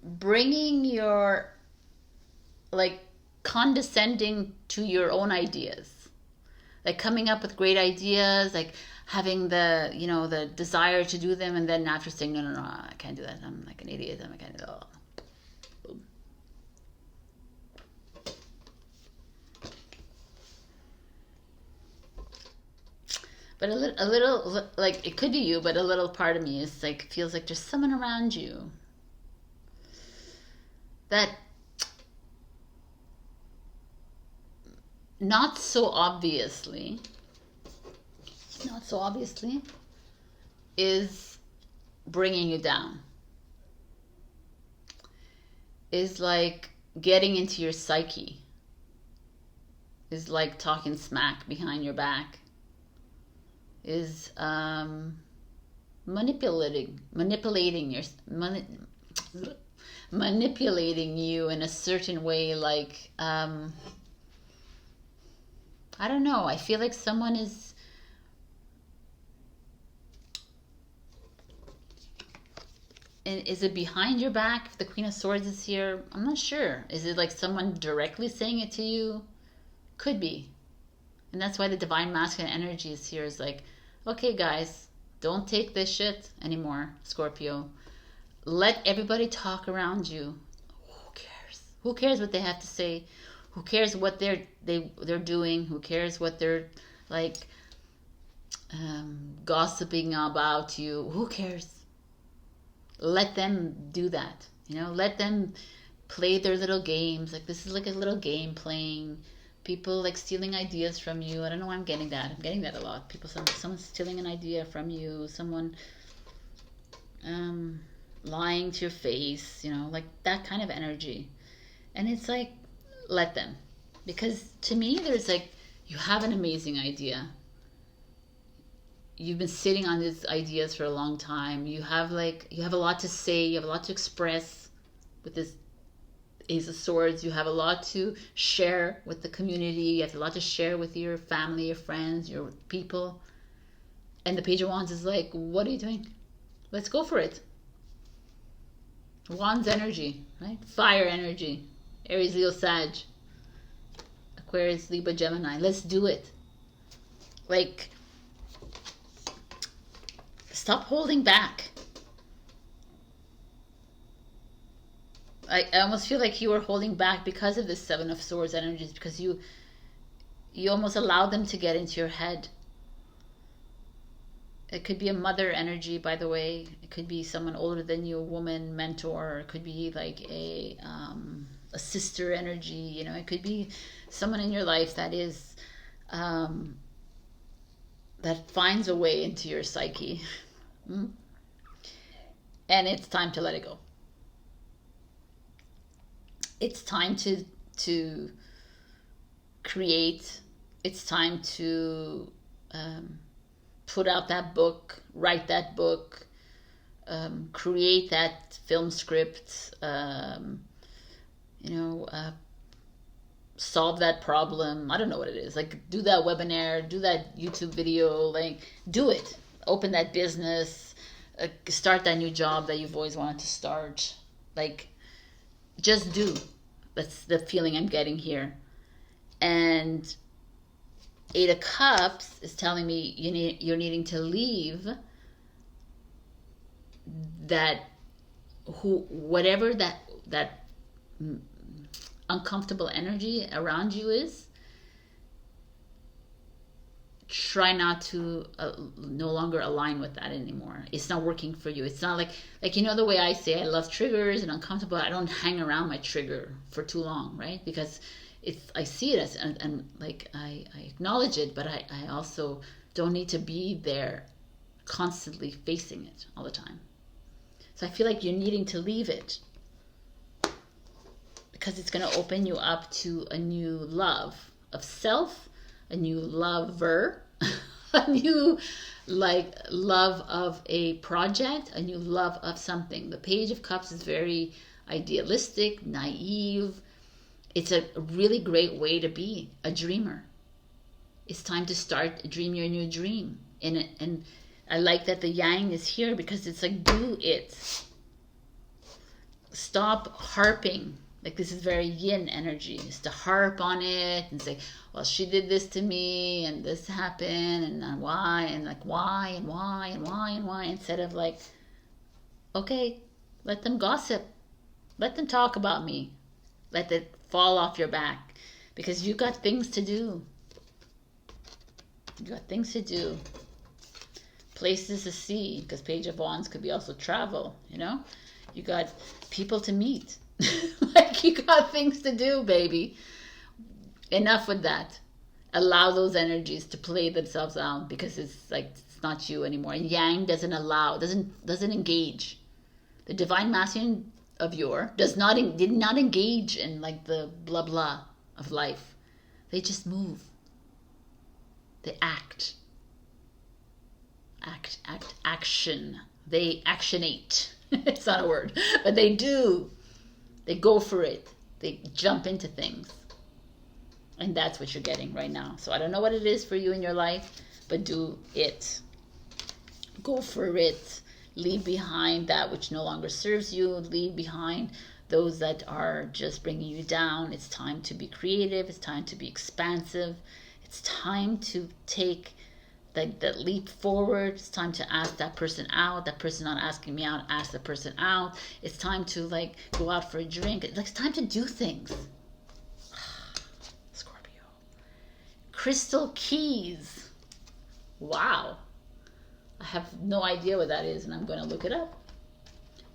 bringing your, like, condescending to your own ideas, like coming up with great ideas, like having the, you know, the desire to do them, and then after saying no, I can't do that, I'm like an idiot, I can't do that. Boom. But a little, like, it could be you, but a little part of me is like, feels like there's someone around you that not so obviously is bringing you down, is like getting into your psyche, is like talking smack behind your back, is manipulating you in a certain way, like I don't know. I feel like someone is it behind your back? If the Queen of Swords is here, I'm not sure. Is it like someone directly saying it to you? Could be. And that's why the divine masculine energy is here. Is like, okay, guys, don't take this shit anymore, Scorpio. Let everybody talk around you. Who cares? Who cares what they have to say? Who cares what they're doing? Who cares what they're like gossiping about you? Who cares? Let them do that. You know, let them play their little games. Like, this is like a little game playing. People like stealing ideas from you. I don't know why I'm getting that. I'm getting that a lot. Someone stealing an idea from you. Someone lying to your face. You know, like that kind of energy. And it's like, let them. Because to me, there's like, you have an amazing idea. You've been sitting on these ideas for a long time. You have a lot to say. You have a lot to express with this Ace of Swords. You have a lot to share with the community. You have a lot to share with your family, your friends, your people. And the Page of Wands is like, what are you doing? Let's go for it. Wands energy, right? Fire energy. Aries, Leo, Sag. Aquarius, Libra, Gemini. Let's do it. Like, stop holding back. I almost feel like you were holding back because of this Seven of Swords energies, because you almost allowed them to get into your head. It could be a mother energy, by the way. It could be someone older than you, a woman, mentor. It could be like a sister energy. You know, it could be someone in your life that is that finds a way into your psyche. And it's time to let it go. It's time to create. It's time to put out that book, write that book, create that film script, solve that problem. I don't know what it is. Like, do that webinar, do that YouTube video, like, do it. Open that business, start that new job that you've always wanted to start. Like, just do. That's the feeling I'm getting here. And Eight of Cups is telling me you're needing to leave whatever that uncomfortable energy around you is. Try not to no longer align with that anymore. It's not working for you. It's not like the way I say I love triggers and uncomfortable. I don't hang around my trigger for too long, right? Because I see it as and like I acknowledge it, but I also don't need to be there constantly facing it all the time. So I feel like you're needing to leave it because it's going to open you up to a new love of self, a new lover, a new love of a project, a new love of something. The Page of Cups is very idealistic, naive. It's a really great way to be a dreamer. It's time to start dream your new dream. And I like that the Yang is here because it's like, do it. Stop harping. Like, this is very yin energy. Is to harp on it and say, well, she did this to me and this happened and why and like why and why and why and why, instead of like, okay, let them gossip. Let them talk about me. Let it fall off your back because you got things to do. You got things to do. Places to see, because Page of Wands could be also travel, you know? You got people to meet. Like, you got things to do, baby. Enough with that. Allow those energies to play themselves out because it's like, it's not you anymore. And Yang doesn't allow, doesn't engage. The divine masculine of did not engage in like the blah blah of life. They just move. They action. They actionate. It's not a word, but they do. They go for it. They jump into things. And that's what you're getting right now. So I don't know what it is for you in your life, but do it. Go for it. Leave behind that which no longer serves you. Leave behind those that are just bringing you down. It's time to be creative. It's time to be expansive. It's time to take that leap forward. It's time to ask that person out. That person not asking me out, ask the person out. It's time to like go out for a drink. It's time to do things. crystal keys. Wow. I have no idea what that is, and I'm going to look it up.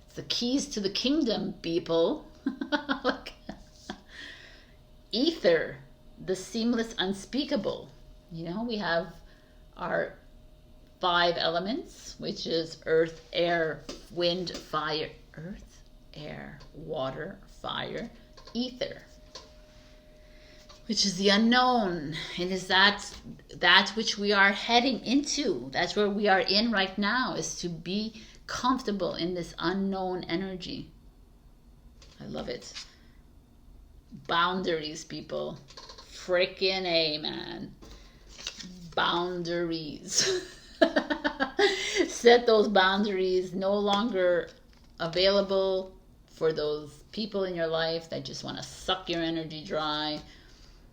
It's the keys to the kingdom, people. Ether, the seamless unspeakable. You know, we have our 5 elements, which is earth, air, wind, fire. Earth, air, water, fire, ether, which is the unknown. And is that which we are heading into. That's where we are in right now, is to be comfortable in this unknown energy. I love it. Boundaries, people. Freaking A, man. Boundaries. Set those boundaries. No longer available for those people in your life that just want to suck your energy dry.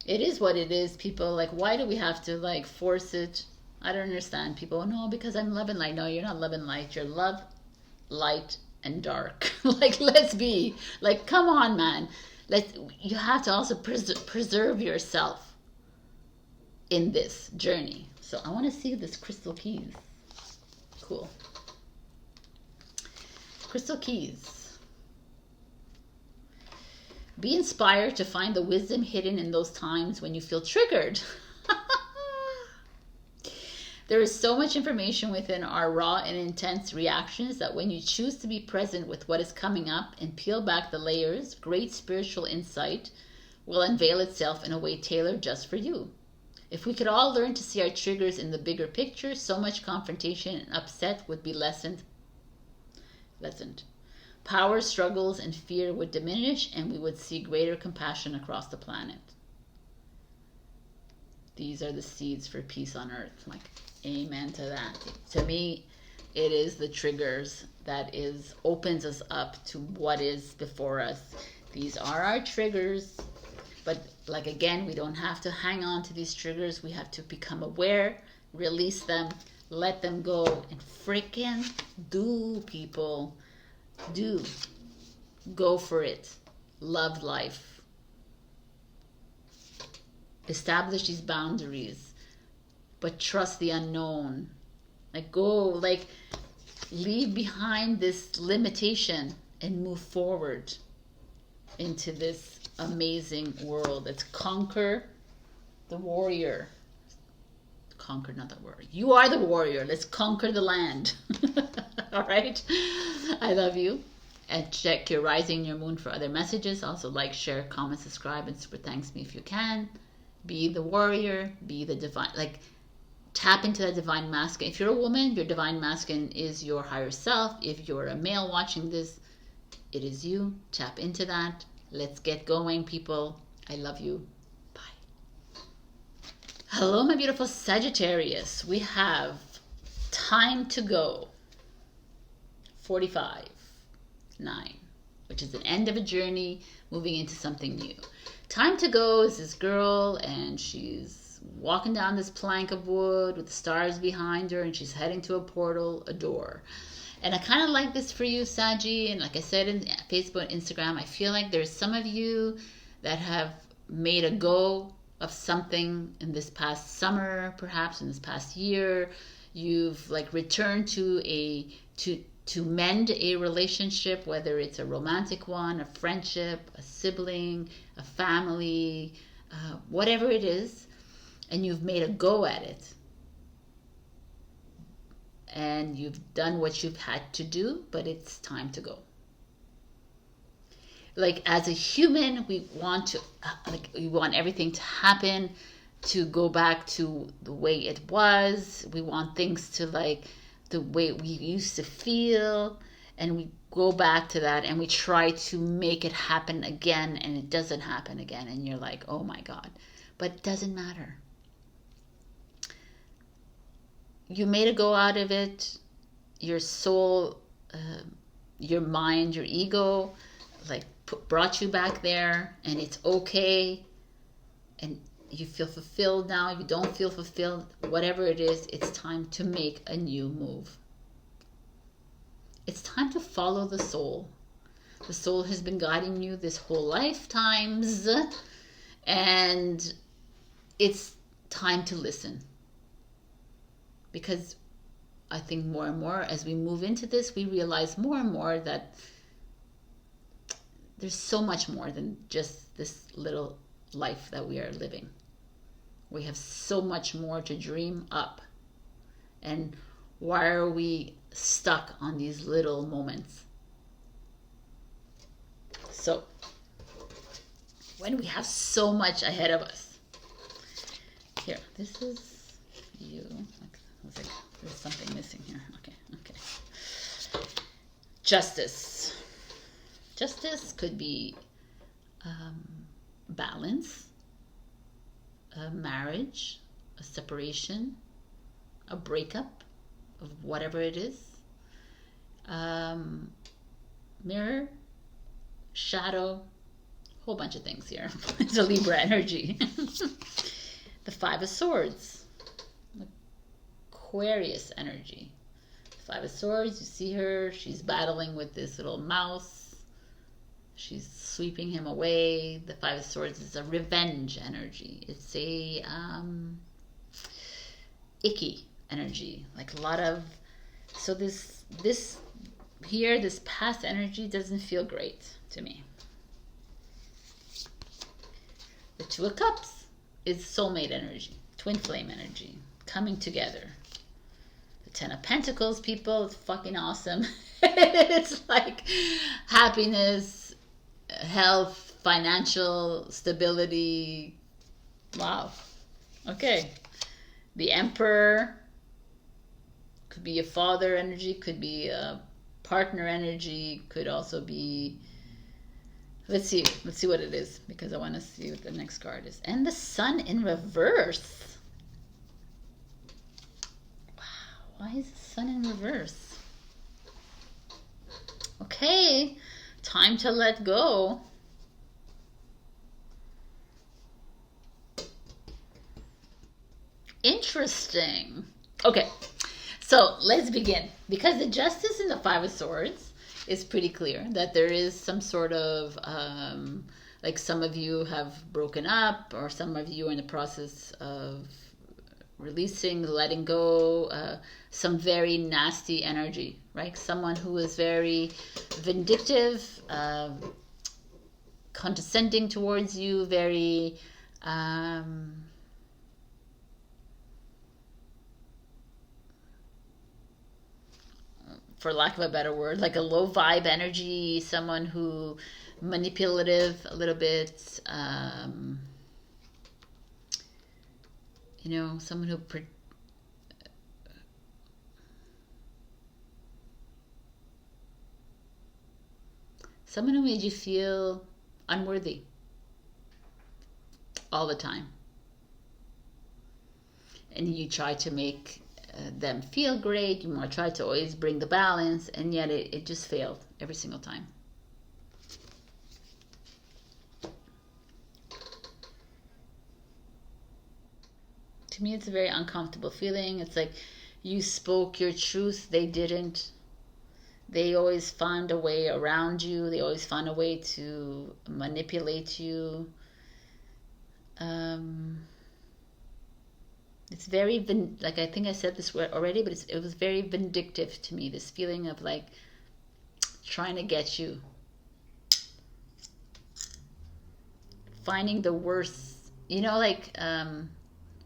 It is what it is, people. Like, why do we have to like force it? I don't understand. People, no, because I'm love and light. No, you're not love and light. You're love, light, and dark. Like, let's be like, come on, man. You have to also preserve yourself in this journey. So I want to see this crystal keys. Cool. Crystal keys. Be inspired to find the wisdom hidden in those times when you feel triggered. There is so much information within our raw and intense reactions that when you choose to be present with what is coming up and peel back the layers, great spiritual insight will unveil itself in a way tailored just for you. If we could all learn to see our triggers in the bigger picture, so much confrontation and upset would be lessened. Power, struggles, and fear would diminish, and we would see greater compassion across the planet. These are the seeds for peace on earth. Like, amen to that. To me, it is the triggers that opens us up to what is before us. These are our triggers. But like, again, we don't have to hang on to these triggers. We have to become aware, release them, let them go, and freaking do, people. Do. Go for it. Love life. Establish these boundaries, but trust the unknown. Like, leave behind this limitation and move forward into this amazing world. Let's conquer the warrior. Conquer, not the warrior. You are the warrior. Let's conquer the land. All right. I love you. And check your rising and your moon for other messages. Also like, share, comment, subscribe, and super thanks me if you can. Be the warrior. Be the divine. Like, tap into that divine masculine. If you're a woman, your divine masculine is your higher self. If you're a male watching this, it is you. Tap into that. Let's get going, people. I love you. Bye. Hello, my beautiful Sagittarius. We have time to go. 45, 9, which is the end of a journey, moving into something new. Time to go is this girl, and she's walking down this plank of wood with the stars behind her, and she's heading to a portal, a door. And I kind of like this for you, Saggy. And like I said in Facebook and Instagram, I feel like there's some of you that have made a go of something in this past summer, perhaps in this past year. You've like returned to mend a relationship, whether it's a romantic one, a friendship, a sibling, a family, whatever it is, and you've made a go at it. And you've done what you've had to do, but it's time to go. Like, as a human, we want to, we want everything to happen, to go back to the way it was. We want things to the way we used to feel, and we go back to that and we try to make it happen again, and it doesn't happen again, and you're like, oh my God. But it doesn't matter. You made a go out of it. Your soul, your mind, your ego, brought you back there, and it's okay. And you feel fulfilled now. You don't feel fulfilled. Whatever it is, it's time to make a new move. It's time to follow the soul. The soul has been guiding you this whole lifetimes, and it's time to listen. Because I think more and more as we move into this, we realize more and more that there's so much more than just this little life that we are living. We have so much more to dream up. And why are we stuck on these little moments? So, when we have so much ahead of us. Here, this is you. I was like, there's something missing here. Okay. Justice. Justice could be balance, a marriage, a separation, a breakup of whatever it is. Mirror, shadow, whole bunch of things here. It's a Libra energy. The Five of Swords, Aquarius energy. Five of Swords, you see her, she's battling with this little mouse. She's sweeping him away. The Five of Swords is a revenge energy. It's a icky energy, like a lot of, so this here, this past energy doesn't feel great to me. The Two of Cups is soulmate energy, twin flame energy, coming together. The Ten of Pentacles, people, it's fucking awesome. It's like happiness, health, financial stability. Wow. Okay. The Emperor could be a father energy, could be a partner energy, could also be, let's see what it is, because I want to see what the next card is. And the Sun in reverse. Wow, why is the Sun in reverse? Okay, time to let go. Interesting. Okay, so let's begin. Because the Justice in the Five of Swords is pretty clear that there is some sort of, like some of you have broken up, or some of you are in the process of releasing, letting go, some very nasty energy, right? Someone who is very vindictive, condescending towards you, very... for lack of a better word, like a low vibe energy, someone who manipulative a little bit, you know, someone who made you feel unworthy all the time, and you try to make them feel great. You want to try to always bring the balance, and yet it just failed every single time. To me, it's a very uncomfortable feeling. It's like you spoke your truth, they didn't. They always found a way around you. They always found a way to manipulate you. It's very, like I think I said this word already, but it was very vindictive to me. This feeling of like trying to get you. Finding the worst, you know, like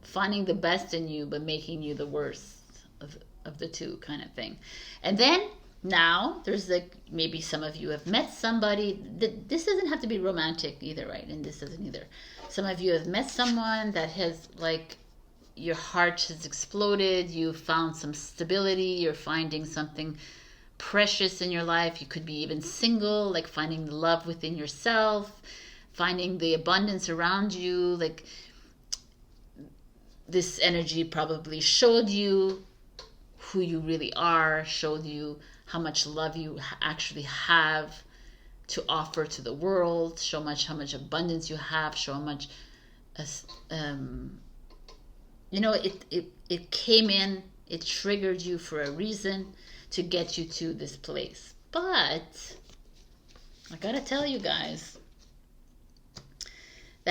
finding the best in you, but making you the worst of the two kind of thing. And then now there's like, maybe some of you have met somebody. This doesn't have to be romantic either, right? And this doesn't either. Some of you have met someone that has like, your heart has exploded, you found some stability, you're finding something precious in your life. You could be even single, like finding the love within yourself, finding the abundance around you. Like this energy probably showed you who you really are, showed you how much love you actually have to offer to the world, how much abundance you have, show how much you know, it came in, it triggered you for a reason to get you to this place. But I gotta tell you guys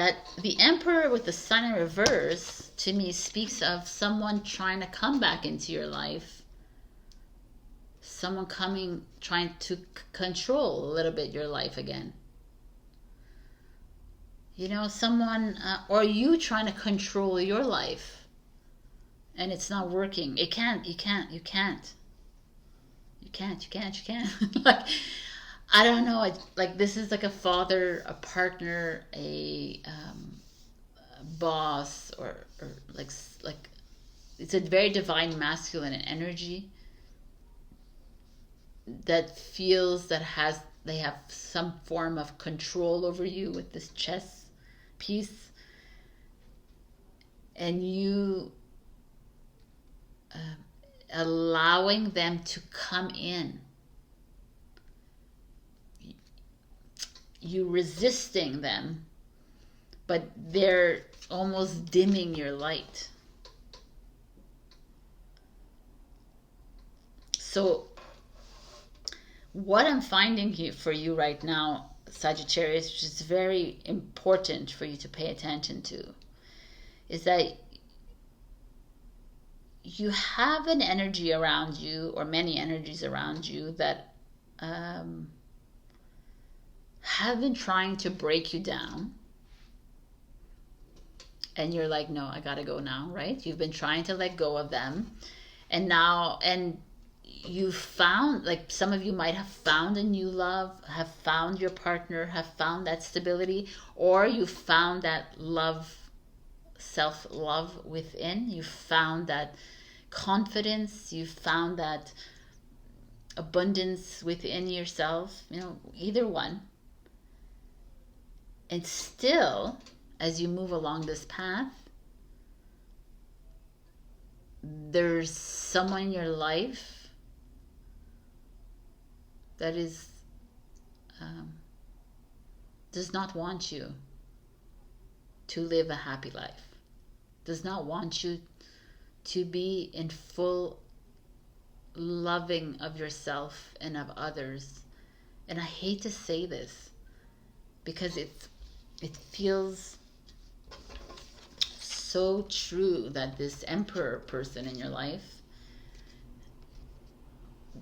that the Emperor with the Sun in reverse, to me, speaks of someone trying to come back into your life. Someone coming, trying to control a little bit your life again. You know, someone, or you trying to control your life. And it's not working. You can't. Like, I don't know. Like, this is like a father, a partner, a boss, or like it's a very divine masculine energy that feels that they have some form of control over you with this chess piece, and you allowing them to come in, you resisting them, but they're almost dimming your light. So what I'm finding here for you right now, Sagittarius, which is very important for you to pay attention to, is that you have an energy around you, or many energies around you, that have been trying to break you down. And you're like, no, I gotta go now, right? You've been trying to let go of them. And now, and you found, like, some of you might have found a new love, have found your partner, have found that stability, or you found that love, self-love within. You found that confidence, you found that abundance within yourself, you know, either one. And still, as you move along this path, there's someone in your life that is does not want you to live a happy life, does not want you to be in full loving of yourself and of others. And I hate to say this because it feels so true that this Emperor person in your life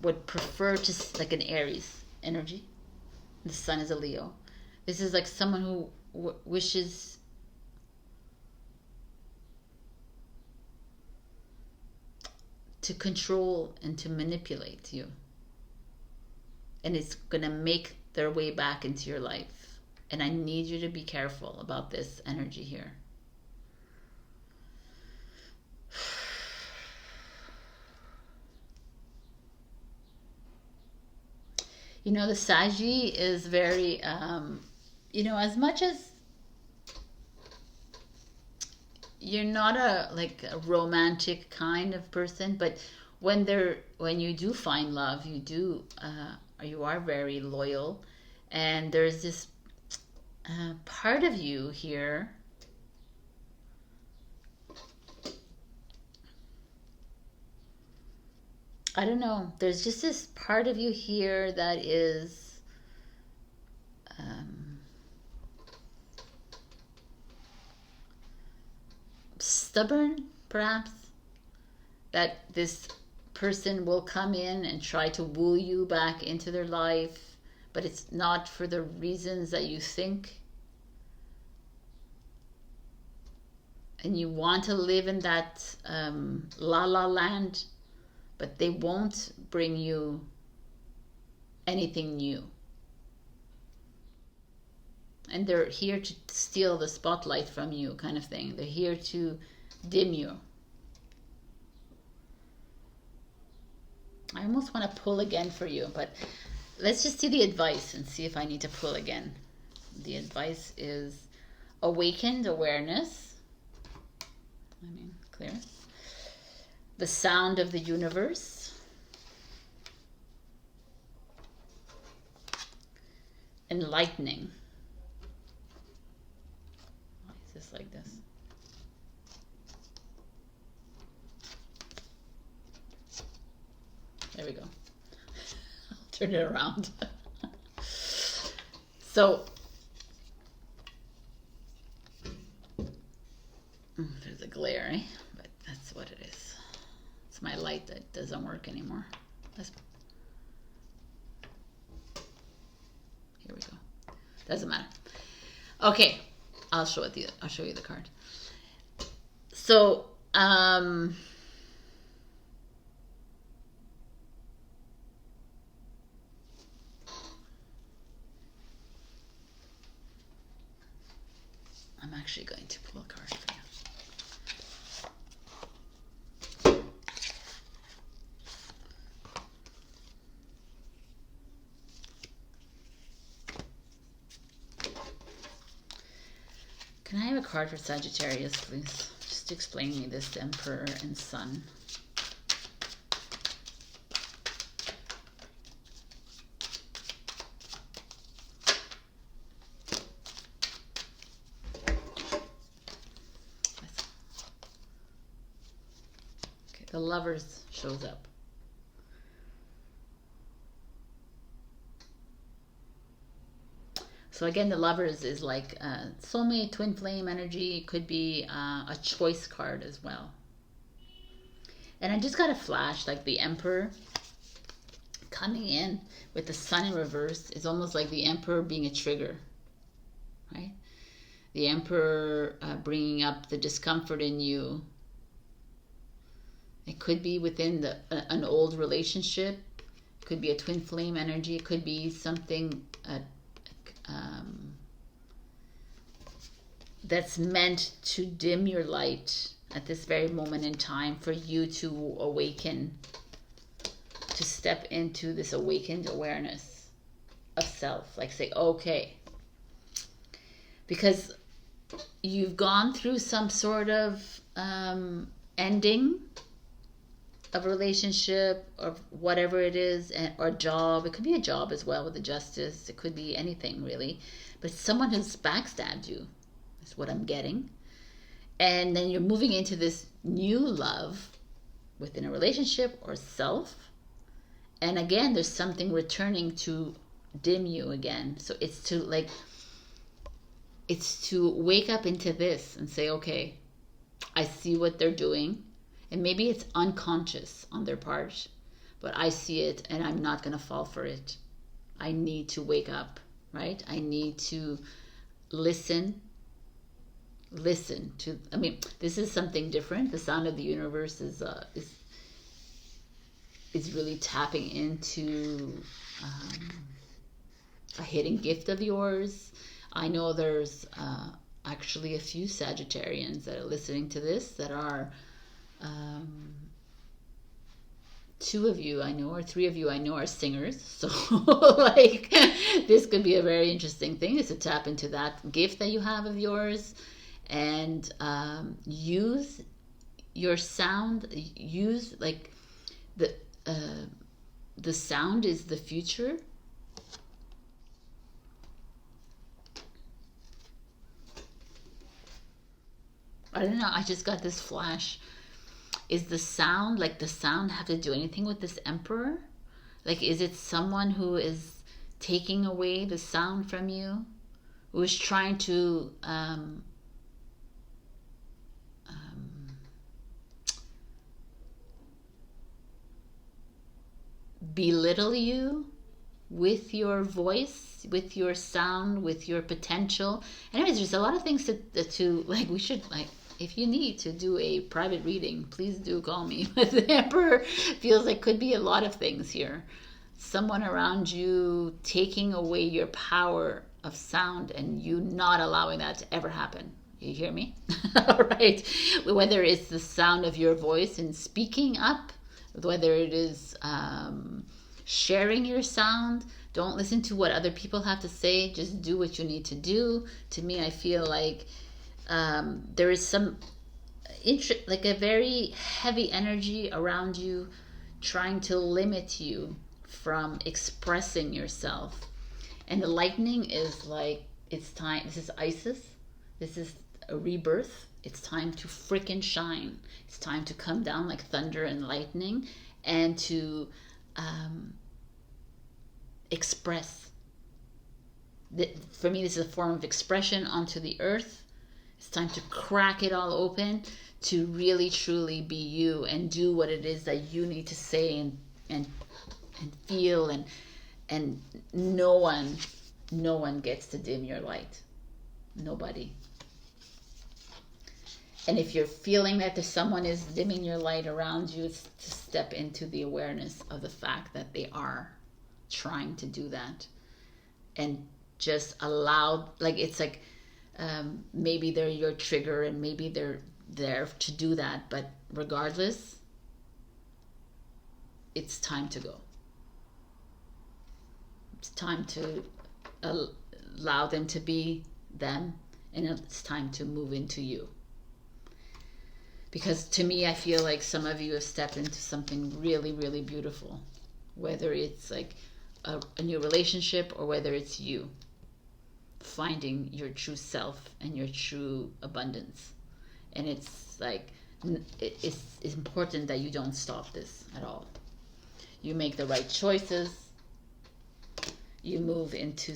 would prefer to, like, an Aries energy. The Sun is a Leo. This is like someone who wishes to control and to manipulate you. And it's going to make their way back into your life. And I need you to be careful about this energy here. You know, the Saggy is very, you know, as much as you're not a romantic kind of person, but when you do find love, you are very loyal, and there's this part of you here I don't know. There's just this part of you here that is stubborn, perhaps. That this person will come in and try to woo you back into their life, but it's not for the reasons that you think. And you want to live in that la la land, but they won't bring you anything new. And they're here to steal the spotlight from you, kind of thing. They're here to dim you. I almost want to pull again for you, but let's just see the advice and see if I need to pull again. The advice is awakened awareness. Clear. The sound of the universe. Enlightening. Why is this like this? There we go. I'll turn it around. So There's a glare, eh? But that's what it is. It's my light that doesn't work anymore. Here we go. Doesn't matter. Okay, I'll show you the card. So, I'm actually going to pull a card for you. Can I have a card for Sagittarius, please? Just explain me this Emperor and Sun. Okay, the Lovers shows up. So again, the Lovers is like soulmate, twin flame energy. It could be a choice card as well. And I just got a flash, like the Emperor coming in with the Sun in reverse is almost like the Emperor being a trigger, right? The Emperor bringing up the discomfort in you. It could be within an old relationship. It could be a twin flame energy. It could be something that's meant to dim your light at this very moment in time for you to awaken, to step into this awakened awareness of self. Like say, okay, because you've gone through some sort of ending of a relationship or whatever it is, or job. It could be a job as well with the Justice. It could be anything really, but someone has backstabbed you is what I'm getting. And then you're moving into this new love within a relationship or self, and again there's something returning to dim you again. So it's to wake up into this and say, okay, I see what they're doing. And maybe it's unconscious on their part, but I see it and I'm not going to fall for it. I need to wake up, right? I need to listen to, I mean, this is something different. The sound of the universe is really tapping into a hidden gift of yours. I know there's actually a few Sagittarians that are listening to this that are two of you I know, or three of you I know, are singers. So like this could be a very interesting thing, is to tap into that gift that you have of yours and use your sound. Use like the sound is the future. I don't know, I just got this flash. Is the sound, like the sound have to do anything with this Emperor? Like, is it someone who is taking away the sound from you? Who is trying to belittle you with your voice, with your sound, with your potential? Anyways, there's a lot of things to like, we should, like, if you need to do a private reading, please do call me. But the Emperor feels like could be a lot of things here. Someone around you taking away your power of sound and you not allowing that to ever happen. You hear me? All right. Whether it's the sound of your voice and speaking up, whether it is sharing your sound. Don't listen to what other people have to say. Just do what you need to do. To me, I feel like there is some like a very heavy energy around you trying to limit you from expressing yourself. And the lightning is like, it's time. This is Isis. This is a rebirth. It's time to freaking shine. It's time to come down like thunder and lightning and to express. For me, this is a form of expression onto the earth It's time to crack it all open to really truly be you and do what it is that you need to say and feel, and no one gets to dim your light. Nobody. And if you're feeling that there's someone is dimming your light around you, it's to step into the awareness of the fact that they are trying to do that, and just allow, like, it's like maybe they're your trigger and maybe they're there to do that, but regardless, it's time to go. It's time to allow them to be them, and it's time to move into you. Because to me, I feel like some of you have stepped into something really, really beautiful, whether it's like a new relationship or whether it's you finding your true self and your true abundance. And it's like, it's important that you don't stop this at all. You make the right choices. You move into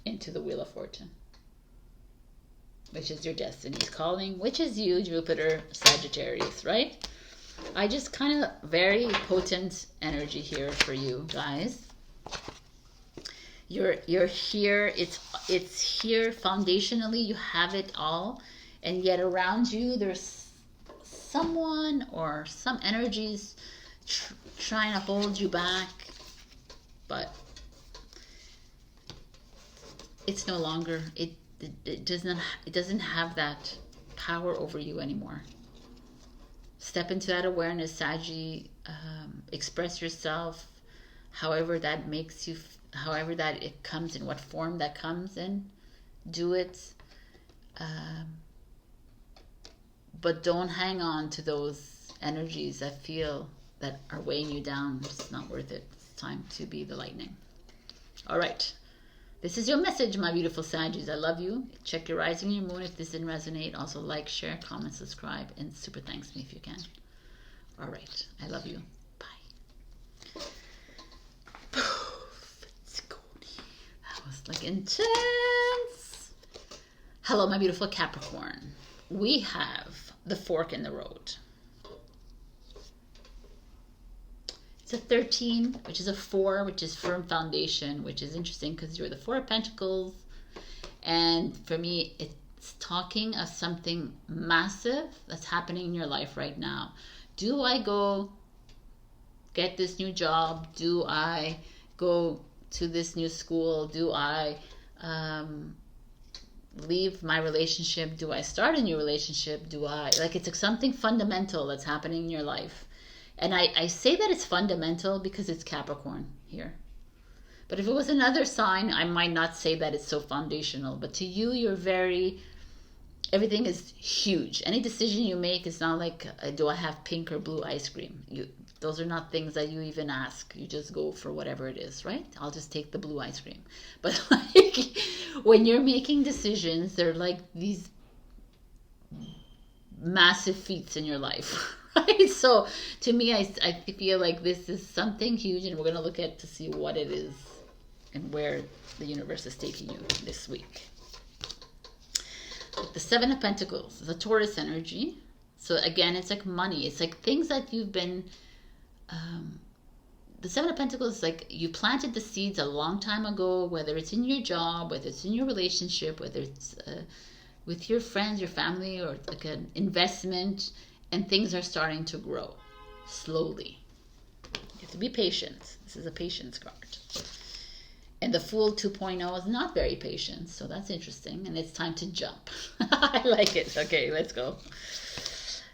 into the Wheel of Fortune, which is your destiny's calling, which is you, Jupiter, Sagittarius, right? I just kind of very potent energy here for you guys. You're here. It's here foundationally. You have it all, and yet around you there's someone or some energies trying to hold you back, but it's no longer. It doesn't have that power over you anymore. Step into that awareness, Saggy. Express yourself however that makes you, however that it comes, in what form that comes in. Do it. But don't hang on to those energies that are weighing you down. It's not worth it. It's time to be the lightning. All right. This is your message, my beautiful Saggies. I love you. Check your rising and your moon if this didn't resonate. Also like, share, comment, subscribe, and super thanks me if you can. All right. I love you. Bye. That was like intense. Hello, my beautiful Capricorn. We have the fork in the road. It's a 13, which is a 4, which is firm foundation, which is interesting because you're the 4 of Pentacles. And for me, it's talking of something massive that's happening in your life right now. Do I go get this new job? Do I go to this new school? Do I leave my relationship? Do I start a new relationship? Do I, like, it's like something fundamental that's happening in your life. And I say that it's fundamental because it's Capricorn here. But if it was another sign, I might not say that it's so foundational. But to you, everything is huge. Any decision you make is not like, do I have pink or blue ice cream? Those are not things that you even ask. You just go for whatever it is, right? I'll just take the blue ice cream. But like, when you're making decisions, they're like these massive feats in your life, right? So to me, I feel like this is something huge, and we're going to look at to see what it is and where the universe is taking you this week. The 7 of Pentacles is a Taurus energy. So again, it's like money. It's like things that you've been... the 7 of Pentacles is like you planted the seeds a long time ago, whether it's in your job, whether it's in your relationship, whether it's with your friends, your family, or like an investment, and things are starting to grow slowly. You have to be patient. This is a patience card. And the Fool 2.0 is not very patient, so that's interesting. And it's time to jump. I like it. Okay, let's go.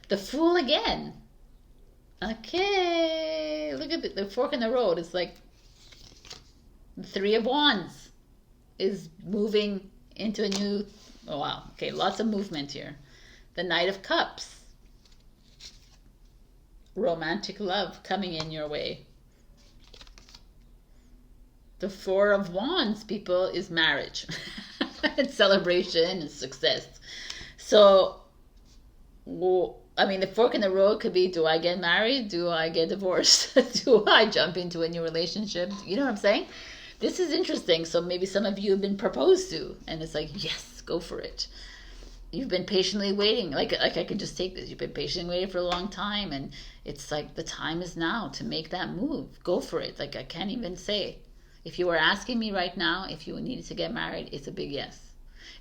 The Fool again. Okay, look at the fork in the road. It's like the 3 of Wands is moving into a new... Oh, wow. Okay, lots of movement here. The Knight of Cups. Romantic love coming in your way. The 4 of Wands, people, is marriage. It's celebration and success. So, well, I mean, the fork in the road could be, do I get married? Do I get divorced? Do I jump into a new relationship? You know what I'm saying? This is interesting. So maybe some of you have been proposed to, and it's like, yes, Go for it. You've been patiently waiting. Like I can just take this. You've been patiently waiting for a long time, and it's like the time is now to make that move. Go for it. Like I can't even say. If you were asking me right now if you needed to get married, it's a big yes.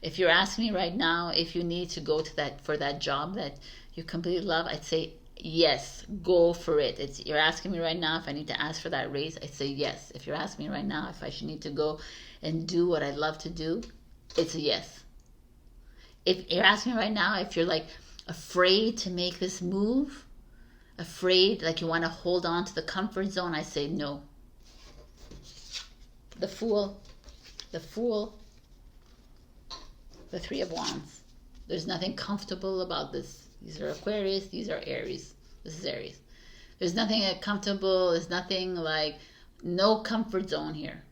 If you're asking me right now if you need to go to that for that job that you completely love, I'd say yes, go for it. You're asking me right now if I need to ask for that raise, I'd say yes. If you're asking me right now if I should need to go and do what I love to do, it's a yes. If you're asking me right now if you're like afraid to make this move, afraid, like you want to hold on to the comfort zone, I say no. The Fool, the Three of Wands. There's nothing comfortable about this. These are Aquarius, these are Aries. This is Aries. There's nothing comfortable, there's nothing like, no comfort zone here.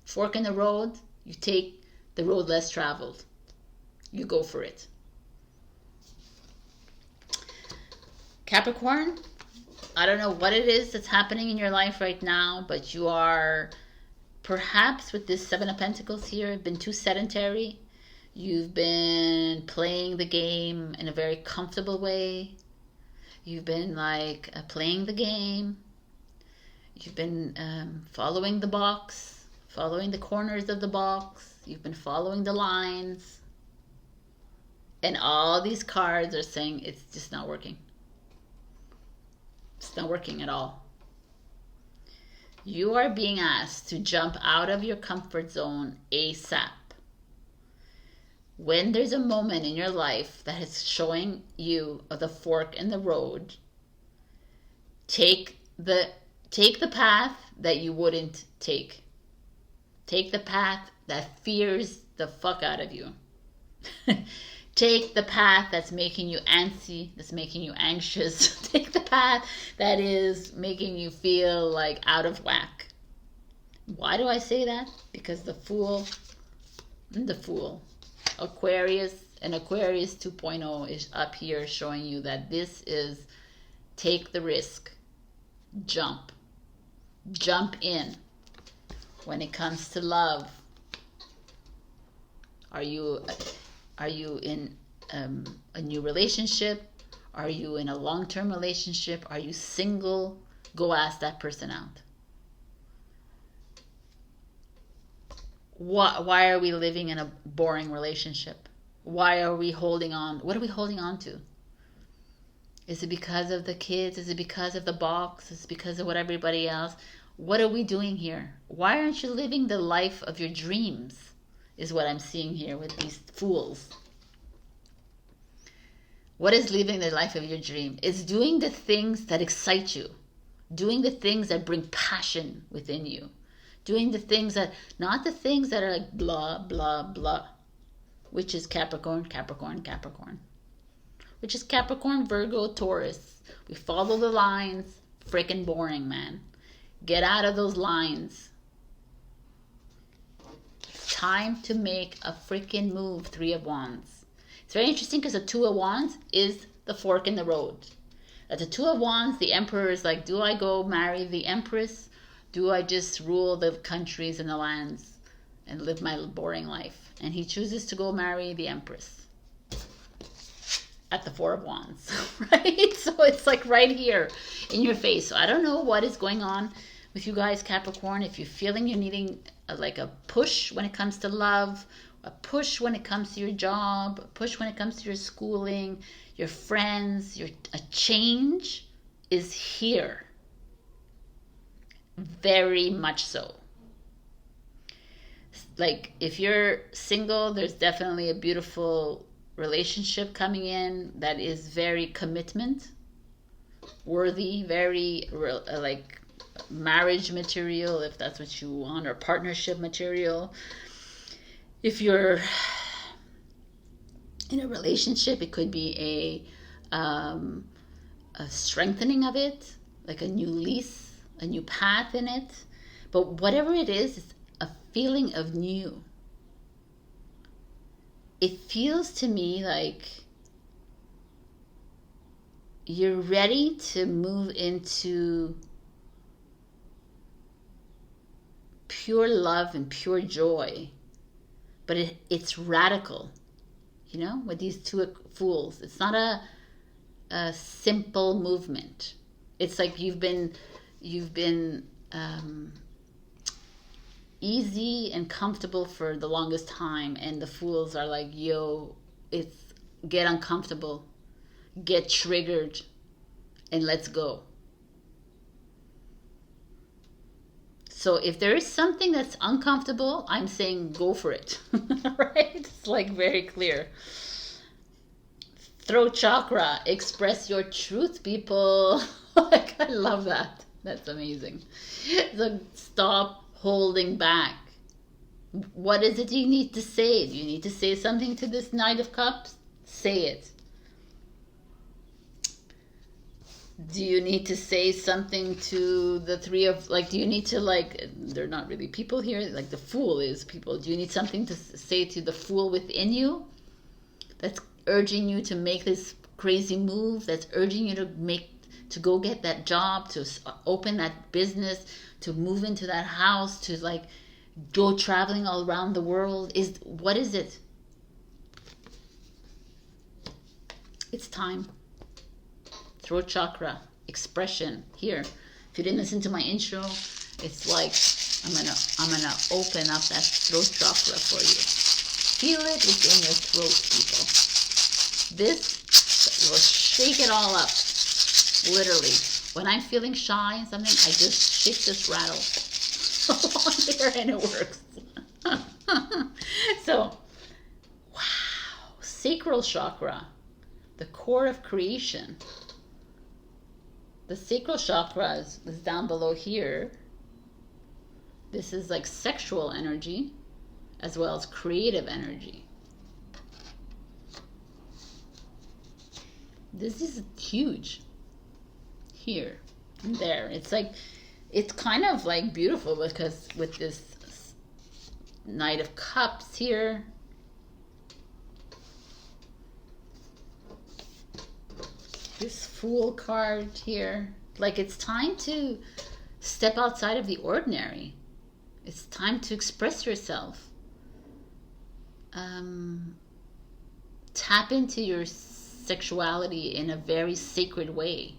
Fork in the road, you take the road less traveled. You go for it. Capricorn, I don't know what it is that's happening in your life right now, but you are perhaps with this Seven of Pentacles here, been too sedentary. You've been playing the game in a very comfortable way. You've been like playing the game. You've been following the box, following the corners of the box. You've been following the lines. And all these cards are saying it's just not working. It's not working at all. You are being asked to jump out of your comfort zone ASAP. When there's a moment in your life that is showing you the fork in the road, take the path that you wouldn't take. Take the path that fears the fuck out of you. Take the path that's making you antsy, that's making you anxious. Take the path that is making you feel like out of whack. Why do I say that? Because the Fool, Aquarius, and Aquarius 2.0 is up here showing you that this is take the risk. Jump in. When it comes to love, are you in a new relationship? Are you in a long-term relationship? Are you single? Go ask that person out. Why are we living in a boring relationship? Why are we holding on? What are we holding on to? Is it because of the kids? Is it because of the box? Is it because of what everybody else? What are we doing here? Why aren't you living the life of your dreams? Is what I'm seeing here with these fools. What is living the life of your dream? It's doing the things that excite you. Doing the things that bring passion within you. Doing the things that, not the things that are like blah, blah, blah. Which is Capricorn, Capricorn, Capricorn. Which is Capricorn, Virgo, Taurus. We follow the lines. Freaking boring, man. Get out of those lines. Time to make a freaking move. Three of Wands. It's very interesting because the Two of Wands is the fork in the road. At the Two of Wands, the Emperor is like, do I go marry the Empress? Do I just rule the countries and the lands and live my boring life? And he chooses to go marry the Empress at the Four of Wands, right? So it's like right here in your face. So I don't know what is going on with you guys, Capricorn. If you're feeling you're needing like a push when it comes to love, a push when it comes to your job, a push when it comes to your schooling, your friends, a change is here. Very much so. Like if you're single, there's definitely a beautiful relationship coming in that is very commitment worthy, very like marriage material, if that's what you want, or partnership material. If you're in a relationship, it could be a strengthening of it, like a new lease, a new path in it. But whatever it is, it's a feeling of new. It feels to me like you're ready to move into pure love and pure joy. but it's radical, you know, with these two fools. It's not a simple movement. It's like you've been easy and comfortable for the longest time, and the fools are like, yo, it's get uncomfortable, get triggered, and let's go. So if there is something that's uncomfortable, I'm saying go for it. Right? It's like very clear. Throat chakra, express your truth, people. Like, I love that. That's amazing. So stop holding back. What is it you need to say? Do you need to say something to this Knight of Cups? Say it. Do you need to say something to the Three of, like, do you need to, like, they're not really people here, like the Fool is people. Do you need something to say to the Fool within you that's urging you to make this crazy move, that's urging you to go get that job, to open that business, to move into that house, to like go traveling all around the world? What is it? It's time. Throat chakra, expression here. If you didn't listen to my intro, it's like I'm gonna open up that throat chakra for you. Feel it within your throat, people. This will shake it all up. Literally, when I'm feeling shy and something, I just shake this rattle on there and it works. So, wow, sacral chakra, the core of creation. The sacral chakra is down below here. This is like sexual energy as well as creative energy. This is huge. Here and there. It's like, it's kind of like beautiful because with this Knight of Cups here, this Fool card here, like it's time to step outside of the ordinary. It's time to express yourself. Tap into your sexuality in a very sacred way.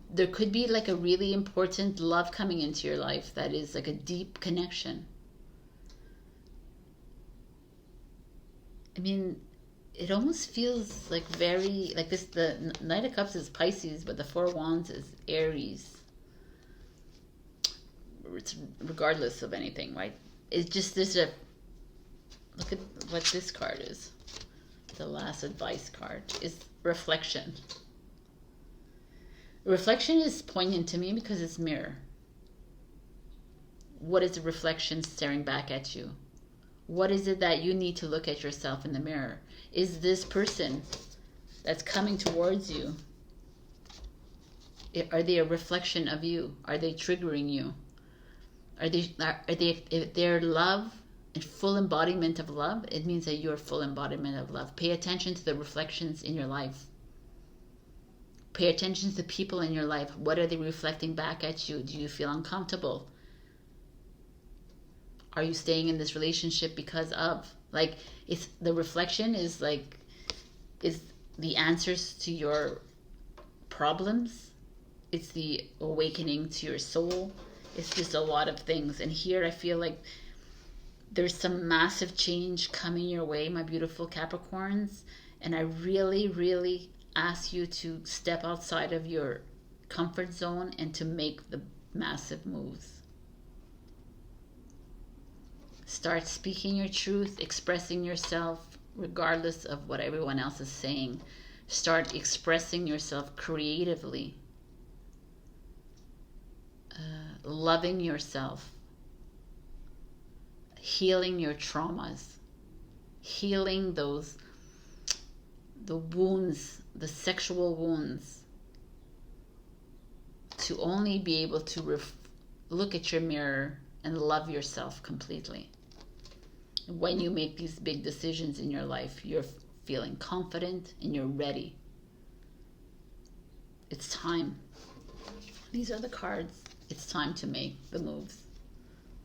There could be like a really important love coming into your life that is like a deep connection. I mean, it almost feels like very like this. The Knight of Cups is Pisces, but the Four of Wands is Aries. It's regardless of anything, right? It's just, there's a, look at what this card is. The last advice card is reflection. Reflection is poignant to me because it's mirror. What is the reflection staring back at you? What is it that you need to look at yourself in the mirror? Is this person that's coming towards you, are they a reflection of you? Are they triggering you? Are they if they're love and full embodiment of love, it means that you're full embodiment of love. Pay attention to the reflections in your life. Pay attention to the people in your life. What are they reflecting back at you? Do you feel uncomfortable? Are you staying in this relationship because of, like, it's the reflection is like, is the answers to your problems. It's the awakening to your soul. It's just a lot of things. And here I feel like there's some massive change coming your way, my beautiful Capricorns. And I really, really ask you to step outside of your comfort zone and to make the massive moves. Start speaking your truth, expressing yourself regardless of what everyone else is saying. Start expressing yourself creatively. Loving yourself. Healing your traumas. Healing the wounds, the sexual wounds. To only be able to look at your mirror and love yourself completely. When you make these big decisions in your life, you're feeling confident and you're ready. It's time. These are the cards. It's time to make the moves.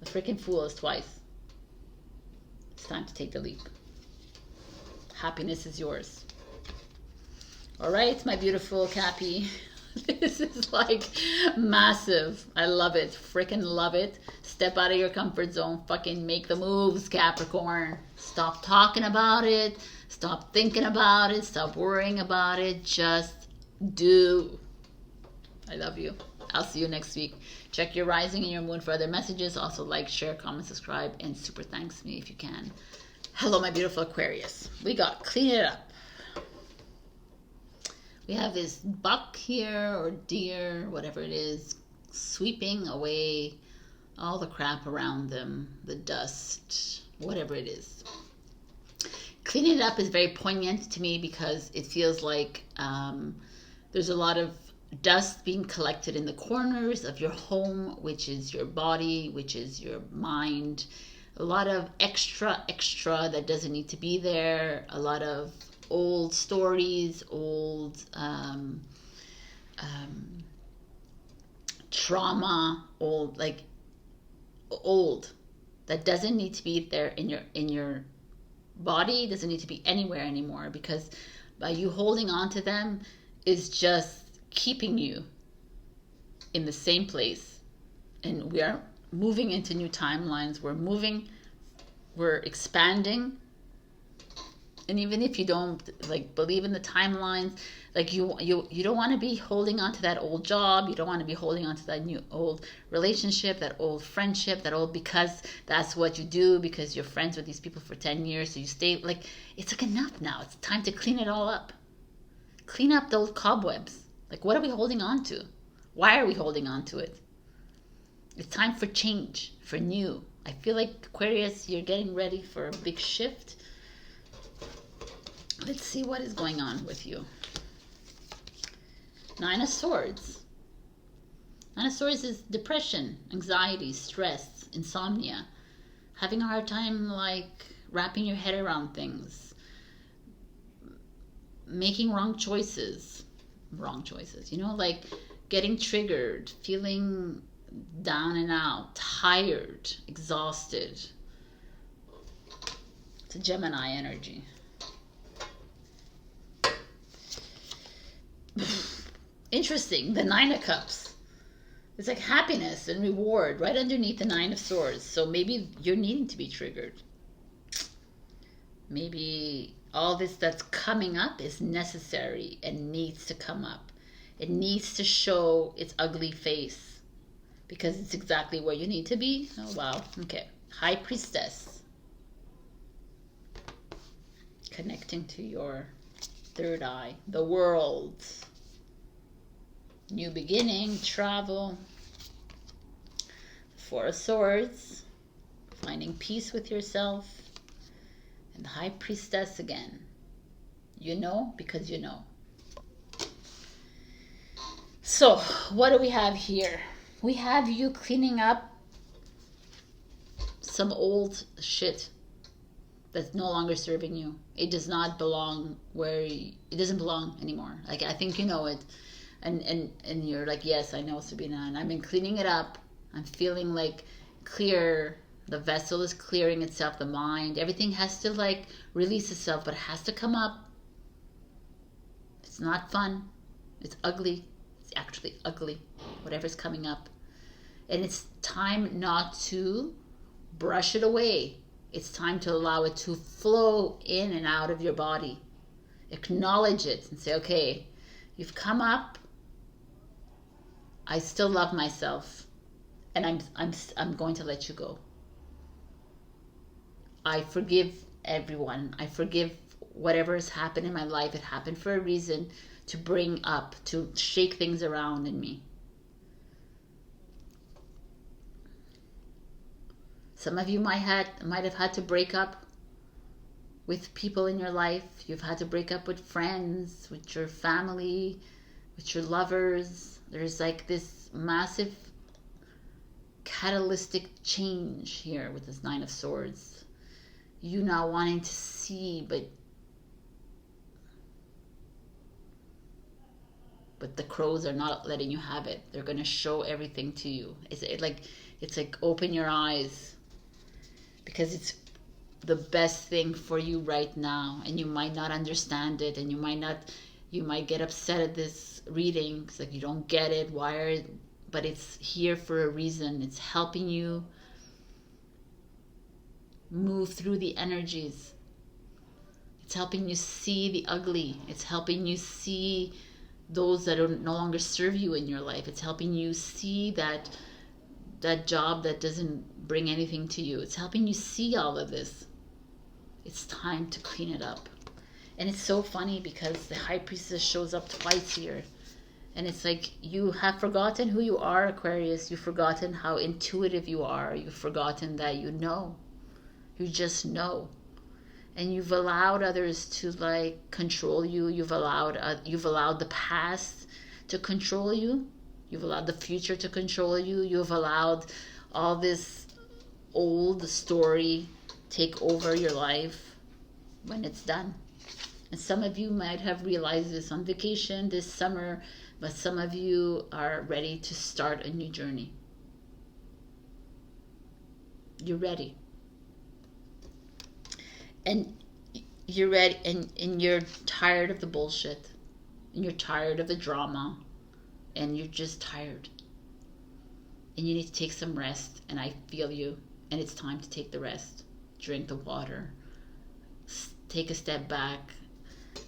The freaking Fool is twice. It's time to take the leap. Happiness is yours. All right, my beautiful Cappy. This is like massive. I love it. Freaking love it. Step out of your comfort zone. Fucking make the moves, Capricorn. Stop talking about it. Stop thinking about it. Stop worrying about it. Just do. I love you. I'll see you next week. Check your rising and your moon for other messages. Also like, share, comment, subscribe, and super thanks me if you can. Hello, my beautiful Aquarius. We got clean it up. We have this buck here, or deer, whatever it is, sweeping away all the crap around them, the dust, whatever it is. Cleaning it up is very poignant to me because it feels like there's a lot of dust being collected in the corners of your home, which is your body, which is your mind. A lot of extra that doesn't need to be there. A lot of old stories, old trauma, old that doesn't need to be there in your body, doesn't need to be anywhere anymore, because by you holding on to them is just keeping you in the same place. And we are moving into new timelines. We're expanding. And even if you don't believe in the timelines, you don't want to be holding on to that old job. You don't want to be holding on to that new old relationship, that old friendship, because that's what you do, because you're friends with these people for 10 years. So you stay it's enough now. It's time to clean it all up. Clean up those cobwebs. What are we holding on to? Why are we holding on to it? It's time for change, for new. I feel like Aquarius, you're getting ready for a big shift. Let's see what is going on with you. Nine of Swords. Nine of Swords is depression, anxiety, stress, insomnia. Having a hard time wrapping your head around things. Making wrong choices. Getting triggered, feeling down and out, tired, exhausted. It's a Gemini energy. Interesting, the Nine of Cups. It's like happiness and reward right underneath the Nine of Swords. So maybe you're needing to be triggered. Maybe all this that's coming up is necessary and needs to come up. It needs to show its ugly face because it's exactly where you need to be. Oh, wow. Okay. High Priestess. Connecting to your third eye. The world. New beginning. Travel. Four of Swords. Finding peace with yourself. And the High Priestess again. You know because you know. So, what do we have here? We have you cleaning up some old shit that's no longer serving you. It does not belong it doesn't belong anymore. I think you know it. And you're like, yes, I know, Sabrina. And I've been cleaning it up. I'm feeling clear. The vessel is clearing itself. The mind, everything has to release itself, but it has to come up. It's not fun. It's ugly. It's actually ugly, whatever's coming up. And it's time not to brush it away. It's time to allow it to flow in and out of your body. Acknowledge it and say, okay, you've come up. I still love myself, and I'm going to let you go. I forgive everyone. I forgive whatever has happened in my life. It happened for a reason, to bring up, to shake things around in me. Some of you might have had to break up with people in your life. You've had to break up with friends, with your family, with your lovers. There's this massive catalytic change here with this Nine of Swords. You now wanting to see, but the crows are not letting you have it. They're going to show everything to you. It's It's like, open your eyes, because it's the best thing for you right now. And you might not understand it, and you might get upset at this reading. It's like, you don't get it. But it's here for a reason. It's helping you move through the energies. It's helping you see the ugly. It's helping you see those that no longer serve you in your life. It's helping you see that job that doesn't bring anything to you. It's helping you see all of this. It's time to clean it up. And it's so funny because the High Priestess shows up twice here. And it's like, you have forgotten who you are, Aquarius. You've forgotten how intuitive you are. You've forgotten that you know. You just know. And you've allowed others to like control you. You've allowed the past to control you. You've allowed the future to control you. You've allowed all this old story take over your life when it's done. And some of you might have realized this on vacation this summer, but some of you are ready to start a new journey. You're ready. And you're ready, and you're tired of the bullshit, and you're tired of the drama, and you're just tired. And you need to take some rest, and I feel you, and it's time to take the rest. Drink the water, take a step back,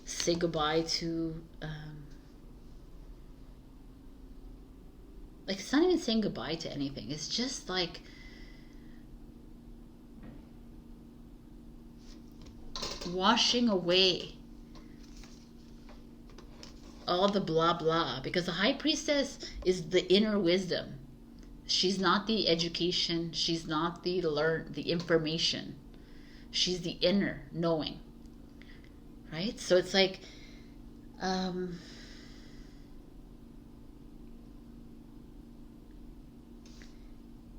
say goodbye to, like, it's not even saying goodbye to anything. It's just like, washing away all the blah blah, because the High Priestess is the inner wisdom. She's not the education. She's not the information. She's the inner knowing, right? So it's like,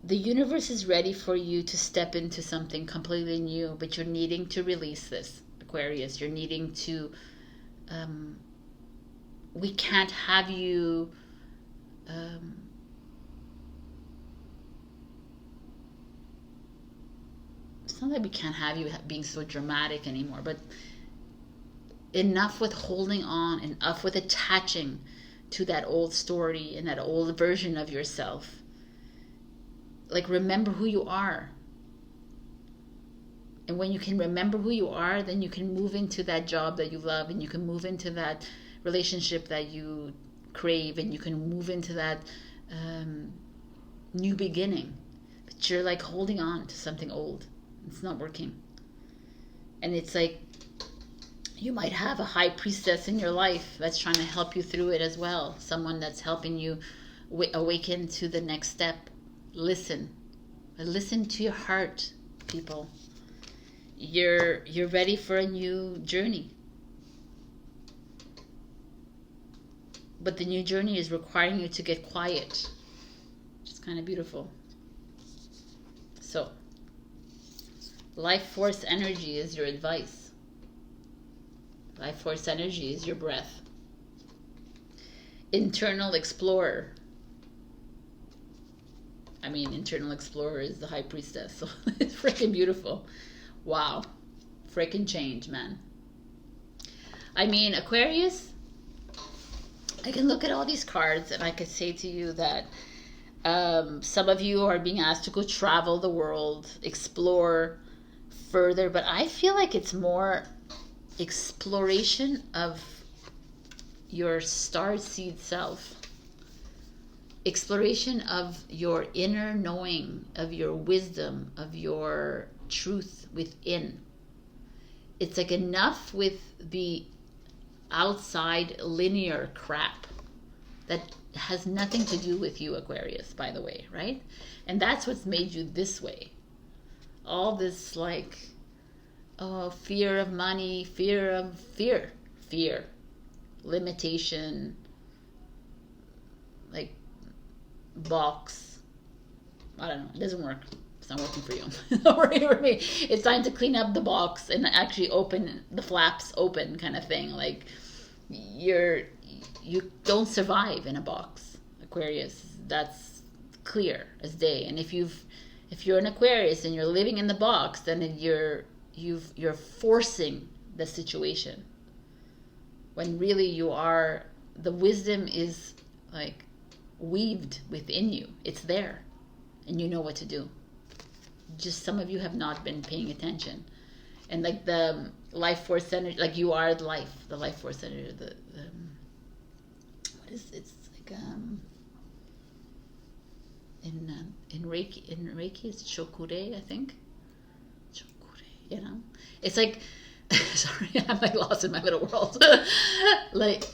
the universe is ready for you to step into something completely new, but you're needing to release this, Aquarius. You're needing to, we can't have you, it's not that we can't have you being so dramatic anymore, but enough with holding on, enough with attaching to that old story and that old version of yourself. Like, remember who you are. And when you can remember who you are, then you can move into that job that you love, and you can move into that relationship that you crave, and you can move into that new beginning. But you're like holding on to something old. It's not working. And it's like, you might have a High Priestess in your life that's trying to help you through it as well. Someone that's helping you awaken to the next step. Listen to your heart, people. You're ready for a new journey, but the new journey is requiring you to get quiet, which is kind of beautiful. So, life force energy is your advice. Life force energy is your breath. Internal explorer. I mean, Internal Explorer is the High Priestess, so it's freaking beautiful. Wow. Freaking change, man. I mean, Aquarius, I can look at all these cards and I could say to you that some of you are being asked to go travel the world, explore further, but I feel like it's more exploration of your starseed self. Exploration of your inner knowing, of your wisdom, of your truth within. It's like, enough with the outside linear crap that has nothing to do with you, Aquarius, by the way, right? And that's what's made you this way. All this like, oh, fear of money, fear, limitation, like, box. I don't know. It doesn't work. It's not working for you. Don't worry for me. It's time to clean up the box and actually open the flaps open, kind of thing. Like, you don't survive in a box, Aquarius. That's clear as day. And if you're an Aquarius and you're living in the box, then you're forcing the situation, when really you are, the wisdom is like weaved within you. It's there and you know what to do. Just some of you have not been paying attention. And like the life force center, like you are the life force center, what is it? It's like in Reiki it's Chokure, I think. Chokure, you know? It's like sorry, I'm like lost in my little world. Like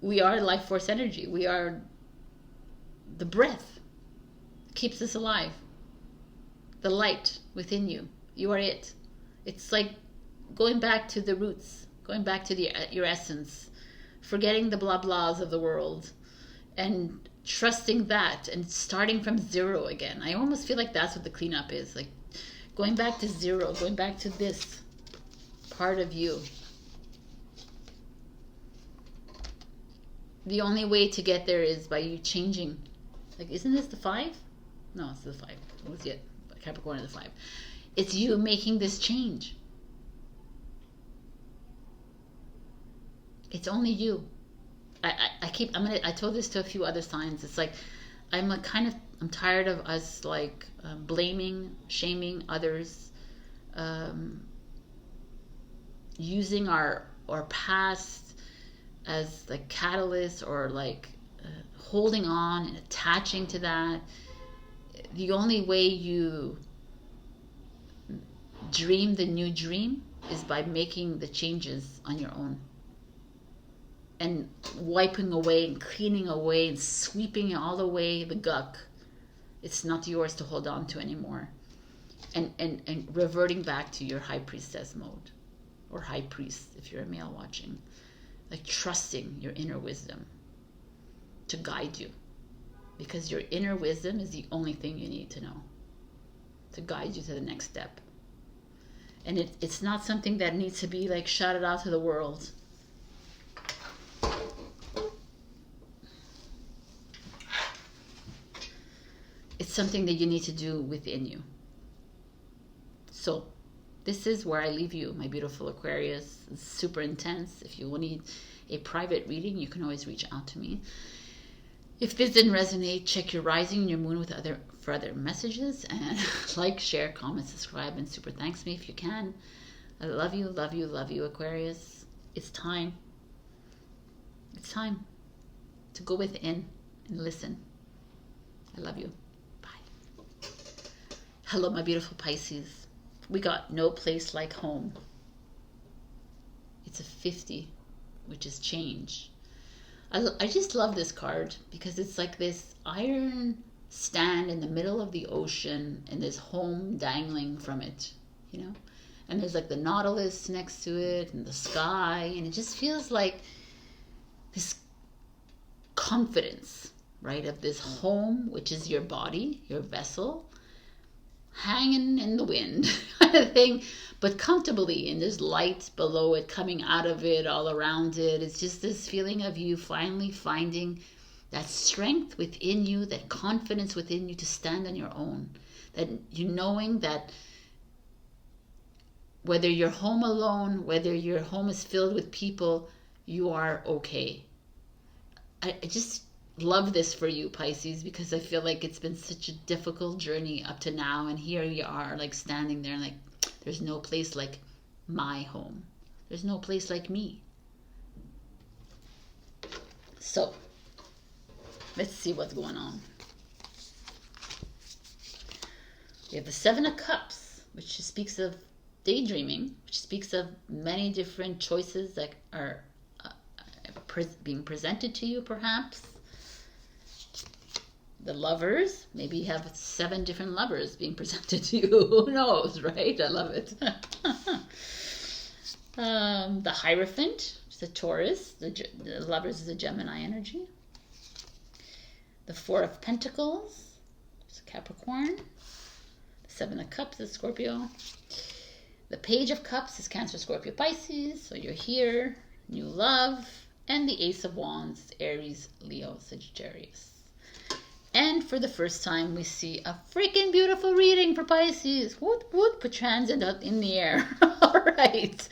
we are life force energy. We are the breath keeps us alive. The light within you. You are it. It's like going back to the roots, going back to your essence, forgetting the blah blahs of the world and trusting that and starting from zero again. I almost feel like that's what the cleanup is, like going back to zero, going back to this part of you. The only way to get there is by you changing. Like, isn't this the 5? No, it's the 5. It was yet Capricorn is the 5. It's you making this change. It's only you. I told this to a few other signs. It's like I'm tired of us like blaming, shaming others, using our past as like catalyst, or like holding on and attaching to that. The only way you dream the new dream is by making the changes on your own and wiping away and cleaning away and sweeping all away the gunk. It's not yours to hold on to anymore, and reverting back to your high priestess mode, or high priest if you're a male watching, like trusting your inner wisdom to guide you, because your inner wisdom is the only thing you need to know to guide you to the next step. And it's not something that needs to be like shouted out to the world. It's something that you need to do within you. So this is where I leave you, my beautiful Aquarius. It's super intense. If you need a private reading, you can always reach out to me. If this didn't resonate, check your rising and your moon for other messages, and like, share, comment, subscribe, and super thanks me if you can. I love you, love you, love you, Aquarius. It's time. It's time to go within and listen. I love you. Bye. Hello, my beautiful Pisces. We got no place like home. It's a 50, which is change. I just love this card because it's like this iron stand in the middle of the ocean and there's home dangling from it, you know? And there's like the Nautilus next to it and the sky, and it just feels like this confidence, right, of this home, which is your body, your vessel, hanging in the wind kind of thing, but comfortably, and there's light below it coming out of it, all around it. It's just this feeling of you finally finding that strength within you, that confidence within you to stand on your own, that you knowing that whether you're home alone, whether your home is filled with people, you are okay. I just love this for you, Pisces, because I feel like it's been such a difficult journey up to now, and here you are like standing there and like, there's no place like my home. There's no place like me. So let's see what's going on. We have the 7 of Cups, which speaks of daydreaming, which speaks of many different choices that are being presented to you, perhaps. The Lovers, maybe you have 7 different lovers being presented to you. Who knows, right? I love it. The Hierophant, it's a Taurus. The Lovers is a Gemini energy. The 4 of Pentacles, it's a Capricorn. The 7 of Cups is Scorpio. The Page of Cups is Cancer, Scorpio, Pisces. So you're here, new love. And the Ace of Wands, Aries, Leo, Sagittarius. And for the first time, we see a freaking beautiful reading for Pisces. Woot, woot, put transit in the air. All right.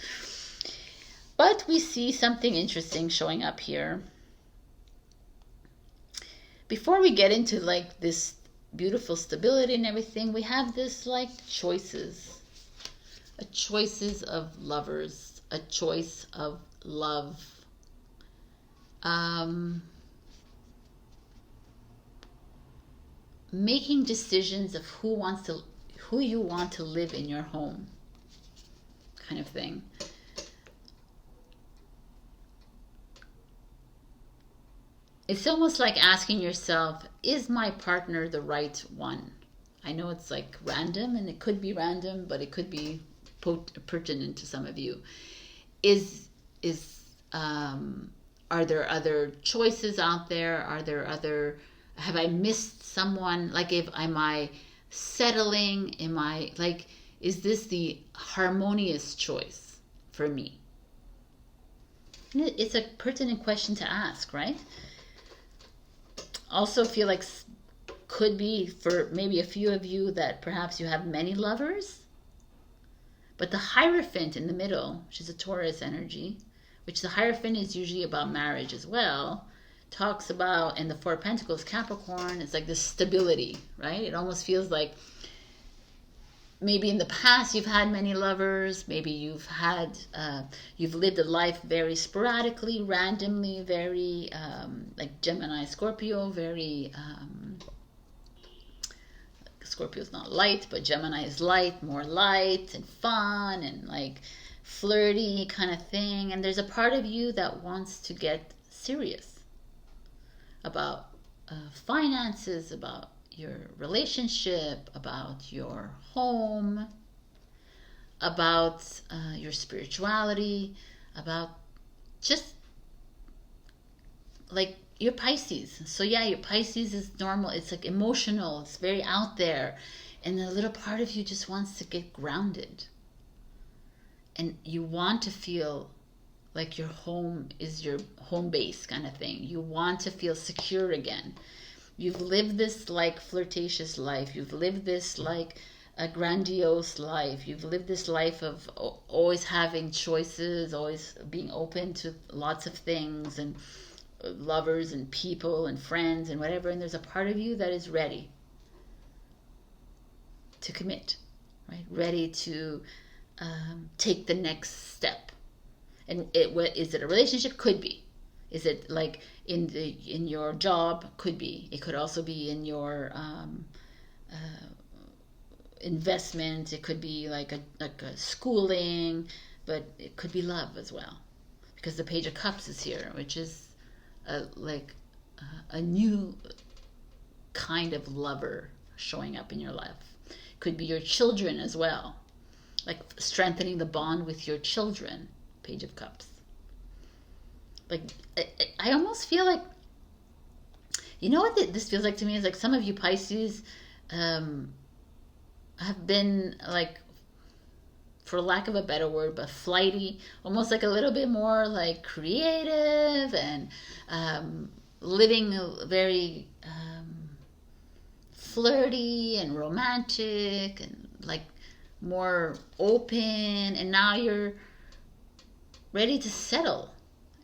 But we see something interesting showing up here. Before we get into like this beautiful stability and everything, we have this like choices. A choices of lovers. A choice of love. Making decisions of who you want to live in your home, kind of thing. It's almost like asking yourself, is my partner the right one? I know it's like random, and it could be random, but it could be pertinent to some of you. Are there other choices out there? Have I missed someone? Like, am I settling? Is this the harmonious choice for me? It's a pertinent question to ask, right? Also feel like could be for maybe a few of you that perhaps you have many lovers, but the Hierophant in the middle, which is a Taurus energy, which the Hierophant is usually about marriage as well, talks about, and the Four of Pentacles, Capricorn, it's like this stability, right? It almost feels like maybe in the past you've had many lovers, maybe you've lived a life very sporadically, randomly, very like Gemini, Scorpio, very Scorpio's not light, but Gemini is light, more light and fun and like flirty kind of thing. And there's a part of you that wants to get serious about finances, about your relationship, about your home, about your spirituality, about just like your Pisces. So yeah, your Pisces is normal. It's like emotional. It's very out there. And a little part of you just wants to get grounded. And you want to feel like your home is your home base kind of thing. You want to feel secure again. You've lived this like flirtatious life. You've lived this like a grandiose life. You've lived this life of always having choices, always being open to lots of things and lovers and people and friends and whatever. And there's a part of you that is ready to commit, right? Ready to take the next step. And is it a relationship? Could be. Is it like in your job? Could be. It could also be in your investment. It could be like a schooling, but it could be love as well, because the Page of Cups is here, which is a new kind of lover showing up in your life. It could be your children as well, like strengthening the bond with your children. Page of Cups. Like, I almost feel like, you know what this feels like to me is like some of you Pisces have been like, for lack of a better word, but flighty, almost like a little bit more like creative and living very flirty and romantic and like more open, and now you're ready to settle.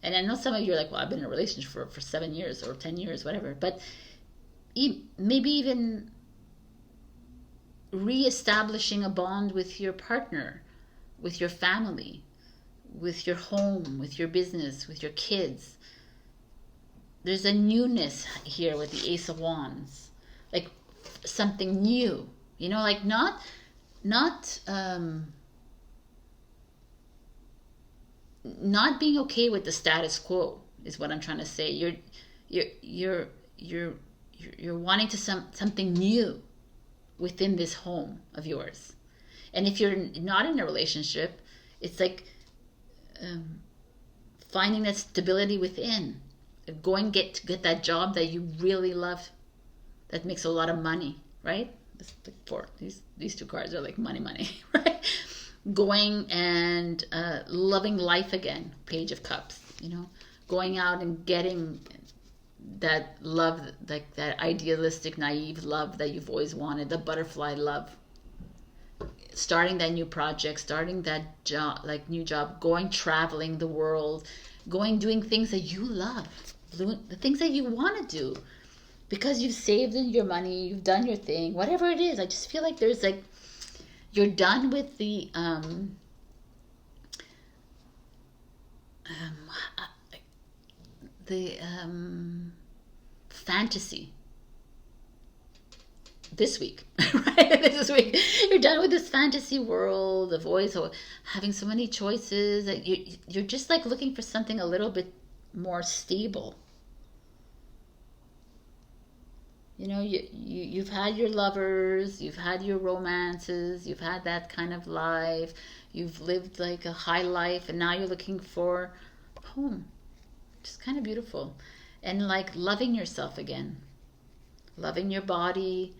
And I know some of you are like, well, I've been in a relationship for 7 years or 10 years, whatever. But maybe even reestablishing a bond with your partner, with your family, with your home, with your business, with your kids. There's a newness here with the Ace of Wands. Like something new. You know, like not being okay with the status quo is what I'm trying to say. You're wanting to something new within this home of yours. And if you're not in a relationship, it's like finding that stability within. Going get that job that you really love, that makes a lot of money, right? These two cards are like money, right? Going and loving life again, Page of Cups, you know, going out and getting that love, like that idealistic, naive love that you've always wanted, the butterfly love. Starting that new project, starting that job, like new job, going traveling the world, doing things that you love, the things that you want to do, because you've saved in your money, you've done your thing, whatever it is. I just feel like there's like, you're done with the fantasy this week, right? This week, you're done with this fantasy world of always having so many choices. That you're just like looking for something a little bit more stable. You know, you've had your lovers, you've had your romances, you've had that kind of life, you've lived like a high life, and now you're looking for home. Just kind of beautiful. And like loving yourself again, loving your body,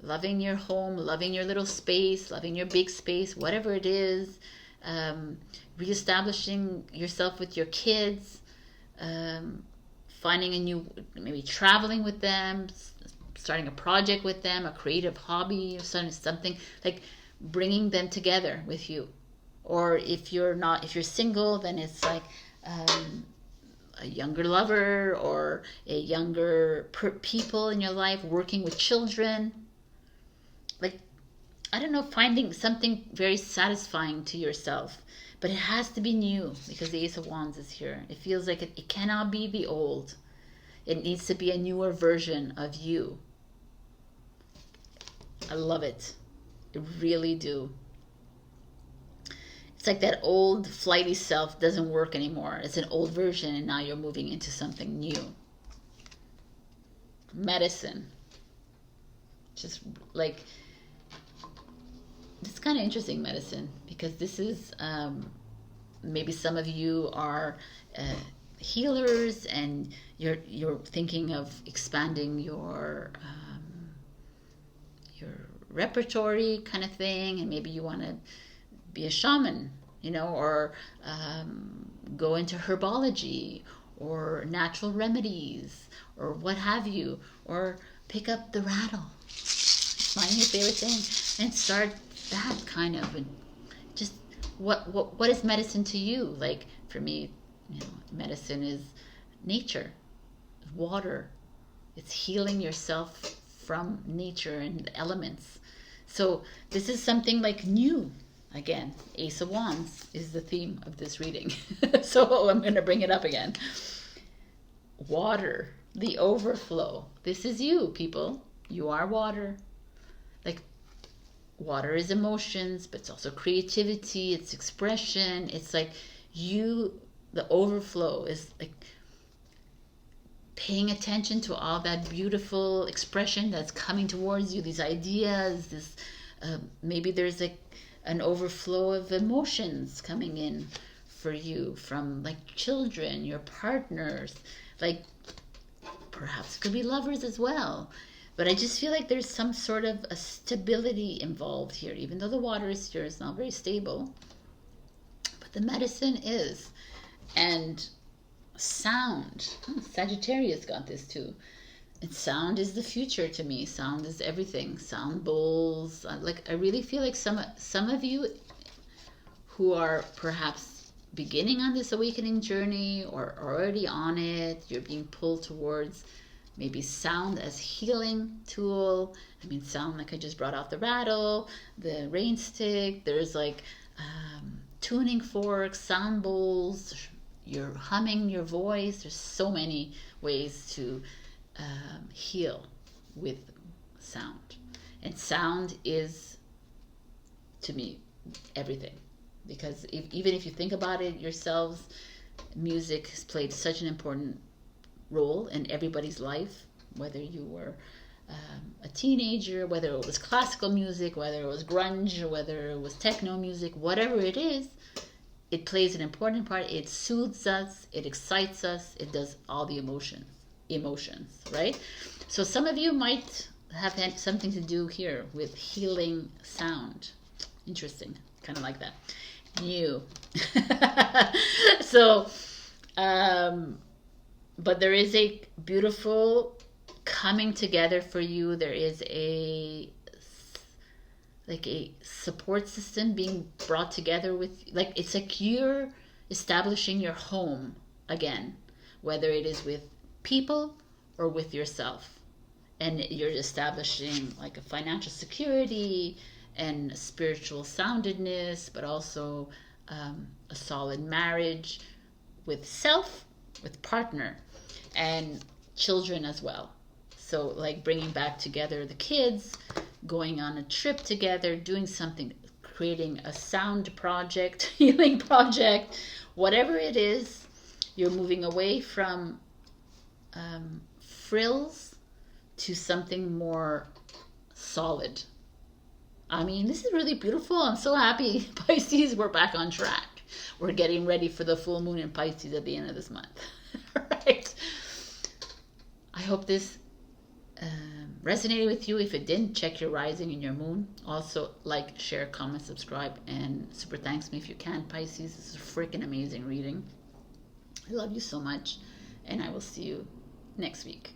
loving your home, loving your little space, loving your big space, whatever it is, reestablishing yourself with your kids, finding a new, maybe traveling with them, starting a project with them, a creative hobby or something, like bringing them together with you. Or if you're single, then it's like a younger lover or a younger people in your life, working with children. Like, I don't know, finding something very satisfying to yourself. But it has to be new, because the Ace of Wands is here. It feels like it cannot be the old. It needs to be a newer version of you. I love it. I really do. It's like that old flighty self doesn't work anymore. It's an old version, and now you're moving into something new. Medicine. Just like, it's kind of interesting, medicine, because this is maybe some of you are healers, and you're thinking of expanding your repertory kind of thing, and maybe you want to be a shaman, you know, or go into herbology or natural remedies or what have you, or pick up the rattle, find your favorite thing and start that kind of, and just what is medicine to you? Like for me, you know, medicine is nature, water. It's healing yourself from nature and the elements. So this is something like new. Again, Ace of Wands is the theme of this reading. So I'm going to bring it up again. Water, the overflow. This is you, people. You are water. Like, water is emotions, but it's also creativity, it's expression. It's like you, the overflow is like paying attention to all that beautiful expression that's coming towards you, these ideas, this maybe there's like an overflow of emotions coming in for you from like children, your partners, like perhaps it could be lovers as well. But I just feel like there's some sort of a stability involved here, even though the water is here, it's not very stable. But the medicine is. And sound. Sagittarius got this too. And sound is the future to me. Sound is everything. Sound bowls. Like, I really feel like some of you who are perhaps beginning on this awakening journey or already on it, you're being pulled towards maybe sound as healing tool. I mean, sound, like I just brought out the rattle, the rain stick. There's like tuning forks, sound bowls. You're humming your voice. There's so many ways to heal with sound. And sound is, to me, everything. Because even if you think about it yourselves, music has played such an important role in everybody's life, whether you were a teenager, whether it was classical music, whether it was grunge, whether it was techno music, whatever it is, it plays an important part. It soothes us, it excites us, it does all the emotions, right? So some of you might have had something to do here with healing sound. Interesting, kind of like that. New. So But there is a beautiful coming together for you. There is a support system being brought together with, like, it's like you're establishing your home again, whether it is with people or with yourself, and you're establishing like a financial security and spiritual soundedness, but also a solid marriage with self, with partner, and children as well. So like bringing back together the kids, going on a trip together, doing something, creating a sound project, healing project, whatever it is. You're moving away from frills to something more solid. I mean, this is really beautiful. I'm so happy, Pisces, we're back on track. We're getting ready for the full moon in Pisces at the end of this month. Right? I hope this resonated with you. If it didn't, check your rising and your moon. Also, like, share, comment, subscribe, and super thanks me if you can, Pisces. This is a freaking amazing reading. I love you so much, and I will see you next week.